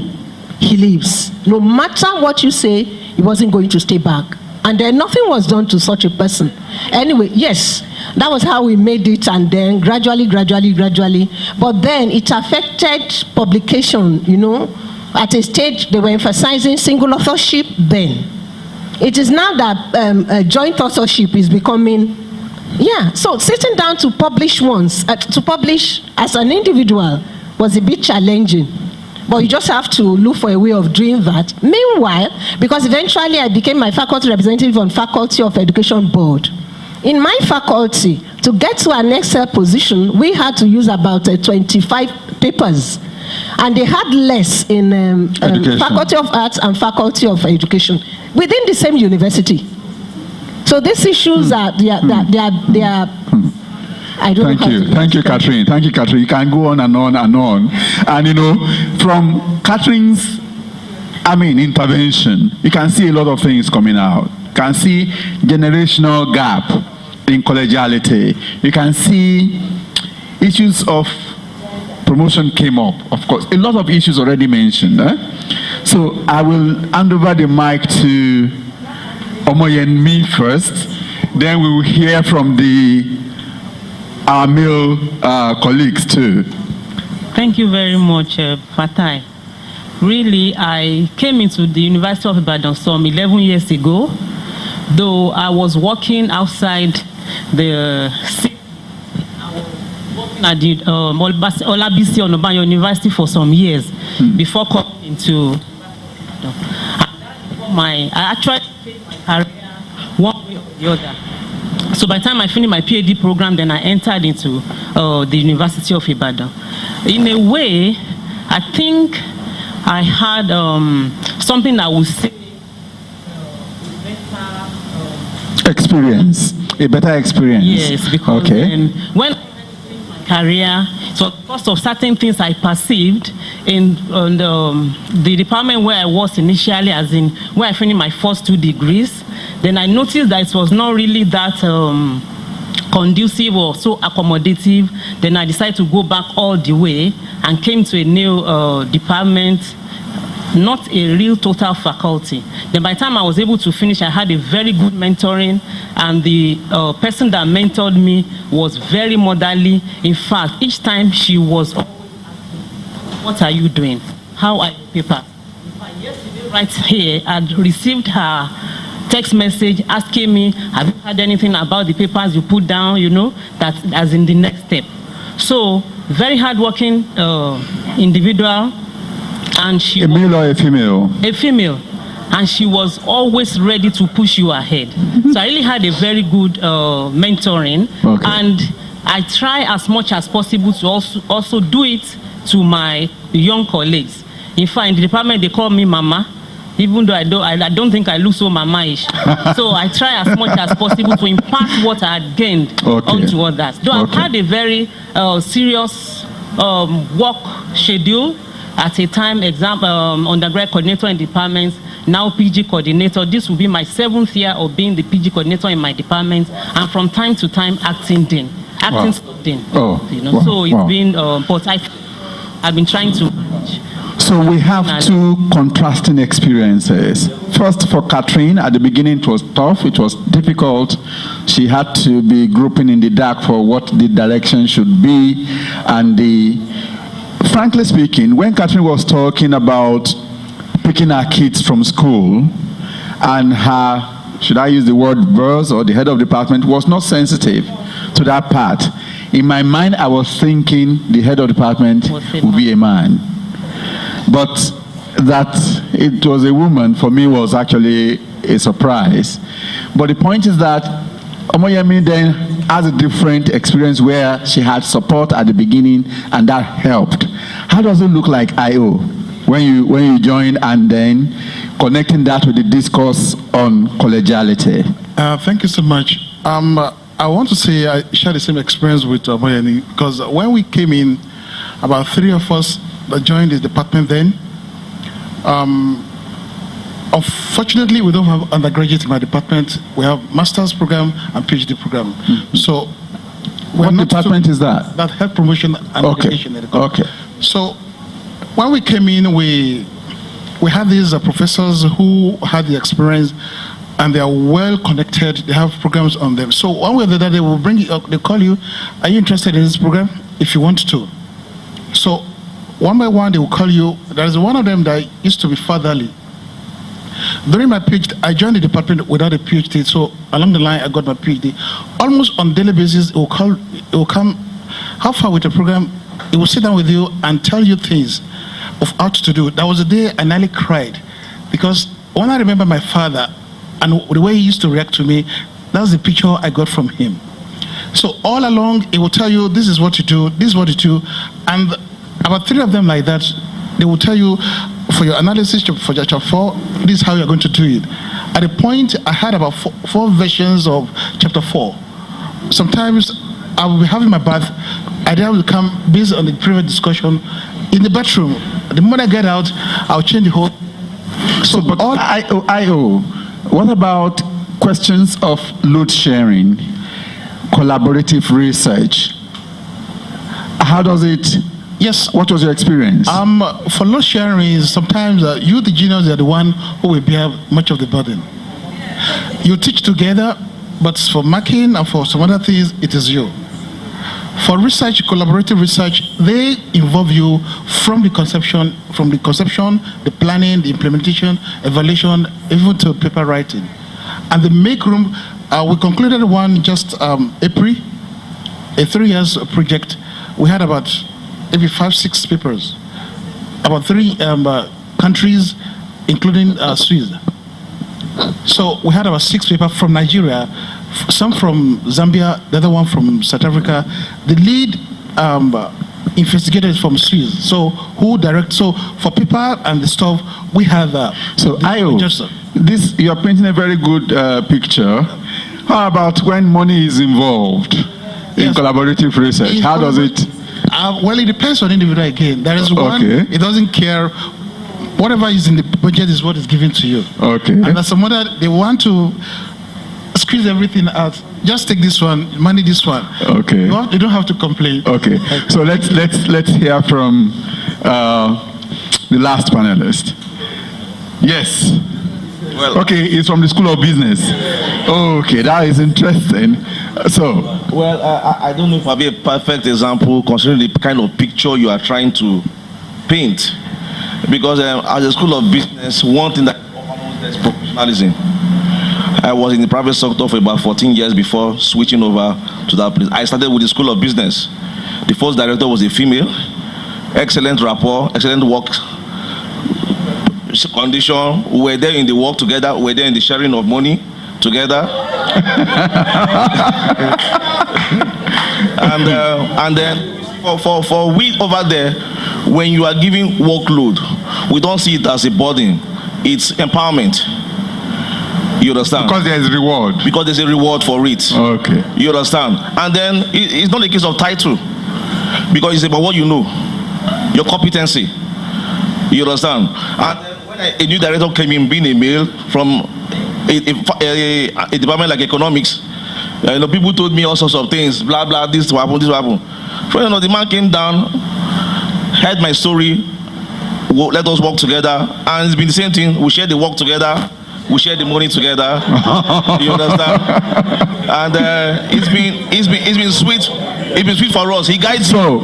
he leaves. No matter what you say, he wasn't going to stay back. And then nothing was done to such a person. Anyway, yes, that was how we made it, and then gradually. But then it affected publication, you know. At a stage, they were emphasizing single authorship then. It is now that joint authorship is becoming... Yeah, so sitting down to publish once, to publish as an individual was a bit challenging. But you just have to look for a way of doing that. Meanwhile, because eventually I became my faculty representative on Faculty of Education Board. In my faculty, to get to an Excel position, we had to use about 25 papers. And they had less in Faculty of Arts and Faculty of Education within the same university. So these issues are, they are I don't know. Thank you, Catherine. Thank you, Catherine. You can go on and on and on. And you know, from Catherine's, intervention, you can see a lot of things coming out. You can see generational gap in collegiality. You can see issues of promotion came up, of course. A lot of issues already mentioned. So I will hand over the mic to Omoyenmi first, then we will hear from our male colleagues too. Thank you very much, Fatai. Really, I came into the University of Ibadan some 11 years ago, though I was working outside the city. I was working at the Olabisi Onabanjo University for some years before coming into I actually faced my career one way or the other. So by the time I finished my PhD program, then I entered into the University of Ibadan. In a way, I think I had something I would say experience, a better experience. Yes, because when I finished my career, so because of certain things I perceived in the department where I was initially, as in where I finished my first 2 degrees, then I noticed that it was not really that conducive or so accommodative. Then I decided to go back all the way and came to a new department, not a real total faculty. Then by the time I was able to finish, I had a very good mentoring, and the person that mentored me was very motherly. In fact, each time she was always asking, what are you doing? How are your papers? In fact, yesterday right here, I received her text message asking me, have you heard anything about the papers you put down, you know, that as in the next step. So, very hardworking individual, and she a male or a female? A female, and she was always ready to push you ahead. So I really had a very good mentoring, and I try as much as possible to also do it to my young colleagues. In fact, in the department they call me Mama, even though I don't think I look so mama-ish. So I try as much as possible to impart what I had gained onto others. Though I've had a very serious work schedule. At a time, undergrad coordinator in departments, now PG coordinator. This will be my 7th year of being the PG coordinator in my department, and from time to time, acting dean. So it's been, but I've been trying to. So we have two contrasting experiences. First, for Catherine, at the beginning it was tough, it was difficult. She had to be groping in the dark for what the direction should be, and frankly speaking, when Catherine was talking about picking her kids from school, and her, should I use the word boss or the head of department, was not sensitive to that part. In my mind, I was thinking the head of department would be a man. But that it was a woman, for me, was actually a surprise. But the point is that Omoyemi then has a different experience where she had support at the beginning, and that helped. How does it look like IO when you join, and then connecting that with the discourse on collegiality? Thank you so much. I want to say I share the same experience with Omoyemi, because when we came in, about 3 of us that joined the department then. Unfortunately, we don't have undergraduates in my department. We have master's program and PhD program. So, what department is that? That health promotion and education. Okay. So, when we came in, we had these professors who had the experience, and they are well connected. They have programs on them. So one way or the other, they will bring you up. They call you. Are you interested in this program? If you want to. So one by one, they will call you. There is one of them that used to be fatherly. During my PhD, I joined the department without a PhD. So along the line, I got my PhD. Almost on a daily basis, it will come. How far with the program? It will sit down with you and tell you things of what to do. That was the day I nearly cried, because when I remember my father and the way he used to react to me, that's the picture I got from him. So all along, he will tell you, this is what you do, this is what you do. And about 3 of them like that, they will tell you, for your analysis for chapter 4, this is how you're going to do it. At a point, I had about 4 versions of chapter 4. Sometimes I will be having my bath, idea will come based on the previous discussion in the bathroom. The moment I get out, I'll change the whole. So, but all IO, what about questions of load sharing, collaborative research? How does it? Yes. What was your experience? For load sharing, sometimes you, the juniors, are the one who will bear much of the burden. You teach together, but for marking and for some other things, it is you. For research, collaborative research, they involve you from the conception, the planning, the implementation, evaluation, even to paper writing. And the make room, we concluded one just April, a 3 years project. We had about maybe 5-6 papers, about 3 countries, including Swiss. So we had about 6 papers from Nigeria, some from Zambia, the other one from South Africa. The lead investigator is from Swiss. So who directs? So for paper and the stuff, we have. So IO, this you're painting a very good picture. How about when money is involved in collaborative research? How does it? Well, it depends on individual again. There is one, it doesn't care. Whatever is in the budget is what is given to you. Okay. And there's some other, they want to squeeze everything out. Just take this one, money this one. Okay. You don't have to complain. Okay. So let's hear from the last panelist. Yes. Well, okay, it's from the School of Business. Okay, that is interesting. So. Well, I don't know if I'll be a perfect example considering the kind of picture you are trying to paint. Because as a School of Business, one thing that is professionalism. I was in the private sector for about 14 years before switching over to that place. I started with the School of Business. The first director was a female. Excellent rapport, excellent work condition. We were there in the work together. We were there in the sharing of money together. And then for we over there, when you are giving workload, we don't see it as a burden. It's empowerment. You understand? Because there is reward. Because there's a reward for it. Okay. You understand? And then it's not a case of title, because it's about what you know, your competency. You understand? And then when a new director came in, being a male from a department like economics, people told me all sorts of things, blah blah, this will happen, this will happen. So the man came down, heard my story, let us work together, and it's been the same thing. We share the work together, we share the money together. You understand? And it's been sweet. It's been sweet for us. He guides. So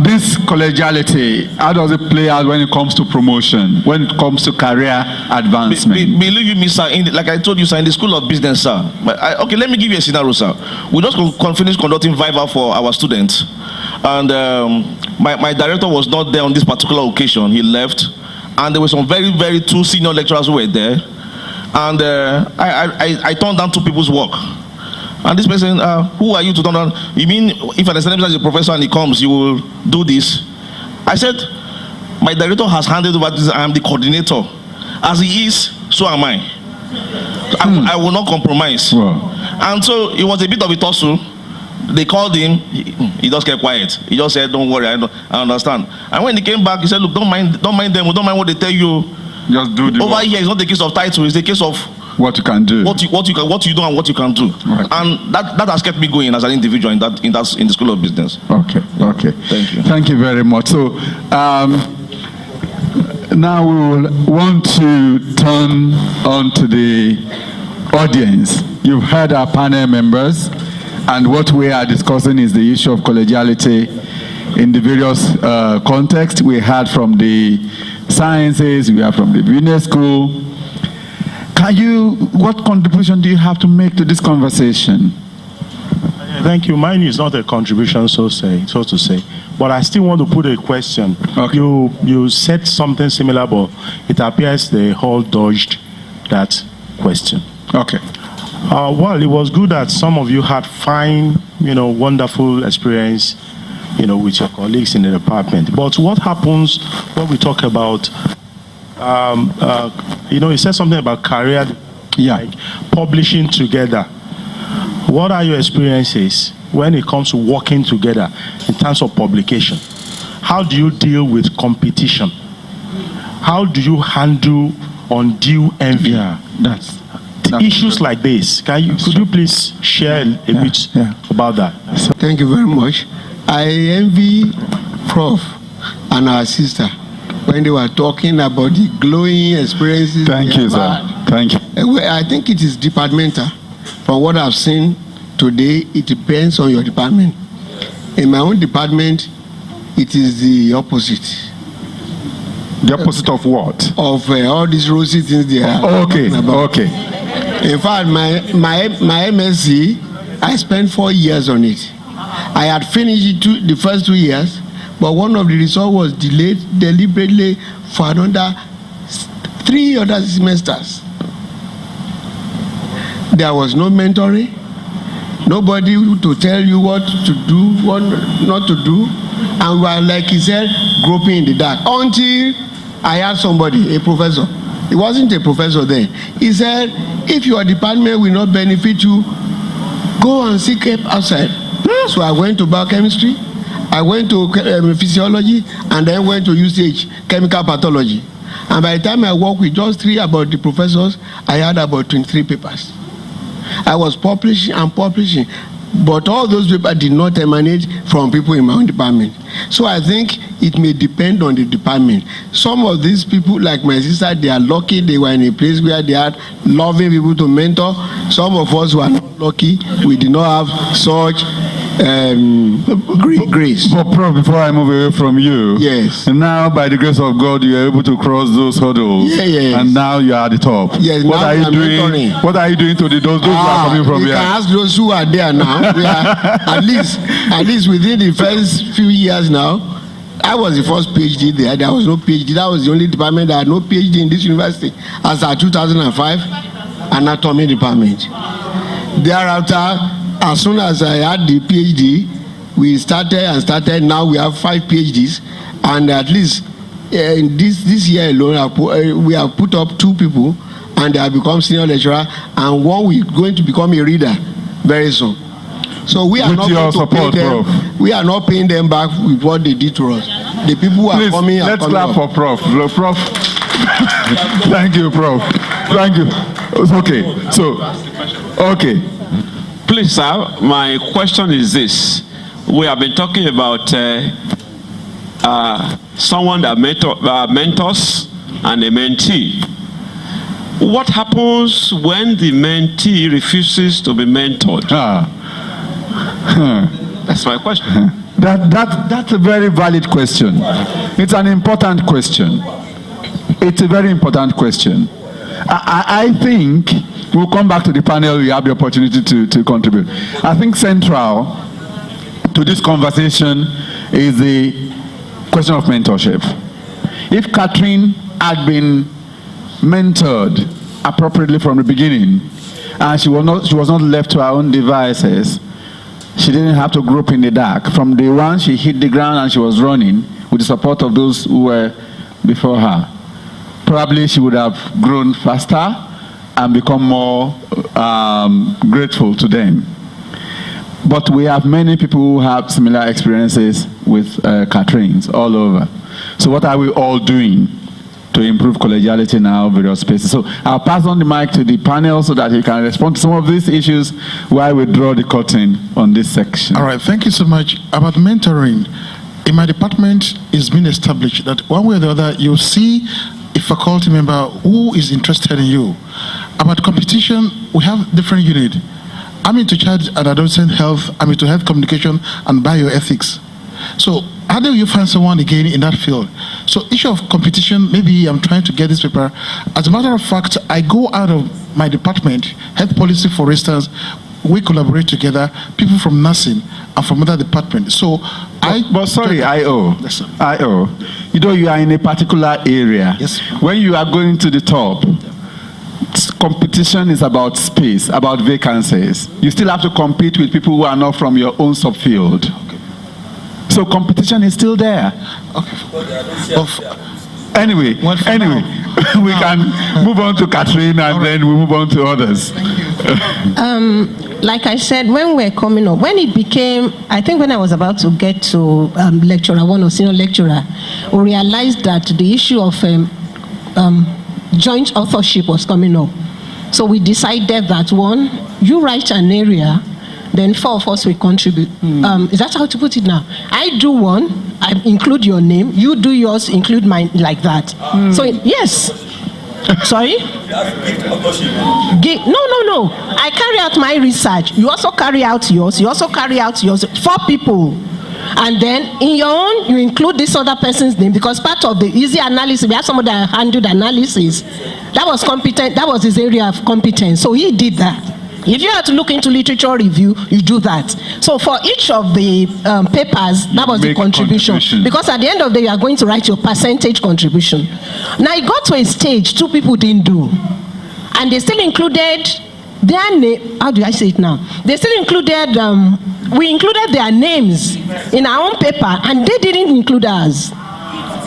this collegiality, how does it play out when it comes to promotion, when it comes to career advancement? Believe me, sir. Like I told you, sir, in the School of Business, sir. Okay, let me give you a scenario, sir. We just finished conducting Viva for our students, and my director was not there on this particular occasion. He left, and there were some very two senior lecturers who were there, and I turned down 2 people's work. And this person, who are you to turn down? You mean if an external is a professor and he comes, you will do this? I said, my director has handed over this. I am the coordinator. As he is, so am I. I will not compromise. Wow. And so it was a bit of a tussle. They called him. He just kept quiet. He just said, "Don't worry, I understand." And when he came back, he said, "Look, don't mind them. Don't mind what they tell you. Just do the over work. Here. It's not the case of title. It's the case of what you can do, what you do, and what you can do." Right. And that has kept me going as an individual in the School of Business. Okay. Thank you. Thank you very much. So now we will want to turn on to the audience. You've heard our panel members, and what we are discussing is the issue of collegiality in the various contexts. We heard from the sciences, we heard from the business school. What contribution do you have to make to this conversation? Thank you. Mine is not a contribution, so to say, but I still want to put a question. Okay. You said something similar, but it appears they all dodged that question. Okay. Well, it was good that some of you had fine, wonderful experience, with your colleagues in the department. But what happens when we talk about, you said something about career, like publishing together. What are your experiences when it comes to working together in terms of publication? How do you deal with competition? How do you handle undue envy? Yeah, that's issues like this. Could you please share a bit about that? Thank you very much. I envy Prof and our sister when they were talking about the glowing experiences. Thank you, sir. Thank you. I think it is departmental. From what I've seen today, it depends on your department. In my own department, it is the opposite. The opposite of what? Of all these rosy things they are. Okay. In fact, my MSc, I spent 4 years on it. I had finished the first 2 years, but one of the results was delayed deliberately for another 3 other semesters. There was no mentoring, nobody to tell you what to do, what not to do, and we were, like he said, groping in the dark. Until I had somebody, a professor. He wasn't a professor then. He said, if your department will not benefit you, go and seek help outside. So I went to biochemistry, I went to physiology, and then went to UCH, chemical pathology. And by the time I worked with just 3 about the professors, I had about 23 papers. I was publishing, but all those papers did not emanate from people in my own department. So I think it may depend on the department. Some of these people, like my sister, they are lucky they were in a place where they had loving people to mentor. Some of us were not lucky. We did not have such grace. But Prof, before I move away from you, yes. Now by the grace of God, you are able to cross those hurdles, yes. and now you are at the top. Yes. What are you doing? Mentoring. What are you doing to those who are coming from here? here? You can ask those who are there now. We are, at least within the first few years now. I was the first PhD there. There was no PhD. That was the only department that had no PhD in this university. As at 2005, anatomy department. Thereafter, as soon as I had the PhD, we started. Now we have 5 PhDs, and at least in this year alone, we have put up 2 people, and they have become senior lecturer, and one is going to become a reader very soon. So we are not going to pay them. We are not paying them back with what they did to us. The people who are coming are coming. Let's clap for Prof. Prof. Thank you, Prof. Thank you. Okay. So, okay. Please, sir, my question is this. We have been talking about someone that mentors and a mentee. What happens when the mentee refuses to be mentored? That's my question. That's a very valid question. It's an important question. It's a very important question. I think we'll come back to the panel. You have the opportunity to contribute. I think central to this conversation is the question of mentorship. If Catherine had been mentored appropriately from the beginning, and she was not left to her own devices, she didn't have to grope in the dark. From day one, she hit the ground and she was running with the support of those who were before her. Probably she would have grown faster and become more grateful to them. But we have many people who have similar experiences with Catherine's all over. So what are we all doing to improve collegiality in our various spaces? So I'll pass on the mic to the panel so that he can respond to some of these issues while we draw the curtain on this section. All right, thank you so much. About mentoring, in my department, it's been established that one way or the other, you see a faculty member who is interested in you. About competition, we have different units. I'm into child and adolescent health, I'm into health communication and bioethics. So how do you find someone again in that field? So issue of competition, maybe I'm trying to get this paper. As a matter of fact, I go out of my department, health policy for instance, we collaborate together, people from nursing and from other departments. So but sorry, IO, you know you are in a particular area. Yes. When you are going to the top, competition is about space, about vacancies. You still have to compete with people who are not from your own subfield. Okay. So competition is still there. Okay. Anyway, we can move on to Catherine and then we move on to others. Like I said, when we're coming up, when it became, I think when I was about to get to lecturer 1 or senior lecturer, we realized that the issue of joint authorship was coming up. So we decided that 1, you write an area, then 4 of us will contribute. Is that how to put it now? I do one, I include your name, you do yours, include mine, like that. So yes. Sorry? No. I carry out my research. You also carry out yours. You also carry out yours. 4 people. And then in your own, you include this other person's name because part of the easy analysis, we have somebody that handled analysis. That was competent. That was his area of competence. So he did that. If you have to look into literature review, you do that. So for each of the papers, that was the contribution. Because at the end of the day, you are going to write your percentage contribution. Now it got to a stage 2 people didn't do. And they still included their name. How do I say it now? They still included, we included their names in our own paper and they didn't include ours.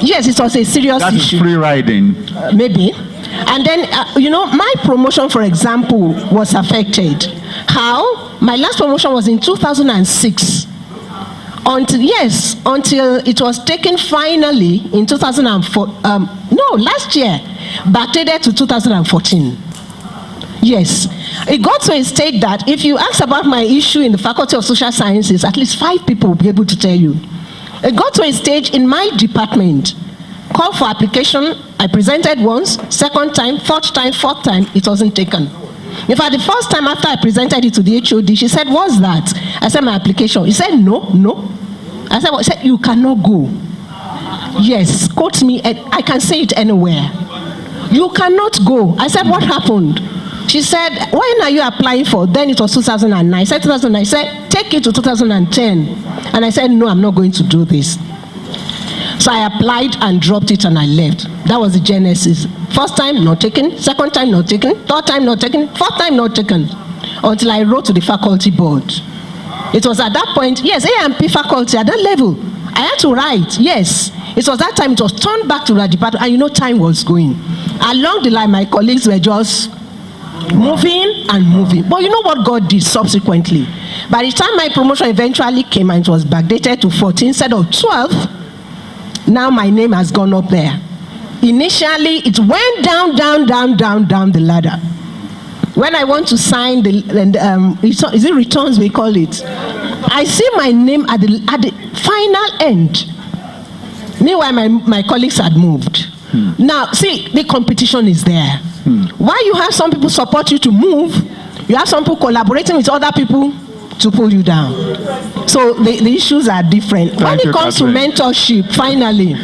Yes, it was a serious issue. That's free riding. Maybe. And then, my promotion, for example, was affected. How? My last promotion was in 2006. Until it was taken finally in 2004. Last year, backdated to 2014. Yes. It got to a state that if you ask about my issue in the Faculty of Social Sciences, at least 5 people will be able to tell you. It got to a stage in my department. Call for application, I presented once, second time, third time, fourth time, it wasn't taken. In fact, the first time after I presented it to the HOD, she said, "What's that?" I said, my application. He said, no. I said, well, he said, you cannot go. Yes, quote me, I can say it anywhere. You cannot go. I said, what happened? She said, when are you applying for? Then it was 2009. I said 2009. I said, take it to 2010. And I said, no, I'm not going to do this. So I applied and dropped it and I left. That was the genesis. First time, not taken. Second time, not taken. Third time, not taken. Fourth time, not taken. Until I wrote to the faculty board. It was at that point, yes, A&P faculty at that level. I had to write, yes. It was that time it was turned back to the department, and time was going. Along the line, my colleagues were just moving and moving. But you know what God did subsequently? By the time my promotion eventually came and it was backdated to 14 instead of 12, now my name has gone up there. Initially, it went down the ladder. When I want to sign is it returns we call it? I see my name at the final end. Meanwhile, my colleagues had moved. Now, see, the competition is there. While you have some people support you to move, you have some people collaborating with other people to pull you down. So the issues are different. When it comes to mentorship, finally,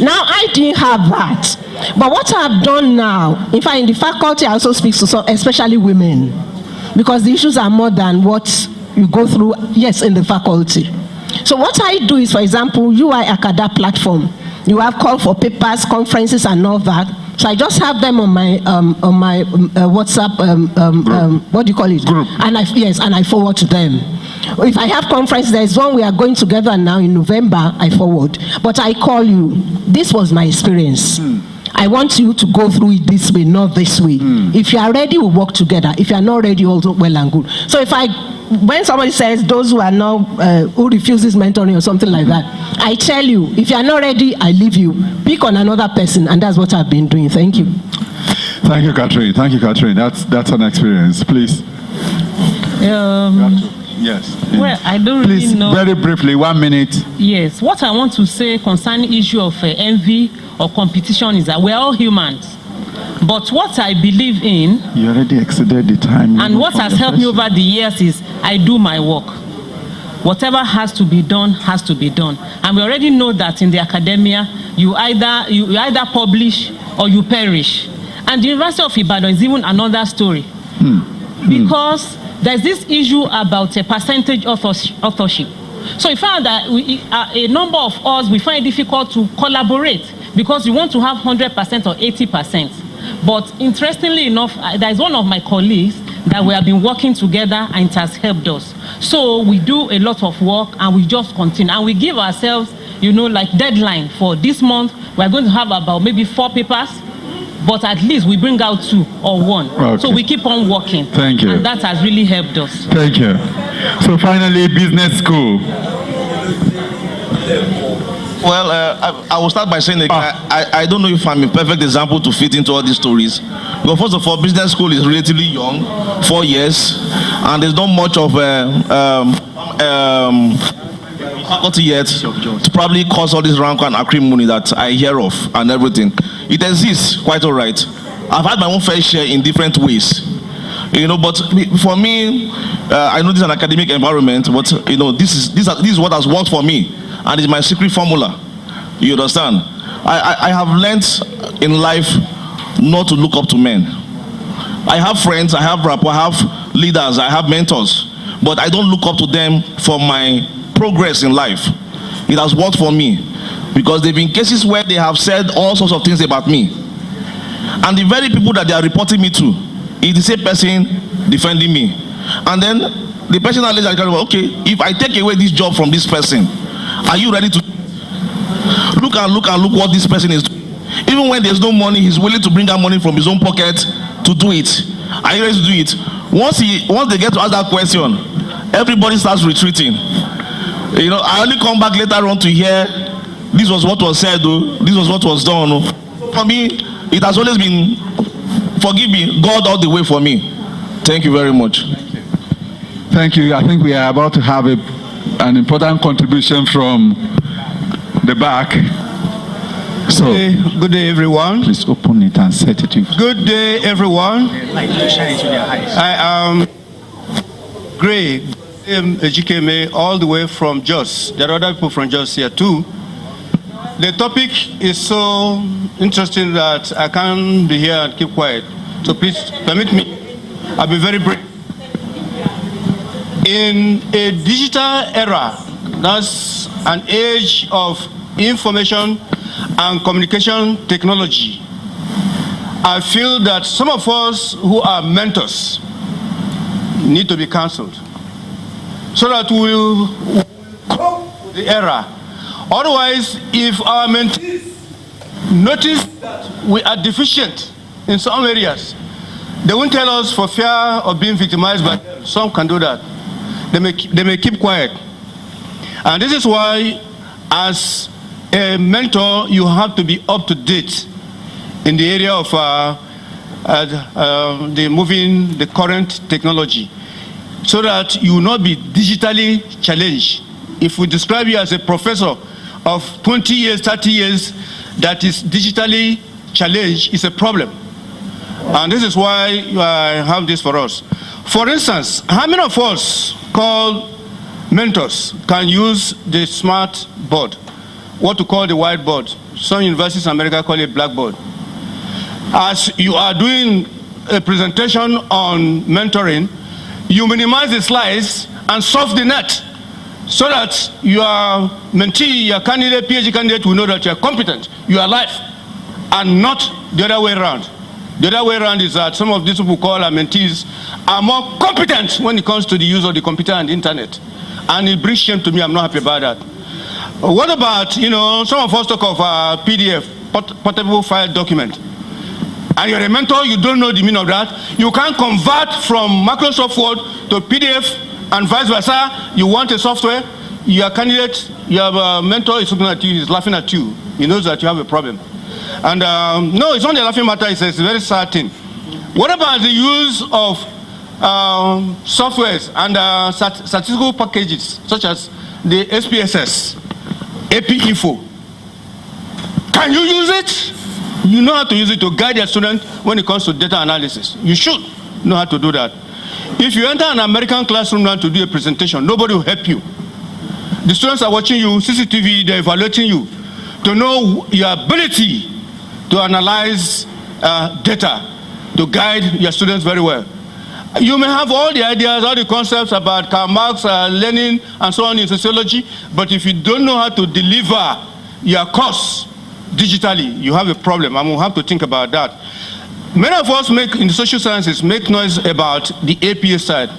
now I didn't have that. But what I've done now, in fact, in the faculty, I also speak to some, especially women, because the issues are more than what you go through, yes, in the faculty. So what I do is, for example, UI Acada platform. You have call for papers, conferences, and all that. So I just have them on my WhatsApp, what do you call it? Group. And I forward to them. If I have conference, there's one we are going together now in November, I forward. But I call you. This was my experience. I want you to go through it this way, not this way. If you are ready, we'll work together. If you are not ready, also well and good. So when somebody says those who are not, who refuses mentoring or something like that, I tell you, if you are not ready, I leave you. Pick on another person, and that's what I've been doing. Thank you. Thank you, Catherine. Thank you, Catherine. That's an experience. Please. Yes. Well, I don't really know. Very briefly, 1 minute. Yes. What I want to say concerning issue of envy or competition is that we're all humans. But what I believe in, you already exceeded the time. And what has helped me over the years is I do my work. Whatever has to be done has to be done. And we already know that in the academia, you either publish or you perish. And the University of Ibadan is even another story. Because there's this issue about a percentage authorship. So we found that a number of us, we find it difficult to collaborate because we want to have 100% or 80%. But interestingly enough, there is one of my colleagues that we have been working together and it has helped us. So we do a lot of work and we just continue. And we give ourselves, like deadline for this month. We're going to have about maybe 4 papers, but at least we bring out 2 or 1. Okay. So we keep on working. Thank you. And that has really helped us. Thank you. So finally, business school. Well, I will start by saying I don't know if I'm a perfect example to fit into all these stories. But first of all, business school is relatively young, 4 years, and there's not much of faculty yet to probably cause all this rank and acrimony that I hear of and everything. It exists quite all right. I've had my own fair share in different ways. But for me, I know this is an academic environment, but this is what has worked for me. And it's my secret formula. You understand? I have learned in life not to look up to men. I have friends, I have rapport, I have leaders, I have mentors, but I don't look up to them for my progress in life. It has worked for me because there have been cases where they have said all sorts of things about me. And the very people that they are reporting me to is the same person defending me. And then the person that later goes, okay, if I take away this job from this person, are you ready to look what this person is doing? Even when there's no money, he's willing to bring out money from his own pocket to do it. Are you ready to do it? Once they get to ask that question, everybody starts retreating. I only come back later on to hear this was what was said, this was what was done. For me, it has always been, forgive me, God all the way for me. Thank you very much. Thank you. I think we are about to have an important contribution from the back. So, good day, everyone. Please open it and set it. Good day, everyone. I am Gray GKMA all the way from Jos. There are other people from Jos here too. The topic is so interesting that I can't be here and keep quiet. So please permit me. I'll be very brief. In a digital era, that's an age of information and communication technology, I feel that some of us who are mentors need to be counseled so that we'll cope with the era. Otherwise, if our mentees notice that we are deficient in some areas, they won't tell us for fear of being victimized by them. Some can do that. They may keep quiet. And this is why, as a mentor, you have to be up to date in the area of the current technology, so that you will not be digitally challenged. If we describe you as a professor of 20 years, 30 years, that is digitally challenged, is a problem. And this is why I have this for us. For instance, how many of us called mentors can use the smart board, what we call the whiteboard? Some universities in America call it blackboard. As you are doing a presentation on mentoring, you minimize the slides and surf the net so that your mentee, your candidate, PhD candidate will know that you are competent, you are alive, and not the other way around. The other way around is that some of these people call our mentees are more competent when it comes to the use of the computer and the internet. And it brings shame to me. I'm not happy about that. What about, some of us talk of PDF, portable file document. And you're a mentor, you don't know the meaning of that. You can't convert from Microsoft Word to PDF and vice versa. You want a software, your candidate, your mentor is looking at you, he's laughing at you. He knows that you have a problem. And no, it's not a laughing matter, it's a very sad thing. What about the use of softwares and statistical packages, such as the SPSS, AP Info? Can you use it? You know how to use it to guide your student when it comes to data analysis. You should know how to do that. If you enter an American classroom now to do a presentation, nobody will help you. The students are watching you, CCTV, they're evaluating you to know your ability to analyze data, to guide your students very well. You may have all the ideas, all the concepts about Karl Marx, Lenin, and so on in sociology, but if you don't know how to deliver your course digitally, you have a problem, and we'll have to think about that. Many of us in the social sciences make noise about the APA side,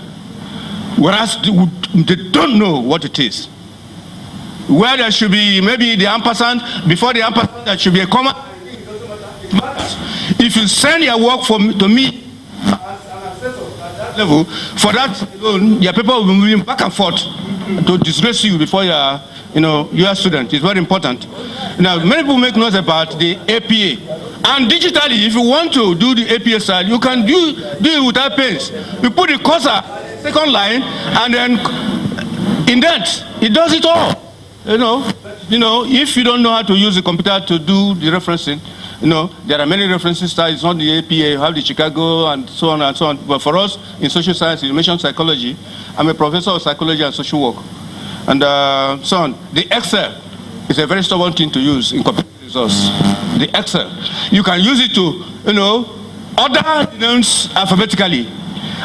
whereas they don't know what it is. Where there should be maybe the ampersand, before the ampersand there should be a comma. If you send your work to me as an assessor at that level, for that alone, your paper will be moving back and forth to disgrace you before your student. It's very important. Now, many people make noise about the APA. And digitally, if you want to do the APA side, you can do it without pains. You put the cursor, second line, and then indent. It does it all. If you don't know how to use the computer to do the referencing, there are many references styles. It's not the APA, you have the Chicago and so on and so on. But for us in social science, information psychology, I'm a professor of psychology and social work. And so on. The Excel is a very stubborn thing to use in computer resource. The Excel. You can use it to, order names alphabetically.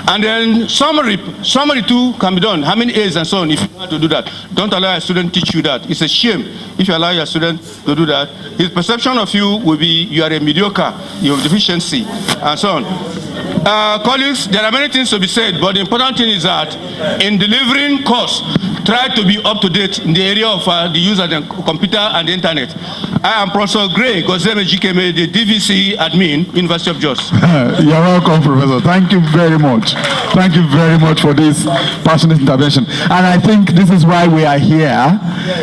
And then summary too can be done. How many A's and so on, if you know how to do that. Don't allow a student to teach you that. It's a shame if you allow your student to do that. His perception of you will be you are a mediocre, you have deficiency, and so on. Colleagues, there are many things to be said, but the important thing is that in delivering course, try to be up to date in the area of the use of the computer and the internet. I am Professor Gray, Gozeme GKMA, the DVC admin, University of Jos. You're welcome, Professor. Thank you very much. Thank you very much for this passionate intervention. And I think this is why we are here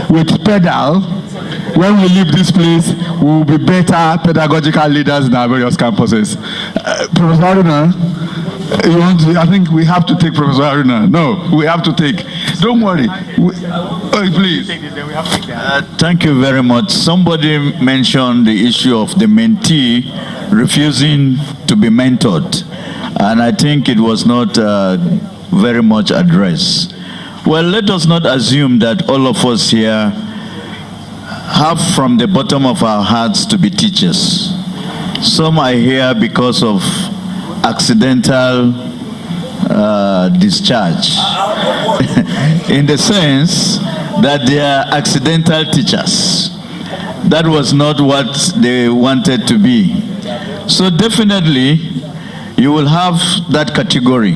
with PEDAL. When we leave this place, we will be better pedagogical leaders in our various campuses. Professor Aruna, I think we have to take Professor Aruna. No, we have to take. Don't worry. Please. Thank you very much. Somebody mentioned the issue of the mentee refusing to be mentored. And I think it was not very much addressed. Well, let us not assume that all of us here have from the bottom of our hearts to be teachers. Some are here because of accidental discharge, in the sense that they are accidental teachers. That was not what they wanted to be. So definitely, you will have that category.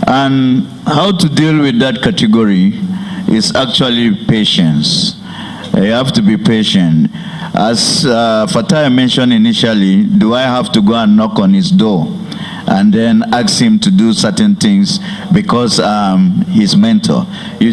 And how to deal with that category is actually patience. You have to be patient. As Fatai mentioned initially, do I have to go and knock on his door and then ask him to do certain things because his mentor? You